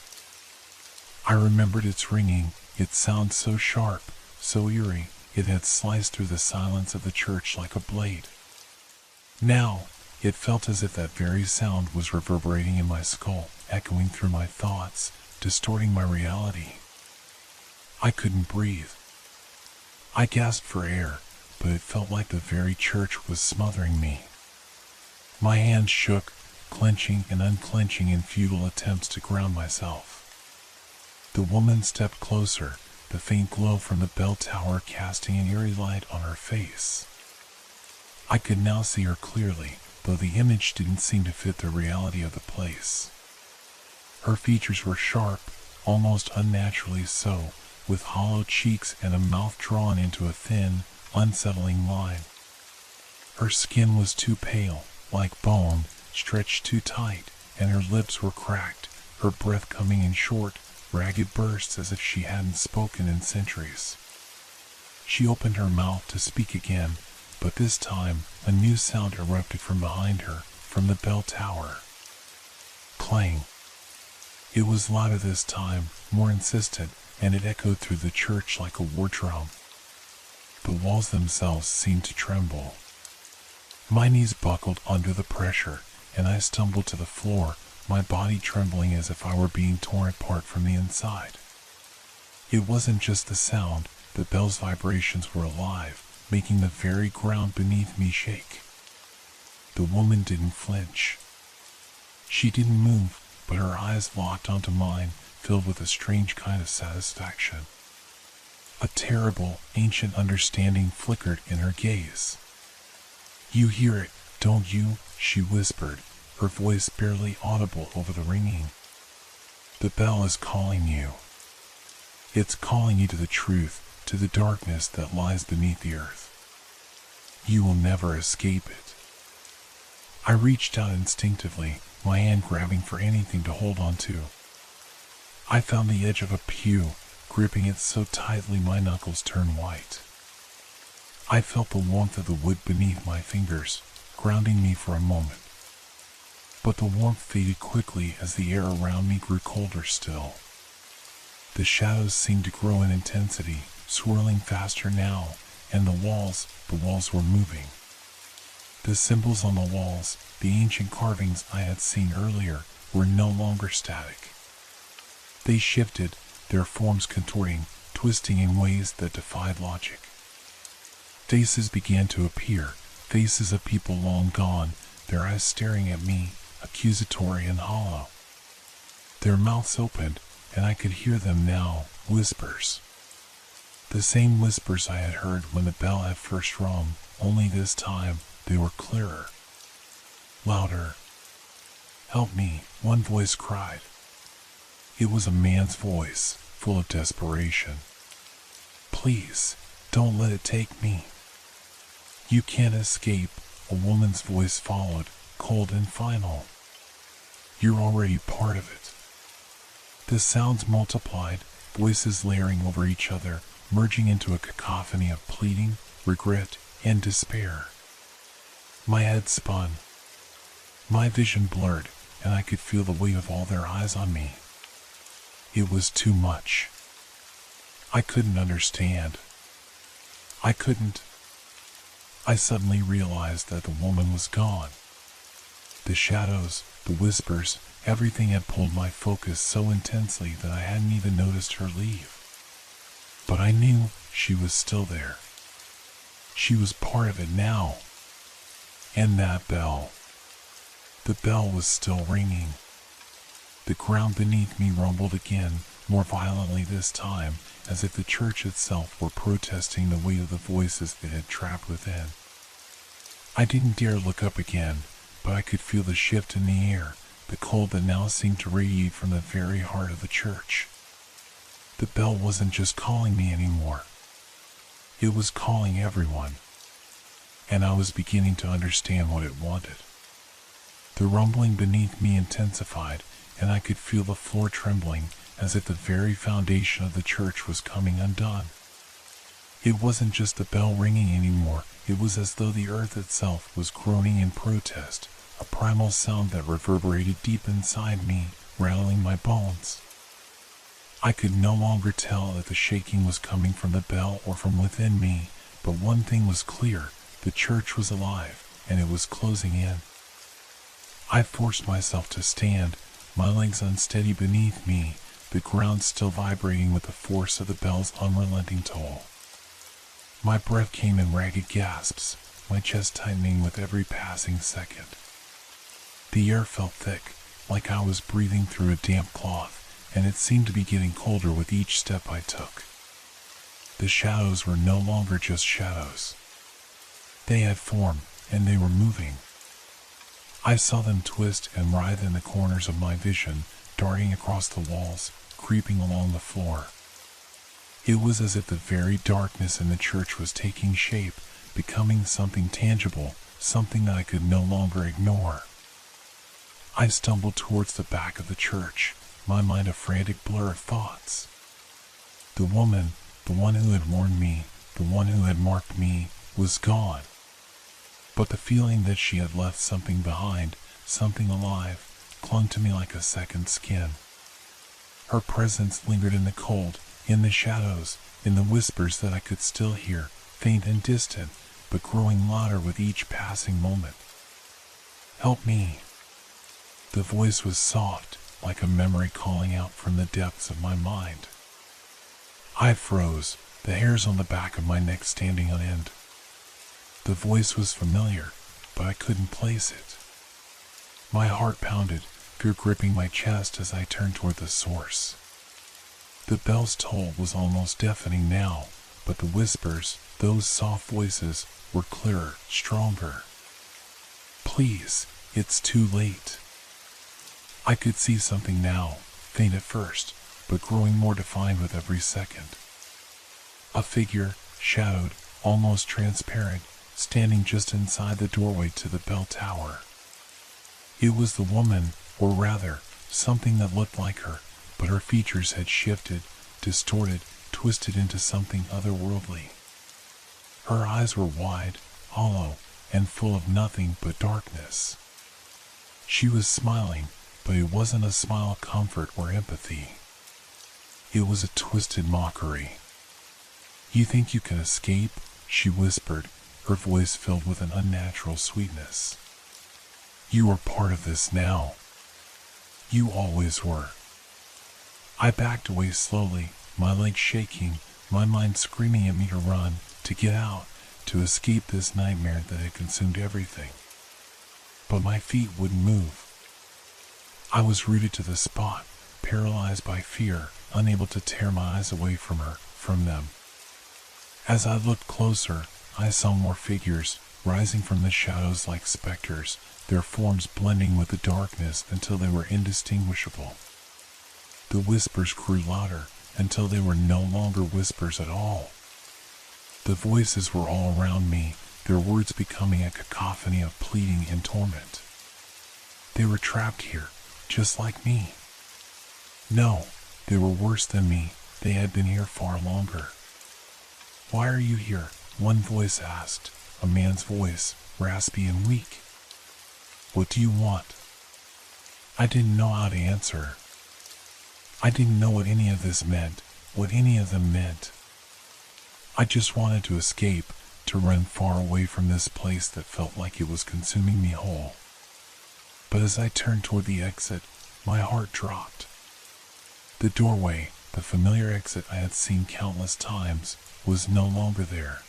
I remembered its ringing, its sound so sharp, so eerie, it had sliced through the silence of the church like a blade. Now, it felt as if that very sound was reverberating in my skull, echoing through my thoughts, distorting my reality. I couldn't breathe. I gasped for air, but it felt like the very church was smothering me. My hands shook, clenching and unclenching in futile attempts to ground myself. The woman stepped closer, the faint glow from the bell tower casting an eerie light on her face. I could now see her clearly, though the image didn't seem to fit the reality of the place. Her features were sharp, almost unnaturally so, with hollow cheeks and a mouth drawn into a thin, unsettling line. Her skin was too pale, like bone, stretched too tight, and her lips were cracked, her breath coming in short, ragged bursts as if she hadn't spoken in centuries. She opened her mouth to speak again, but this time a new sound erupted from behind her, from the bell tower. Clang. It was louder this time, more insistent, and it echoed through the church like a war drum. The walls themselves seemed to tremble. My knees buckled under the pressure, and I stumbled to the floor, my body trembling as if I were being torn apart from the inside. It wasn't just the sound, the bell's vibrations were alive, making the very ground beneath me shake. The woman didn't flinch. She didn't move, but her eyes locked onto mine, filled with a strange kind of satisfaction. A terrible, ancient understanding flickered in her gaze. "You hear it, don't you?" she whispered, her voice barely audible over the ringing. "The bell is calling you. It's calling you to the truth, to the darkness that lies beneath the earth. You will never escape it." I reached out instinctively, my hand grabbing for anything to hold on to. I found the edge of a pew, gripping it so tightly my knuckles turned white. I felt the warmth of the wood beneath my fingers, grounding me for a moment. But the warmth faded quickly as the air around me grew colder still. The shadows seemed to grow in intensity, swirling faster now, and the walls were moving. The symbols on the walls, the ancient carvings I had seen earlier, were no longer static. They shifted, their forms contorting, twisting in ways that defied logic. Faces began to appear, faces of people long gone, their eyes staring at me, accusatory and hollow. Their mouths opened, and I could hear them now, whispers. The same whispers I had heard when the bell had first rung, only this time they were clearer. Louder. "Help me," one voice cried. It was a man's voice, full of desperation. "Please, don't let it take me." "You can't escape," a woman's voice followed, cold and final. "You're already part of it." The sounds multiplied, voices layering over each other, merging into a cacophony of pleading, regret, and despair. My head spun. My vision blurred, and I could feel the weight of all their eyes on me. It was too much. I couldn't understand. I suddenly realized that the woman was gone. The shadows, the whispers, everything had pulled my focus so intensely that I hadn't even noticed her leave. But I knew she was still there. She was part of it now. And that bell. The bell was still ringing. The ground beneath me rumbled again, more violently this time, as if the church itself were protesting the weight of the voices it had trapped within. I didn't dare look up again, but I could feel the shift in the air, the cold that now seemed to radiate from the very heart of the church. The bell wasn't just calling me anymore. It was calling everyone. And I was beginning to understand what it wanted. The rumbling beneath me intensified, and I could feel the floor trembling, as if the very foundation of the church was coming undone. It wasn't just the bell ringing anymore, it was as though the earth itself was groaning in protest, a primal sound that reverberated deep inside me, rattling my bones. I could no longer tell if the shaking was coming from the bell or from within me, but one thing was clear, the church was alive, and it was closing in. I forced myself to stand, my legs unsteady beneath me, the ground still vibrating with the force of the bell's unrelenting toll. My breath came in ragged gasps, my chest tightening with every passing second. The air felt thick, like I was breathing through a damp cloth, and it seemed to be getting colder with each step I took. The shadows were no longer just shadows. They had form, and they were moving. I saw them twist and writhe in the corners of my vision, darting across the walls, creeping along the floor. It was as if the very darkness in the church was taking shape, becoming something tangible, something that I could no longer ignore. I stumbled towards the back of the church, my mind a frantic blur of thoughts. The woman, the one who had warned me, the one who had marked me, was gone. But the feeling that she had left something behind, something alive, clung to me like a second skin. Her presence lingered in the cold, in the shadows, in the whispers that I could still hear, faint and distant, but growing louder with each passing moment. "Help me." The voice was soft, like a memory calling out from the depths of my mind. I froze, the hairs on the back of my neck standing on end. The voice was familiar, but I couldn't place it. My heart pounded, fear gripping my chest as I turned toward the source. The bell's toll was almost deafening now, but the whispers, those soft voices, were clearer, stronger. Please, it's too late. I could see something now, faint at first, but growing more defined with every second. A figure, shadowed, almost transparent, standing just inside the doorway to the bell tower. It was the woman, or rather, something that looked like her, but her features had shifted, distorted, twisted into something otherworldly. Her eyes were wide, hollow, and full of nothing but darkness. She was smiling, but it wasn't a smile of comfort or empathy. It was a twisted mockery. "You think you can escape?" she whispered, her voice filled with an unnatural sweetness. "You are part of this now. You always were." I backed away slowly, my legs shaking, my mind screaming at me to run, to get out, to escape this nightmare that had consumed everything. But my feet wouldn't move. I was rooted to the spot, paralyzed by fear, unable to tear my eyes away from her, from them. As I looked closer, I saw more figures, rising from the shadows like specters, their forms blending with the darkness until they were indistinguishable. The whispers grew louder, until they were no longer whispers at all. The voices were all around me, their words becoming a cacophony of pleading and torment. They were trapped here, just like me. No, they were worse than me, they had been here far longer. "Why are you here?" one voice asked, a man's voice, raspy and weak. "What do you want?" I didn't know how to answer. I didn't know what any of this meant, what any of them meant. I just wanted to escape, to run far away from this place that felt like it was consuming me whole. But as I turned toward the exit, my heart dropped. The doorway, the familiar exit I had seen countless times, was no longer there.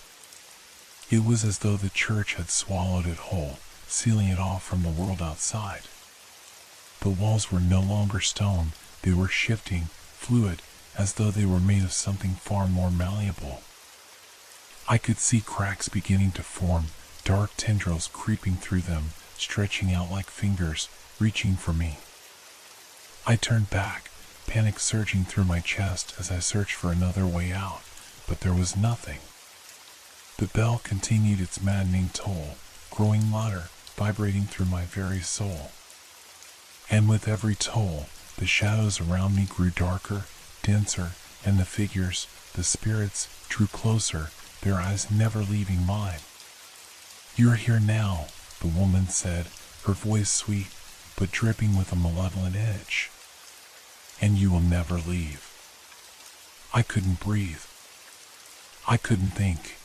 It was as though the church had swallowed it whole, sealing it off from the world outside. The walls were no longer stone, they were shifting, fluid, as though they were made of something far more malleable. I could see cracks beginning to form, dark tendrils creeping through them, stretching out like fingers, reaching for me. I turned back, panic surging through my chest as I searched for another way out, but there was nothing. The bell continued its maddening toll, growing louder, vibrating through my very soul. And with every toll, the shadows around me grew darker, denser, and the figures, the spirits, drew closer, their eyes never leaving mine. "You're here now," the woman said, her voice sweet, but dripping with a malevolent edge. "And you will never leave." I couldn't breathe. I couldn't think.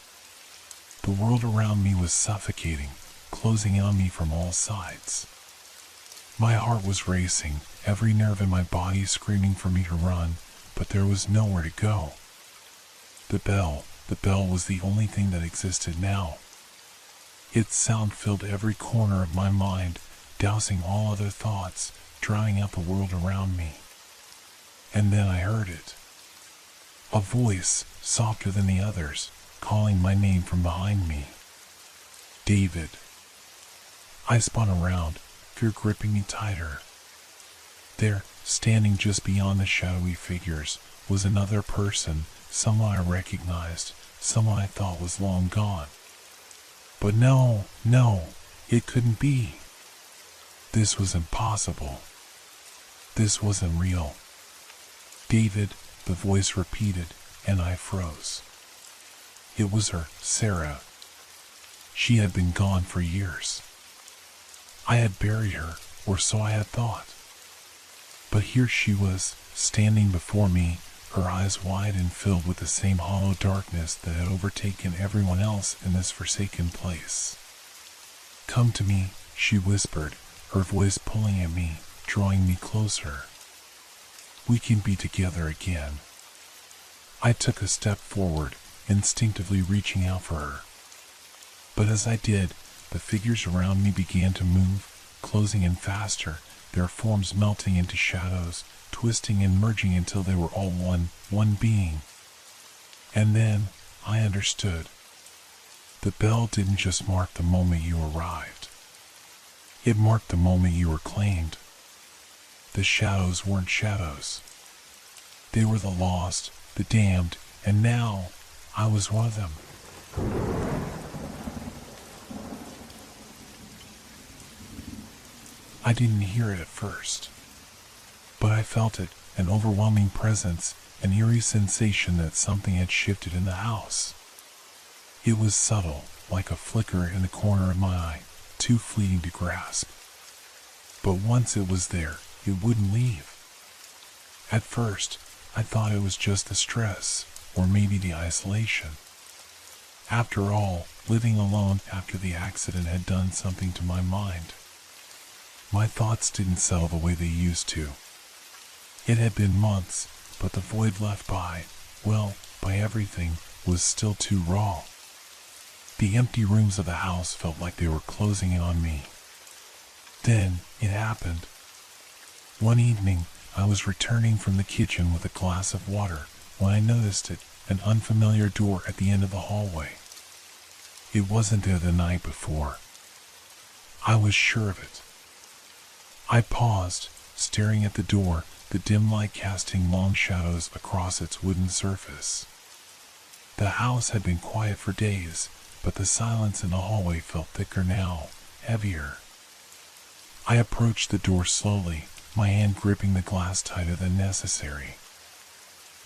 The world around me was suffocating, closing in on me from all sides. My heart was racing, every nerve in my body screaming for me to run, but there was nowhere to go. The bell was the only thing that existed now. Its sound filled every corner of my mind, dousing all other thoughts, drowning out the world around me. And then I heard it. A voice, softer than the others, calling my name from behind me. "David." I spun around, fear gripping me tighter. There, standing just beyond the shadowy figures, was another person, someone I recognized, someone I thought was long gone. But no, it couldn't be. This was impossible. This wasn't real. "David," the voice repeated, and I froze. It was her, Sarah. She had been gone for years. I had buried her, or so I had thought. But here she was, standing before me, her eyes wide and filled with the same hollow darkness that had overtaken everyone else in this forsaken place. "Come to me," she whispered, her voice pulling at me, drawing me closer. "We can be together again." I took a step forward, instinctively reaching out for her. But as I did, the figures around me began to move, closing in faster, their forms melting into shadows, twisting and merging until they were all one being. And then I understood. The bell didn't just mark the moment you arrived. It marked the moment you were claimed. The shadows weren't shadows. They were the lost, the damned, and now I was one of them. I didn't hear it at first, but I felt it, an overwhelming presence, an eerie sensation that something had shifted in the house. It was subtle, like a flicker in the corner of my eye, too fleeting to grasp. But once it was there, it wouldn't leave. At first, I thought it was just the stress, or maybe the isolation. After all, living alone after the accident had done something to my mind. My thoughts didn't settle the way they used to. It had been months, but the void left by everything, was still too raw. The empty rooms of the house felt like they were closing in on me. Then it happened. One evening, I was returning from the kitchen with a glass of water when I noticed it, an unfamiliar door at the end of the hallway. It wasn't there the night before. I was sure of it. I paused, staring at the door, the dim light casting long shadows across its wooden surface. The house had been quiet for days, but the silence in the hallway felt thicker now, heavier. I approached the door slowly, my hand gripping the glass tighter than necessary.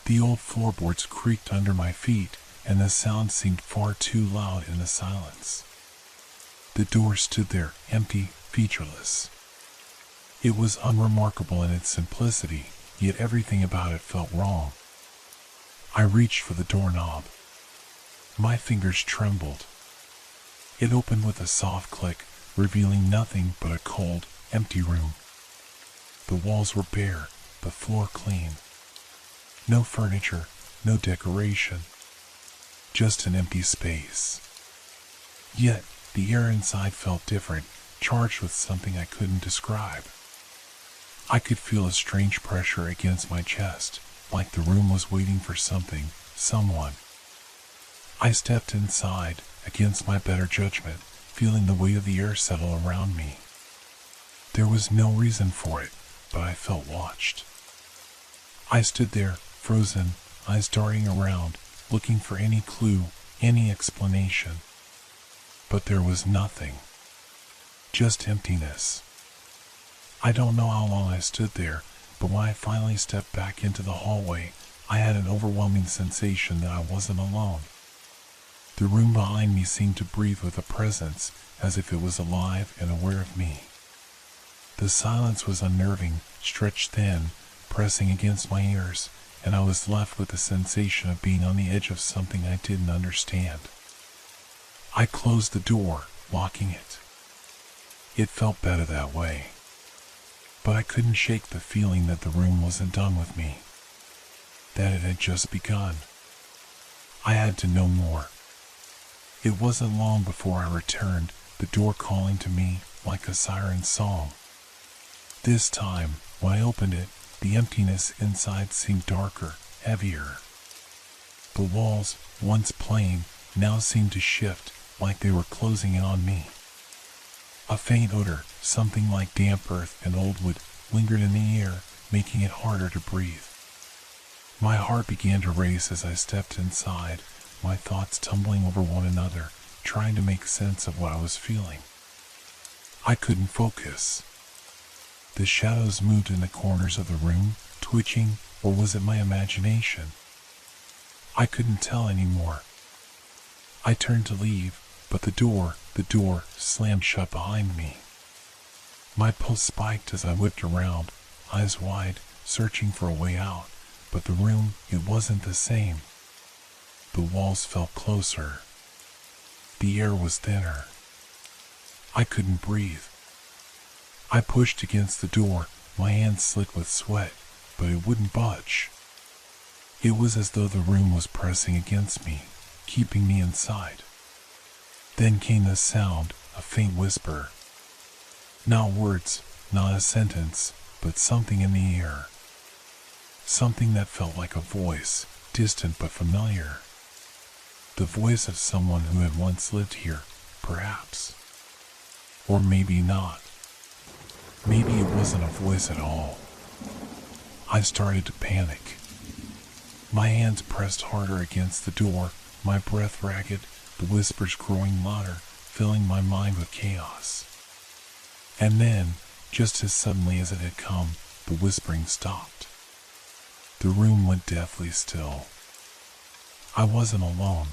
The old floorboards creaked under my feet, and the sound seemed far too loud in the silence. The door stood there, empty, featureless. It was unremarkable in its simplicity, yet everything about it felt wrong. I reached for the doorknob. My fingers trembled. It opened with a soft click, revealing nothing but a cold, empty room. The walls were bare, the floor clean. No furniture, no decoration. Just an empty space. Yet, the air inside felt different, charged with something I couldn't describe. I could feel a strange pressure against my chest, like the room was waiting for something, someone. I stepped inside, against my better judgment, feeling the weight of the air settle around me. There was no reason for it, but I felt watched. I stood there, frozen, eyes darting around, looking for any clue, any explanation. But there was nothing. Just emptiness. I don't know how long I stood there, but when I finally stepped back into the hallway, I had an overwhelming sensation that I wasn't alone. The room behind me seemed to breathe with a presence, as if it was alive and aware of me. The silence was unnerving, stretched thin, pressing against my ears, and I was left with the sensation of being on the edge of something I didn't understand. I closed the door, locking it. It felt better that way. But I couldn't shake the feeling that the room wasn't done with me, that it had just begun. I had to know more. It wasn't long before I returned, the door calling to me like a siren's song. This time, when I opened it, the emptiness inside seemed darker, heavier. The walls, once plain, now seemed to shift, like they were closing in on me. A faint odor, something like damp earth and old wood, lingered in the air, making it harder to breathe. My heart began to race as I stepped inside, my thoughts tumbling over one another, trying to make sense of what I was feeling. I couldn't focus. The shadows moved in the corners of the room, twitching, or was it my imagination? I couldn't tell anymore. I turned to leave, but the door slammed shut behind me. My pulse spiked as I whipped around, eyes wide, searching for a way out, but the room, it wasn't the same. The walls felt closer. The air was thinner. I couldn't breathe. I pushed against the door, my hands slick with sweat, but it wouldn't budge. It was as though the room was pressing against me, keeping me inside. Then came the sound, a faint whisper. Not words, not a sentence, but something in the air. Something that felt like a voice, distant but familiar. The voice of someone who had once lived here, perhaps. Or maybe not. Maybe it wasn't a voice at all. I started to panic. My hands pressed harder against the door, my breath ragged, the whispers growing louder, filling my mind with chaos. And then, just as suddenly as it had come, the whispering stopped. The room went deathly still. I wasn't alone.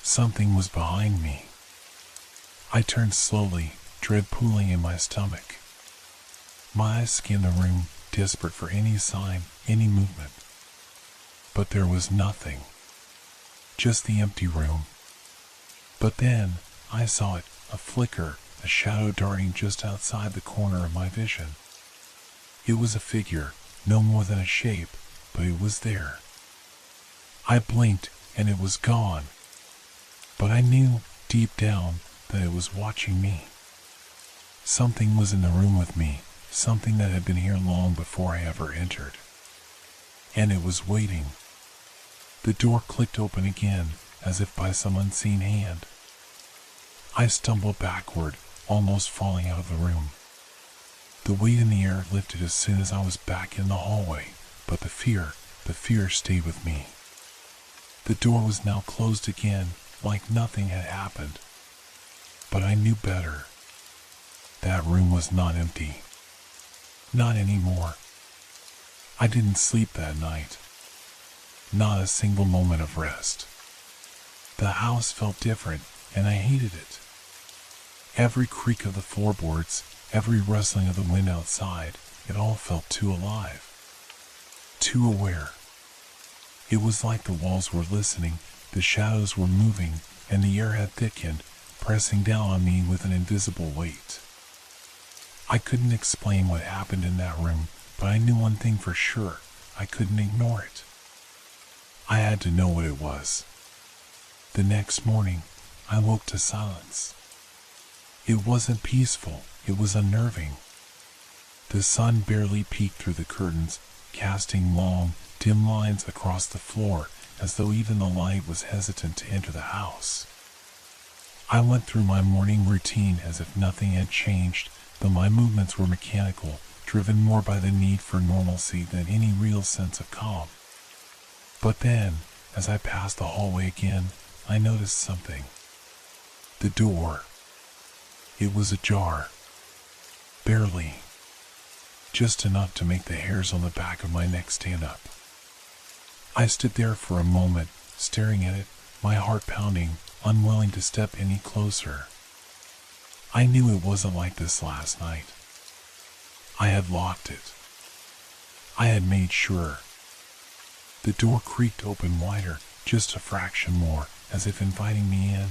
Something was behind me. I turned slowly, dread pooling in my stomach. My eyes scanned the room, desperate for any sign, any movement. But there was nothing. Just the empty room. But then, I saw it, a flicker, a shadow darting just outside the corner of my vision. It was a figure, no more than a shape, but it was there. I blinked, and it was gone. But I knew, deep down, that it was watching me. Something was in the room with me, something that had been here long before I ever entered. And it was waiting. The door clicked open again, as if by some unseen hand. I stumbled backward, almost falling out of the room. The weight in the air lifted as soon as I was back in the hallway, but the fear stayed with me. The door was now closed again, like nothing had happened. But I knew better. That room was not empty. Not anymore. I didn't sleep that night. Not a single moment of rest. The house felt different, and I hated it. Every creak of the floorboards, every rustling of the wind outside, it all felt too alive. Too aware. It was like the walls were listening, the shadows were moving, and the air had thickened, pressing down on me with an invisible weight. I couldn't explain what happened in that room, but I knew one thing for sure. I couldn't ignore it. I had to know what it was. The next morning, I woke to silence. It wasn't peaceful, it was unnerving. The sun barely peeked through the curtains, casting long, dim lines across the floor, as though even the light was hesitant to enter the house. I went through my morning routine as if nothing had changed, though my movements were mechanical, driven more by the need for normalcy than any real sense of calm. But then, as I passed the hallway again, I noticed something. The door. It was ajar. Barely. Just enough to make the hairs on the back of my neck stand up. I stood there for a moment, staring at it, my heart pounding, unwilling to step any closer. I knew it wasn't like this last night. I had locked it. I had made sure. The door creaked open wider, just a fraction more, as if inviting me in.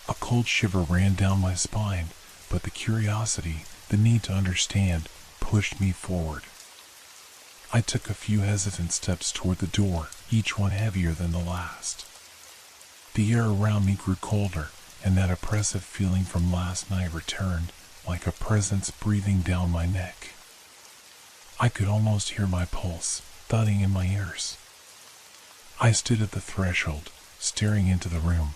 A cold shiver ran down my spine, but the curiosity, the need to understand, pushed me forward. I took a few hesitant steps toward the door, each one heavier than the last. The air around me grew colder, and that oppressive feeling from last night returned, like a presence breathing down my neck. I could almost hear my pulse, thudding in my ears. I stood at the threshold, staring into the room.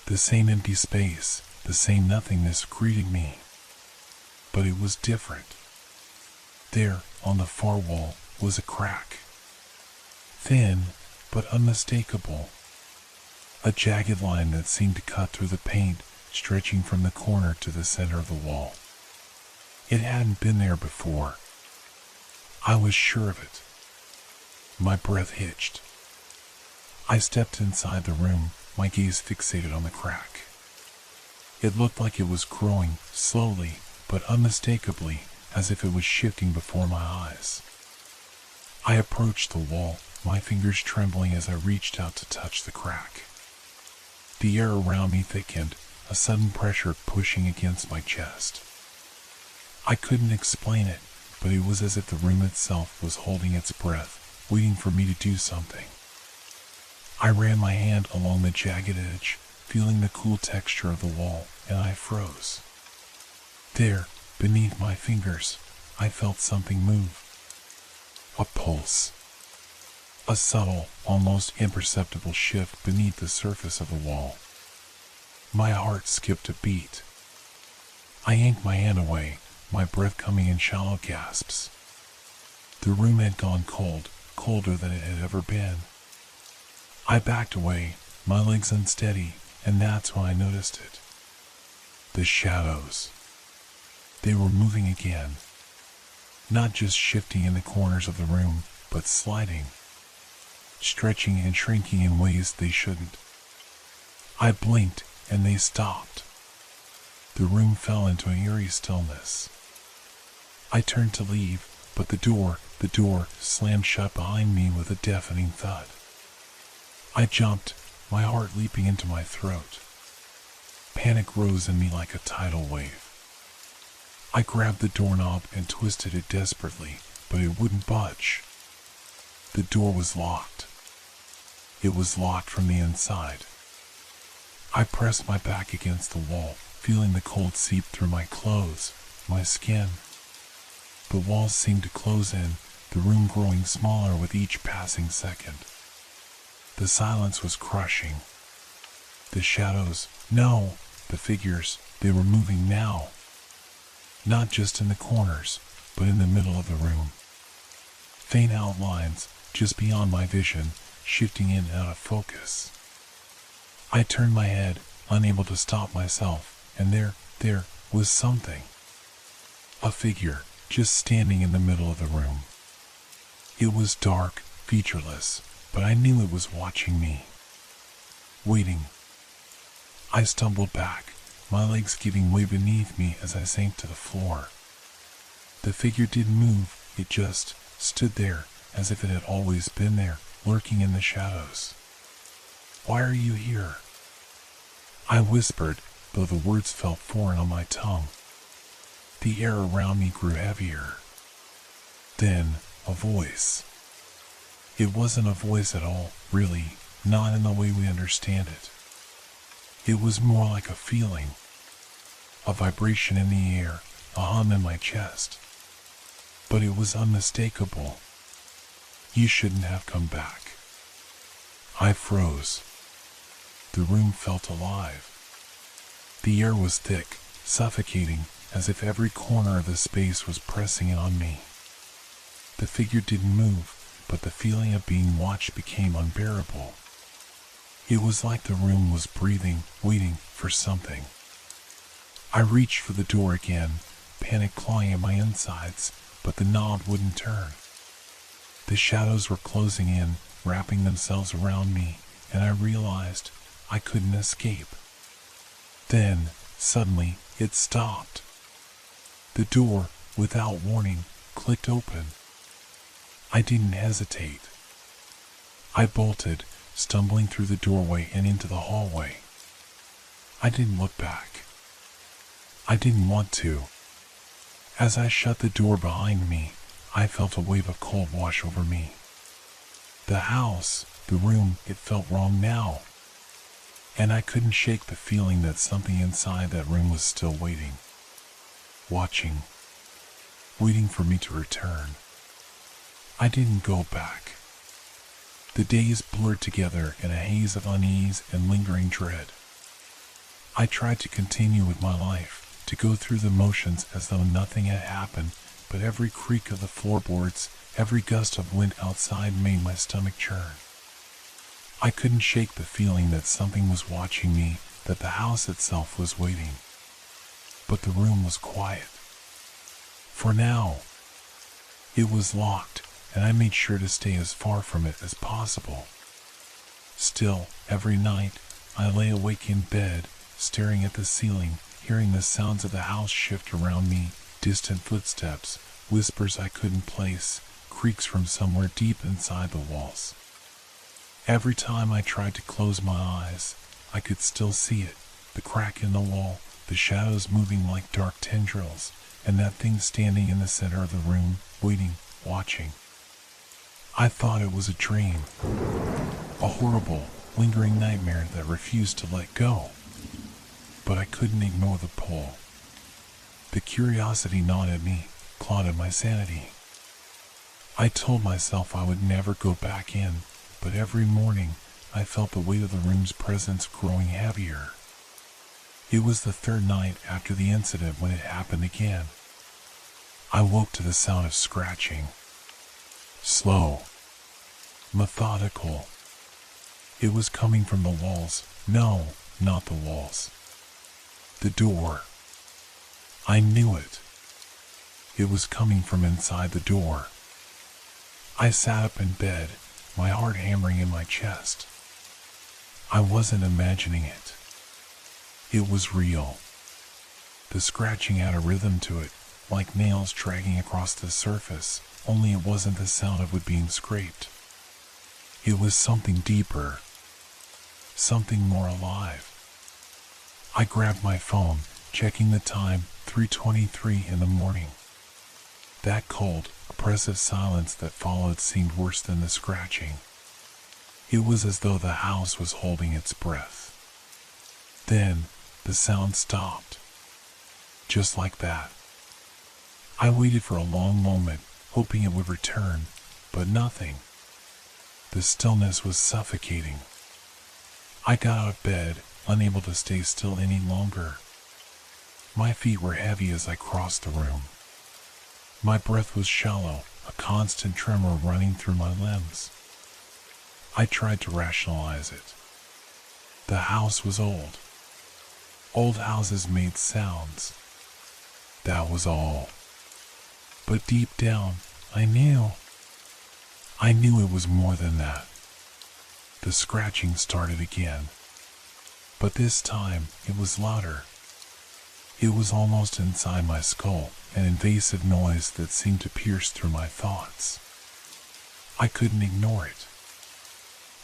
The same empty space, the same nothingness greeted me. But it was different. There, on the far wall, was a crack. Thin, but unmistakable. A jagged line that seemed to cut through the paint, stretching from the corner to the center of the wall. It hadn't been there before. I was sure of it. My breath hitched. I stepped inside the room, my gaze fixated on the crack. It looked like it was growing, slowly, but unmistakably, as if it was shifting before my eyes. I approached the wall, my fingers trembling as I reached out to touch the crack. The air around me thickened, a sudden pressure pushing against my chest. I couldn't explain it, but it was as if the room itself was holding its breath, waiting for me to do something. I ran my hand along the jagged edge, feeling the cool texture of the wall, and I froze. There, beneath my fingers, I felt something move. A pulse. A subtle, almost imperceptible shift beneath the surface of the wall. My heart skipped a beat. I yanked my hand away, my breath coming in shallow gasps. The room had gone cold, colder than it had ever been. I backed away, my legs unsteady, and that's when I noticed it. The shadows. They were moving again. Not just shifting in the corners of the room, but sliding. Stretching and shrinking in ways they shouldn't. I blinked, and they stopped. The room fell into an eerie stillness. I turned to leave, but the door slammed shut behind me with a deafening thud. I jumped, my heart leaping into my throat. Panic rose in me like a tidal wave. I grabbed the doorknob and twisted it desperately, but it wouldn't budge. The door was locked. It was locked from the inside. I pressed my back against the wall, feeling the cold seep through my clothes, my skin. The walls seemed to close in, the room growing smaller with each passing second. The silence was crushing. The shadows, no, the figures, they were moving now. Not just in the corners, but in the middle of the room. Faint outlines, just beyond my vision, shifting in and out of focus. I turned my head, unable to stop myself, and there was something. A figure, just standing in the middle of the room. It was dark, featureless, but I knew it was watching me. Waiting. I stumbled back, my legs giving way beneath me as I sank to the floor. The figure didn't move, it just stood there, as if it had always been there, lurking in the shadows. "Why are you here?" I whispered, though the words felt foreign on my tongue. The air around me grew heavier. Then, a voice. It wasn't a voice at all, really, not in the way we understand it. It was more like a feeling. A vibration in the air, a hum in my chest. But it was unmistakable. "You shouldn't have come back." I froze. The room felt alive. The air was thick, suffocating, as if every corner of the space was pressing in on me. The figure didn't move, but the feeling of being watched became unbearable. It was like the room was breathing, waiting for something. I reached for the door again, panic clawing at my insides, but the knob wouldn't turn. The shadows were closing in, wrapping themselves around me, and I realized I couldn't escape. Then, suddenly, it stopped. The door, without warning, clicked open. I didn't hesitate. I bolted, stumbling through the doorway and into the hallway. I didn't look back. I didn't want to. As I shut the door behind me, I felt a wave of cold wash over me. The house, the room, it felt wrong now. And I couldn't shake the feeling that something inside that room was still waiting. Watching. Waiting for me to return. I didn't go back. The days blurred together in a haze of unease and lingering dread. I tried to continue with my life, to go through the motions as though nothing had happened, but every creak of the floorboards, every gust of wind outside made my stomach churn. I couldn't shake the feeling that something was watching me, that the house itself was waiting. But the room was quiet. For now. It was locked, and I made sure to stay as far from it as possible. Still, every night, I lay awake in bed, staring at the ceiling, hearing the sounds of the house shift around me, distant footsteps, whispers I couldn't place, creaks from somewhere deep inside the walls. Every time I tried to close my eyes, I could still see it, the crack in the wall, the shadows moving like dark tendrils, and that thing standing in the center of the room, waiting, watching. I thought it was a dream, a horrible, lingering nightmare that refused to let go. But I couldn't ignore the pull. The curiosity gnawed at me, clawed at my sanity. I told myself I would never go back in, but every morning I felt the weight of the room's presence growing heavier. It was the third night after the incident when it happened again. I woke to the sound of scratching. Slow. Methodical. It was coming from the walls. No, not the walls. The door. I knew it. It was coming from inside the door. I sat up in bed, my heart hammering in my chest. I wasn't imagining it. It was real. The scratching had a rhythm to it, like nails dragging across the surface, only it wasn't the sound of wood being scraped. It was something deeper, something more alive. I grabbed my phone, checking the time, 3:23 in the morning. That cold, oppressive silence that followed seemed worse than the scratching. It was as though the house was holding its breath. Then, the sound stopped. Just like that. I waited for a long moment, hoping it would return, but nothing. The stillness was suffocating. I got out of bed, unable to stay still any longer. My feet were heavy as I crossed the room. My breath was shallow, a constant tremor running through my limbs. I tried to rationalize it. The house was old. Old houses made sounds. That was all. But deep down, I knew it was more than that. The scratching started again. But this time, it was louder. It was almost inside my skull, an invasive noise that seemed to pierce through my thoughts. I couldn't ignore it.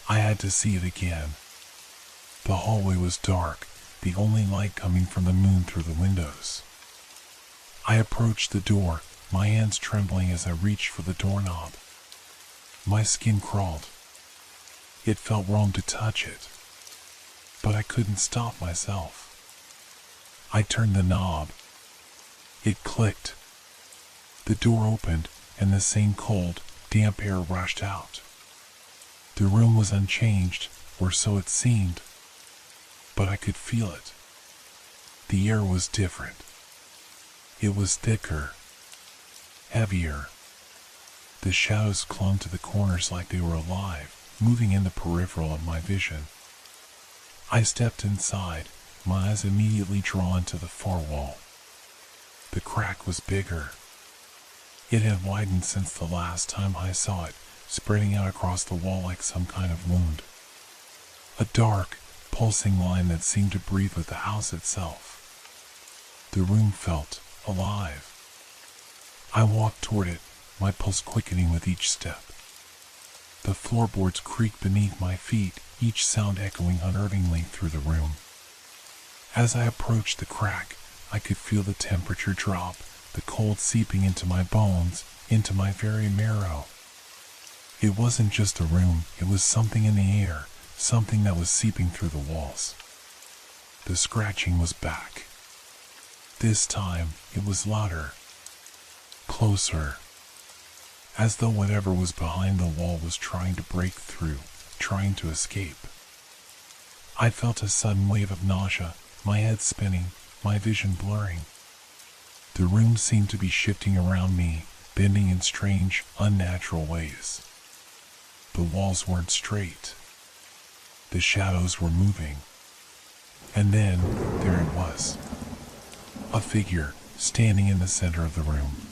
I had to see it again. The hallway was dark, the only light coming from the moon through the windows. I approached the door, my hands trembling as I reached for the doorknob. My skin crawled. It felt wrong to touch it, but I couldn't stop myself. I turned the knob. It clicked. The door opened, and the same cold, damp air rushed out. The room was unchanged, or so it seemed, but I could feel it. The air was different. It was thicker, heavier. The shadows clung to the corners like they were alive, moving in the peripheral of my vision. I stepped inside, my eyes immediately drawn to the far wall. The crack was bigger. It had widened since the last time I saw it, spreading out across the wall like some kind of wound. A dark, pulsing line that seemed to breathe with the house itself. The room felt alive. I walked toward it, my pulse quickening with each step. The floorboards creaked beneath my feet, each sound echoing unnervingly through the room. As I approached the crack, I could feel the temperature drop, the cold seeping into my bones, into my very marrow. It wasn't just a room, it was something in the air, something that was seeping through the walls. The scratching was back. This time, it was louder, closer, as though whatever was behind the wall was trying to break through, trying to escape. I felt a sudden wave of nausea, my head spinning, my vision blurring. The room seemed to be shifting around me, bending in strange, unnatural ways. The walls weren't straight. The shadows were moving. And then, there it was. A figure, standing in the center of the room.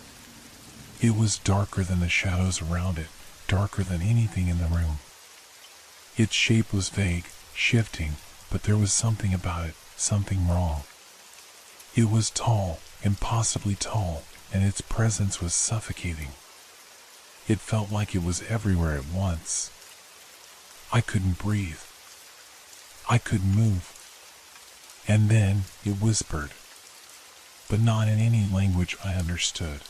It was darker than the shadows around it, darker than anything in the room. Its shape was vague, shifting, but there was something about it, something wrong. It was tall, impossibly tall, and its presence was suffocating. It felt like it was everywhere at once. I couldn't breathe. I couldn't move. And then it whispered, but not in any language I understood.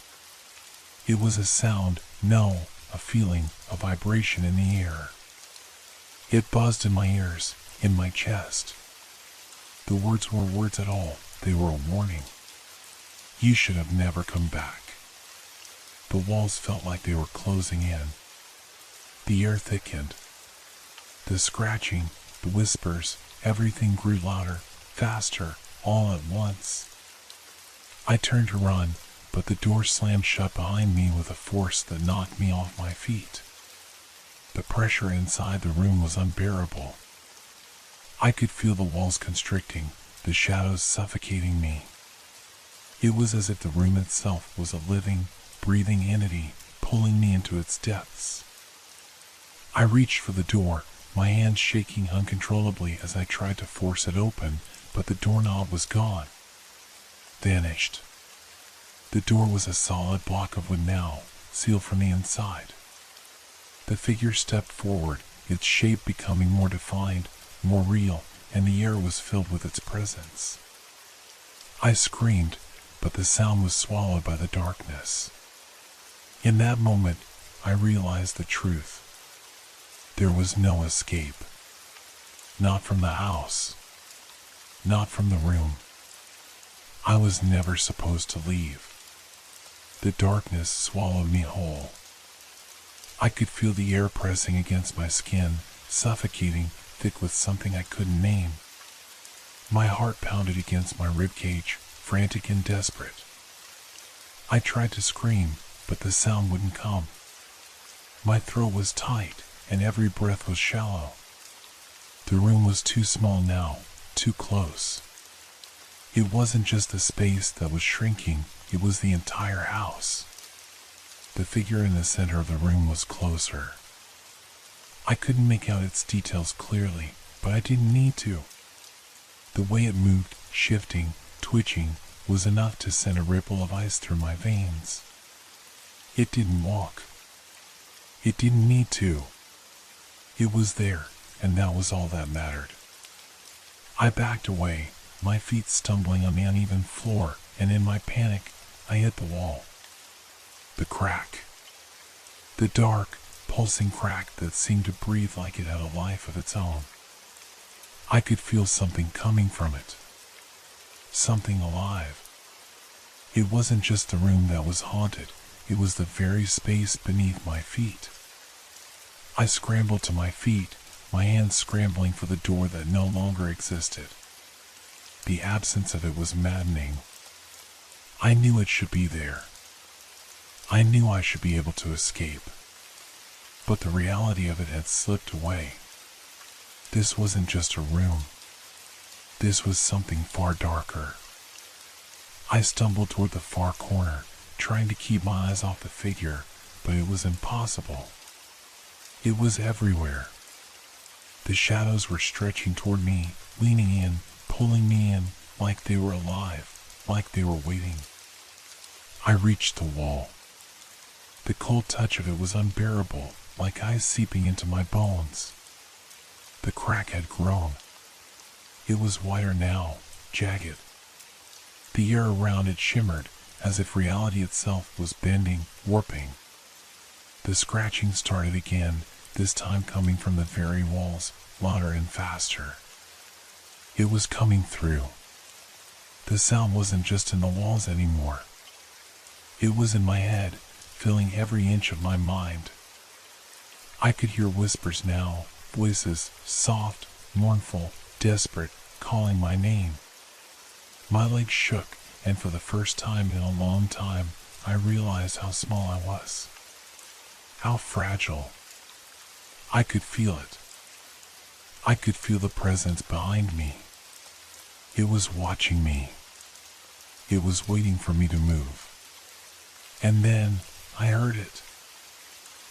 It was a sound, no, a feeling, a vibration in the air. It buzzed in my ears, in my chest. The words weren't words at all, they were a warning. You should have never come back. The walls felt like they were closing in. The air thickened. The scratching, the whispers, everything grew louder, faster, all at once. I turned to run, but the door slammed shut behind me with a force that knocked me off my feet. The pressure inside the room was unbearable. I could feel the walls constricting, the shadows suffocating me. It was as if the room itself was a living, breathing entity, pulling me into its depths. I reached for the door, my hands shaking uncontrollably as I tried to force it open, but the doorknob was gone. Vanished. The door was a solid block of wood now, sealed from the inside. The figure stepped forward, its shape becoming more defined, more real, and the air was filled with its presence. I screamed, but the sound was swallowed by the darkness. In that moment, I realized the truth. There was no escape. Not from the house. Not from the room. I was never supposed to leave. The darkness swallowed me whole. I could feel the air pressing against my skin, suffocating, thick with something I couldn't name. My heart pounded against my ribcage, frantic and desperate. I tried to scream, but the sound wouldn't come. My throat was tight, and every breath was shallow. The room was too small now, too close. It wasn't just the space that was shrinking, it was the entire house. The figure in the center of the room was closer. I couldn't make out its details clearly, but I didn't need to. The way it moved, shifting, twitching, was enough to send a ripple of ice through my veins. It didn't walk. It didn't need to. It was there, and that was all that mattered. I backed away, my feet stumbling on the uneven floor, and in my panic, I hit the wall. The crack. The dark, pulsing crack that seemed to breathe like it had a life of its own. I could feel something coming from it. Something alive. It wasn't just the room that was haunted, it was the very space beneath my feet. I scrambled to my feet, my hands scrambling for the door that no longer existed. The absence of it was maddening. I knew it should be there. I knew I should be able to escape. But the reality of it had slipped away. This wasn't just a room. This was something far darker. I stumbled toward the far corner, trying to keep my eyes off the figure, but it was impossible. It was everywhere. The shadows were stretching toward me, leaning in, pulling me in, like they were alive, like they were waiting. I reached the wall. The cold touch of it was unbearable, like ice seeping into my bones. The crack had grown. It was wider now, jagged. The air around it shimmered, as if reality itself was bending, warping. The scratching started again, this time coming from the very walls, louder and faster. It was coming through. The sound wasn't just in the walls anymore. It was in my head, filling every inch of my mind. I could hear whispers now, voices, soft, mournful, desperate, calling my name. My legs shook, and for the first time in a long time, I realized how small I was. How fragile. I could feel it. I could feel the presence behind me. It was watching me. It was waiting for me to move. And then I heard it.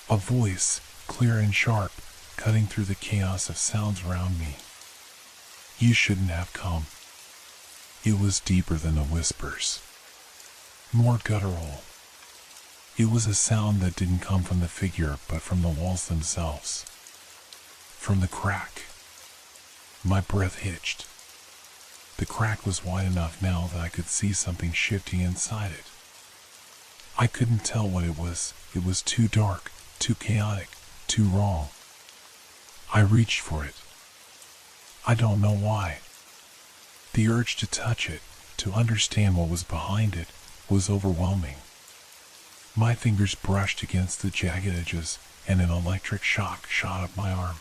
A voice, clear and sharp, cutting through the chaos of sounds around me. You shouldn't have come. It was deeper than the whispers. More guttural. It was a sound that didn't come from the figure, but from the walls themselves. From the crack. My breath hitched. The crack was wide enough now that I could see something shifting inside it. I couldn't tell what it was. It was too dark, too chaotic, too wrong. I reached for it. I don't know why. The urge to touch it, to understand what was behind it, was overwhelming. My fingers brushed against the jagged edges, and an electric shock shot up my arm.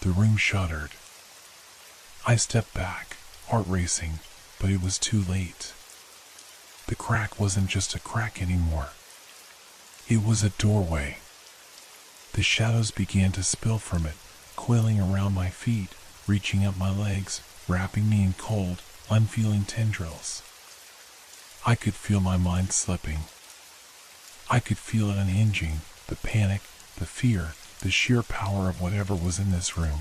The room shuddered. I stepped back, heart racing, but it was too late. The crack wasn't just a crack anymore. It was a doorway. The shadows began to spill from it, coiling around my feet, reaching up my legs, wrapping me in cold, unfeeling tendrils. I could feel my mind slipping. I could feel it unhinging, the panic, the fear, the sheer power of whatever was in this room.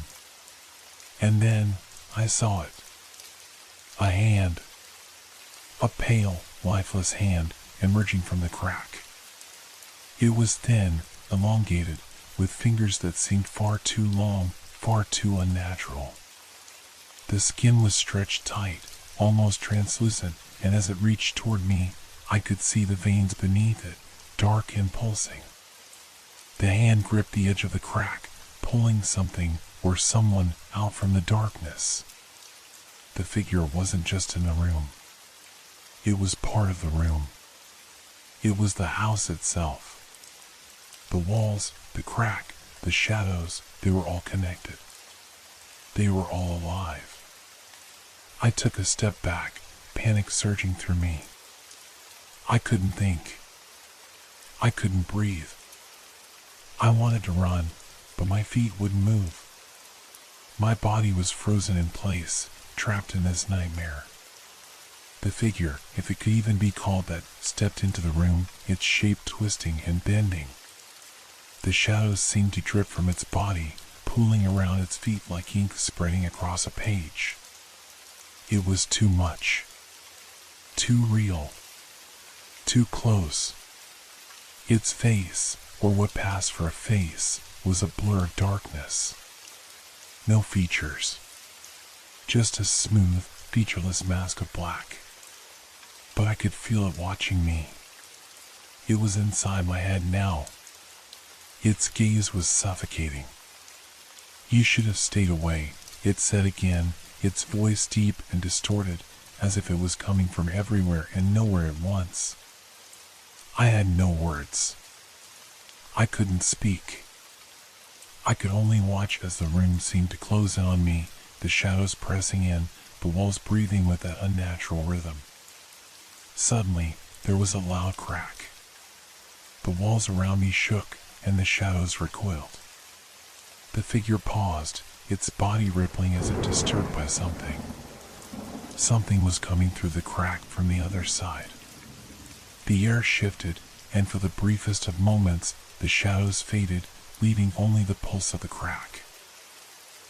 And then I saw it. A hand. A pale, lifeless hand emerging from the crack. It was thin, elongated, with fingers that seemed far too long, far too unnatural. The skin was stretched tight, almost translucent, and as it reached toward me, I could see the veins beneath it, dark and pulsing. The hand gripped the edge of the crack, pulling something or someone out from the darkness. The figure wasn't just in the room. It was part of the room. It was the house itself. The walls, the crack, the shadows, they were all connected. They were all alive. I took a step back, panic surging through me. I couldn't think. I couldn't breathe. I wanted to run, but my feet wouldn't move. My body was frozen in place, trapped in this nightmare. The figure, if it could even be called that, stepped into the room, its shape twisting and bending. The shadows seemed to drip from its body, pooling around its feet like ink spreading across a page. It was too much. Too real. Too close. Its face, or what passed for a face, was a blur of darkness. No features. Just a smooth, featureless mask of black. But I could feel it watching me. It was inside my head now. Its gaze was suffocating. "You should have stayed away," it said again, its voice deep and distorted, as if it was coming from everywhere and nowhere at once. I had no words. I couldn't speak. I could only watch as the room seemed to close in on me, the shadows pressing in, the walls breathing with that unnatural rhythm. Suddenly, there was a loud crack. The walls around me shook, and the shadows recoiled. The figure paused, its body rippling as if disturbed by something. Something was coming through the crack from the other side. The air shifted, and for the briefest of moments, the shadows faded, leaving only the pulse of the crack.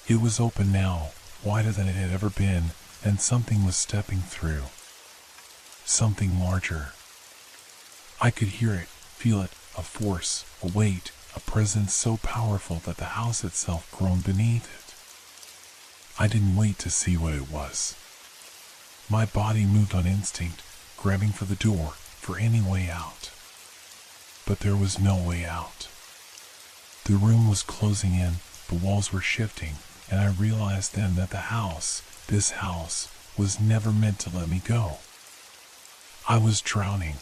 It was open now, wider than it had ever been, and something was stepping through. Something larger. I could hear it, feel it, a force, a weight, a presence so powerful that the house itself groaned beneath it. I didn't wait to see what it was. My body moved on instinct, grabbing for the door, for any way out. But there was no way out. The room was closing in, the walls were shifting, and I realized then that the house, this house, was never meant to let me go. I was drowning.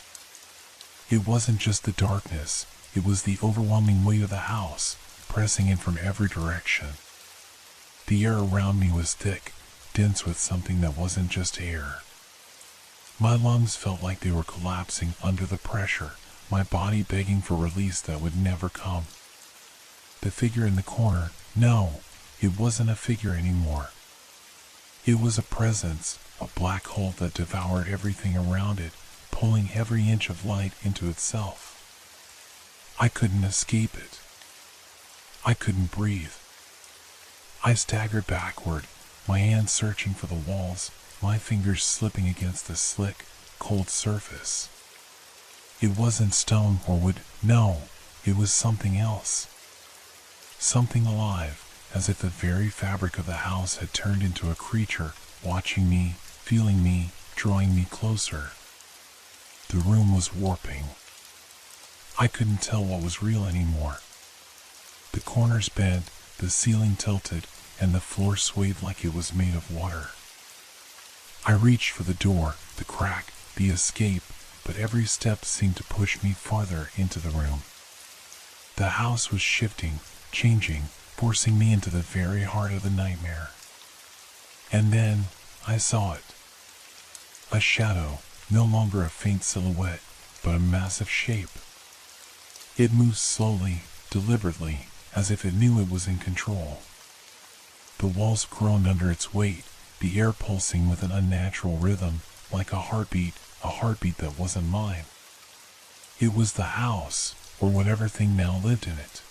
It wasn't just the darkness, it was the overwhelming weight of the house, pressing in from every direction. The air around me was thick, dense with something that wasn't just air. My lungs felt like they were collapsing under the pressure, my body begging for release that would never come. The figure in the corner, no, it wasn't a figure anymore. It was a presence, a black hole that devoured everything around it, pulling every inch of light into itself. I couldn't escape it. I couldn't breathe. I staggered backward, my hands searching for the walls, my fingers slipping against the slick, cold surface. It wasn't stone or wood, no, it was something else. Something alive, as if the very fabric of the house had turned into a creature, watching me, feeling me, drawing me closer. The room was warping. I couldn't tell what was real anymore. The corners bent, the ceiling tilted, and the floor swayed like it was made of water. I reached for the door, the crack, the escape, but every step seemed to push me farther into the room. The house was shifting, changing, forcing me into the very heart of the nightmare. And then I saw it. A shadow, no longer a faint silhouette, but a massive shape. It moved slowly, deliberately, as if it knew it was in control. The walls groaned under its weight, the air pulsing with an unnatural rhythm, like a heartbeat that wasn't mine. It was the house, or whatever thing now lived in it.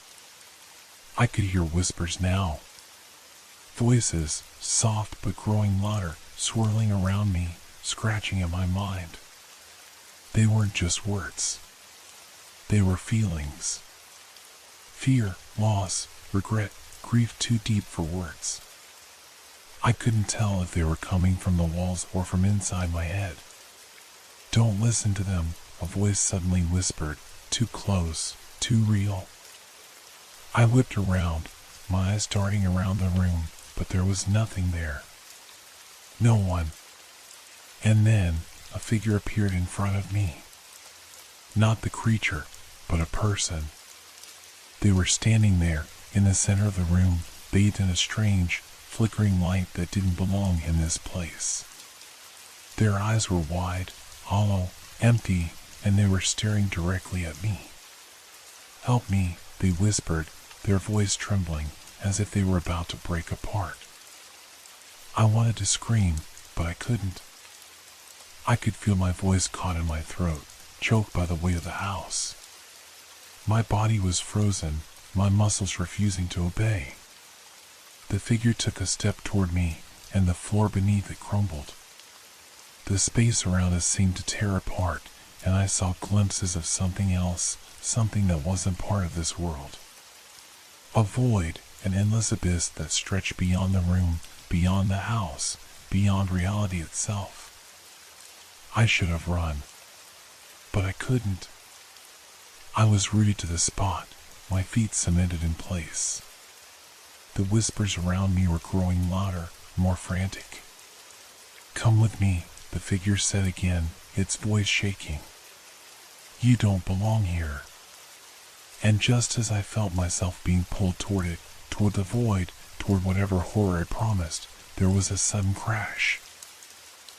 I could hear whispers now. Voices, soft but growing louder, swirling around me, scratching at my mind. They weren't just words. They were feelings. Fear, loss, regret, grief too deep for words. I couldn't tell if they were coming from the walls or from inside my head. "Don't listen to them," a voice suddenly whispered, too close, too real. I whipped around, my eyes darting around the room, but there was nothing there. No one. And then a figure appeared in front of me. Not the creature, but a person. They were standing there, in the center of the room, bathed in a strange, flickering light that didn't belong in this place. Their eyes were wide, hollow, empty, and they were staring directly at me. "Help me," they whispered, their voice trembling, as if they were about to break apart. I wanted to scream, but I couldn't. I could feel my voice caught in my throat, choked by the weight of the house. My body was frozen, my muscles refusing to obey. The figure took a step toward me, and the floor beneath it crumbled. The space around us seemed to tear apart, and I saw glimpses of something else, something that wasn't part of this world. A void, an endless abyss that stretched beyond the room, beyond the house, beyond reality itself. I should have run, but I couldn't. I was rooted to the spot, my feet cemented in place. The whispers around me were growing louder, more frantic. "Come with me," the figure said again, its voice shaking. "You don't belong here." And just as I felt myself being pulled toward it, toward the void, toward whatever horror it promised, there was a sudden crash.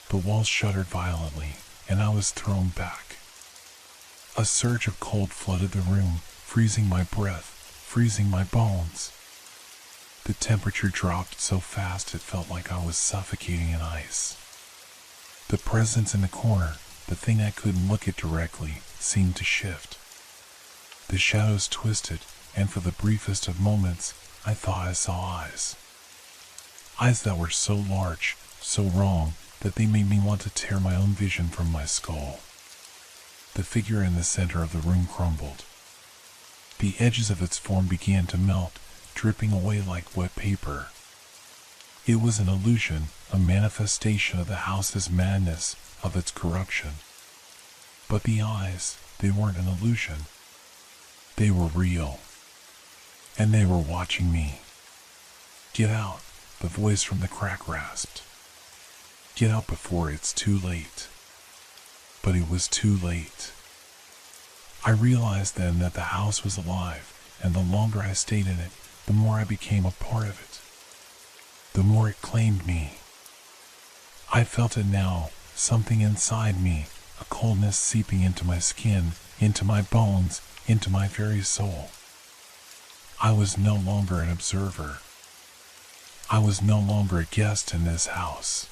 The walls shuddered violently, and I was thrown back. A surge of cold flooded the room, freezing my breath, freezing my bones. The temperature dropped so fast it felt like I was suffocating in ice. The presence in the corner, the thing I couldn't look at directly, seemed to shift. The shadows twisted, and for the briefest of moments, I thought I saw eyes. Eyes that were so large, so wrong, that they made me want to tear my own vision from my skull. The figure in the center of the room crumbled. The edges of its form began to melt, dripping away like wet paper. It was an illusion, a manifestation of the house's madness, of its corruption. But the eyes, they weren't an illusion. They were real. And they were watching me. "Get out," the voice from the crack rasped. "Get out before it's too late." But it was too late. I realized then that the house was alive, and the longer I stayed in it, the more I became a part of it. The more it claimed me. I felt it now, something inside me, a coldness seeping into my skin, into my bones, into my very soul. I was no longer an observer. I was no longer a guest in this house.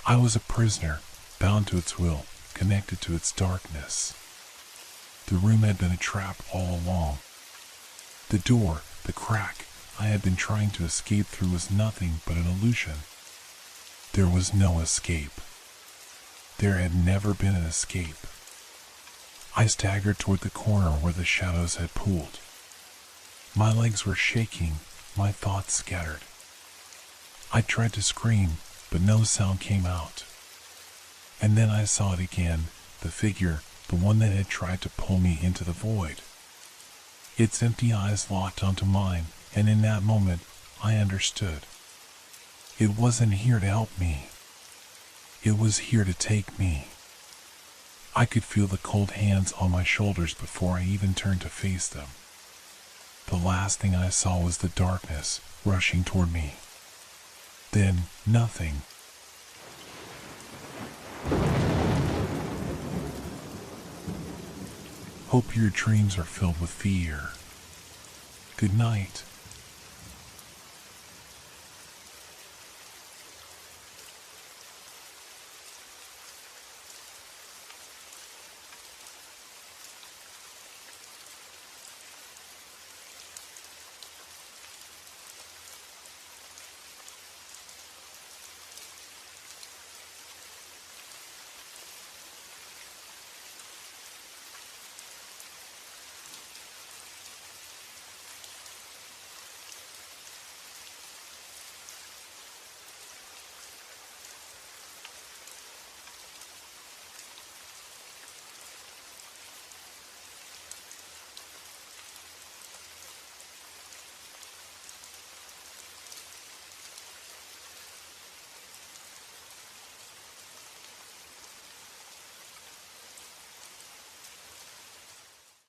I was a prisoner, bound to its will, connected to its darkness. The room had been a trap all along. The door, the crack I had been trying to escape through was nothing but an illusion. There was no escape. There had never been an escape. I staggered toward the corner where the shadows had pooled. My legs were shaking, my thoughts scattered. I tried to scream, but no sound came out. And then I saw it again, the figure, the one that had tried to pull me into the void. Its empty eyes locked onto mine, and in that moment, I understood. It wasn't here to help me. It was here to take me. I could feel the cold hands on my shoulders before I even turned to face them. The last thing I saw was the darkness rushing toward me. Then, nothing. Hope your dreams are filled with fear. Good night.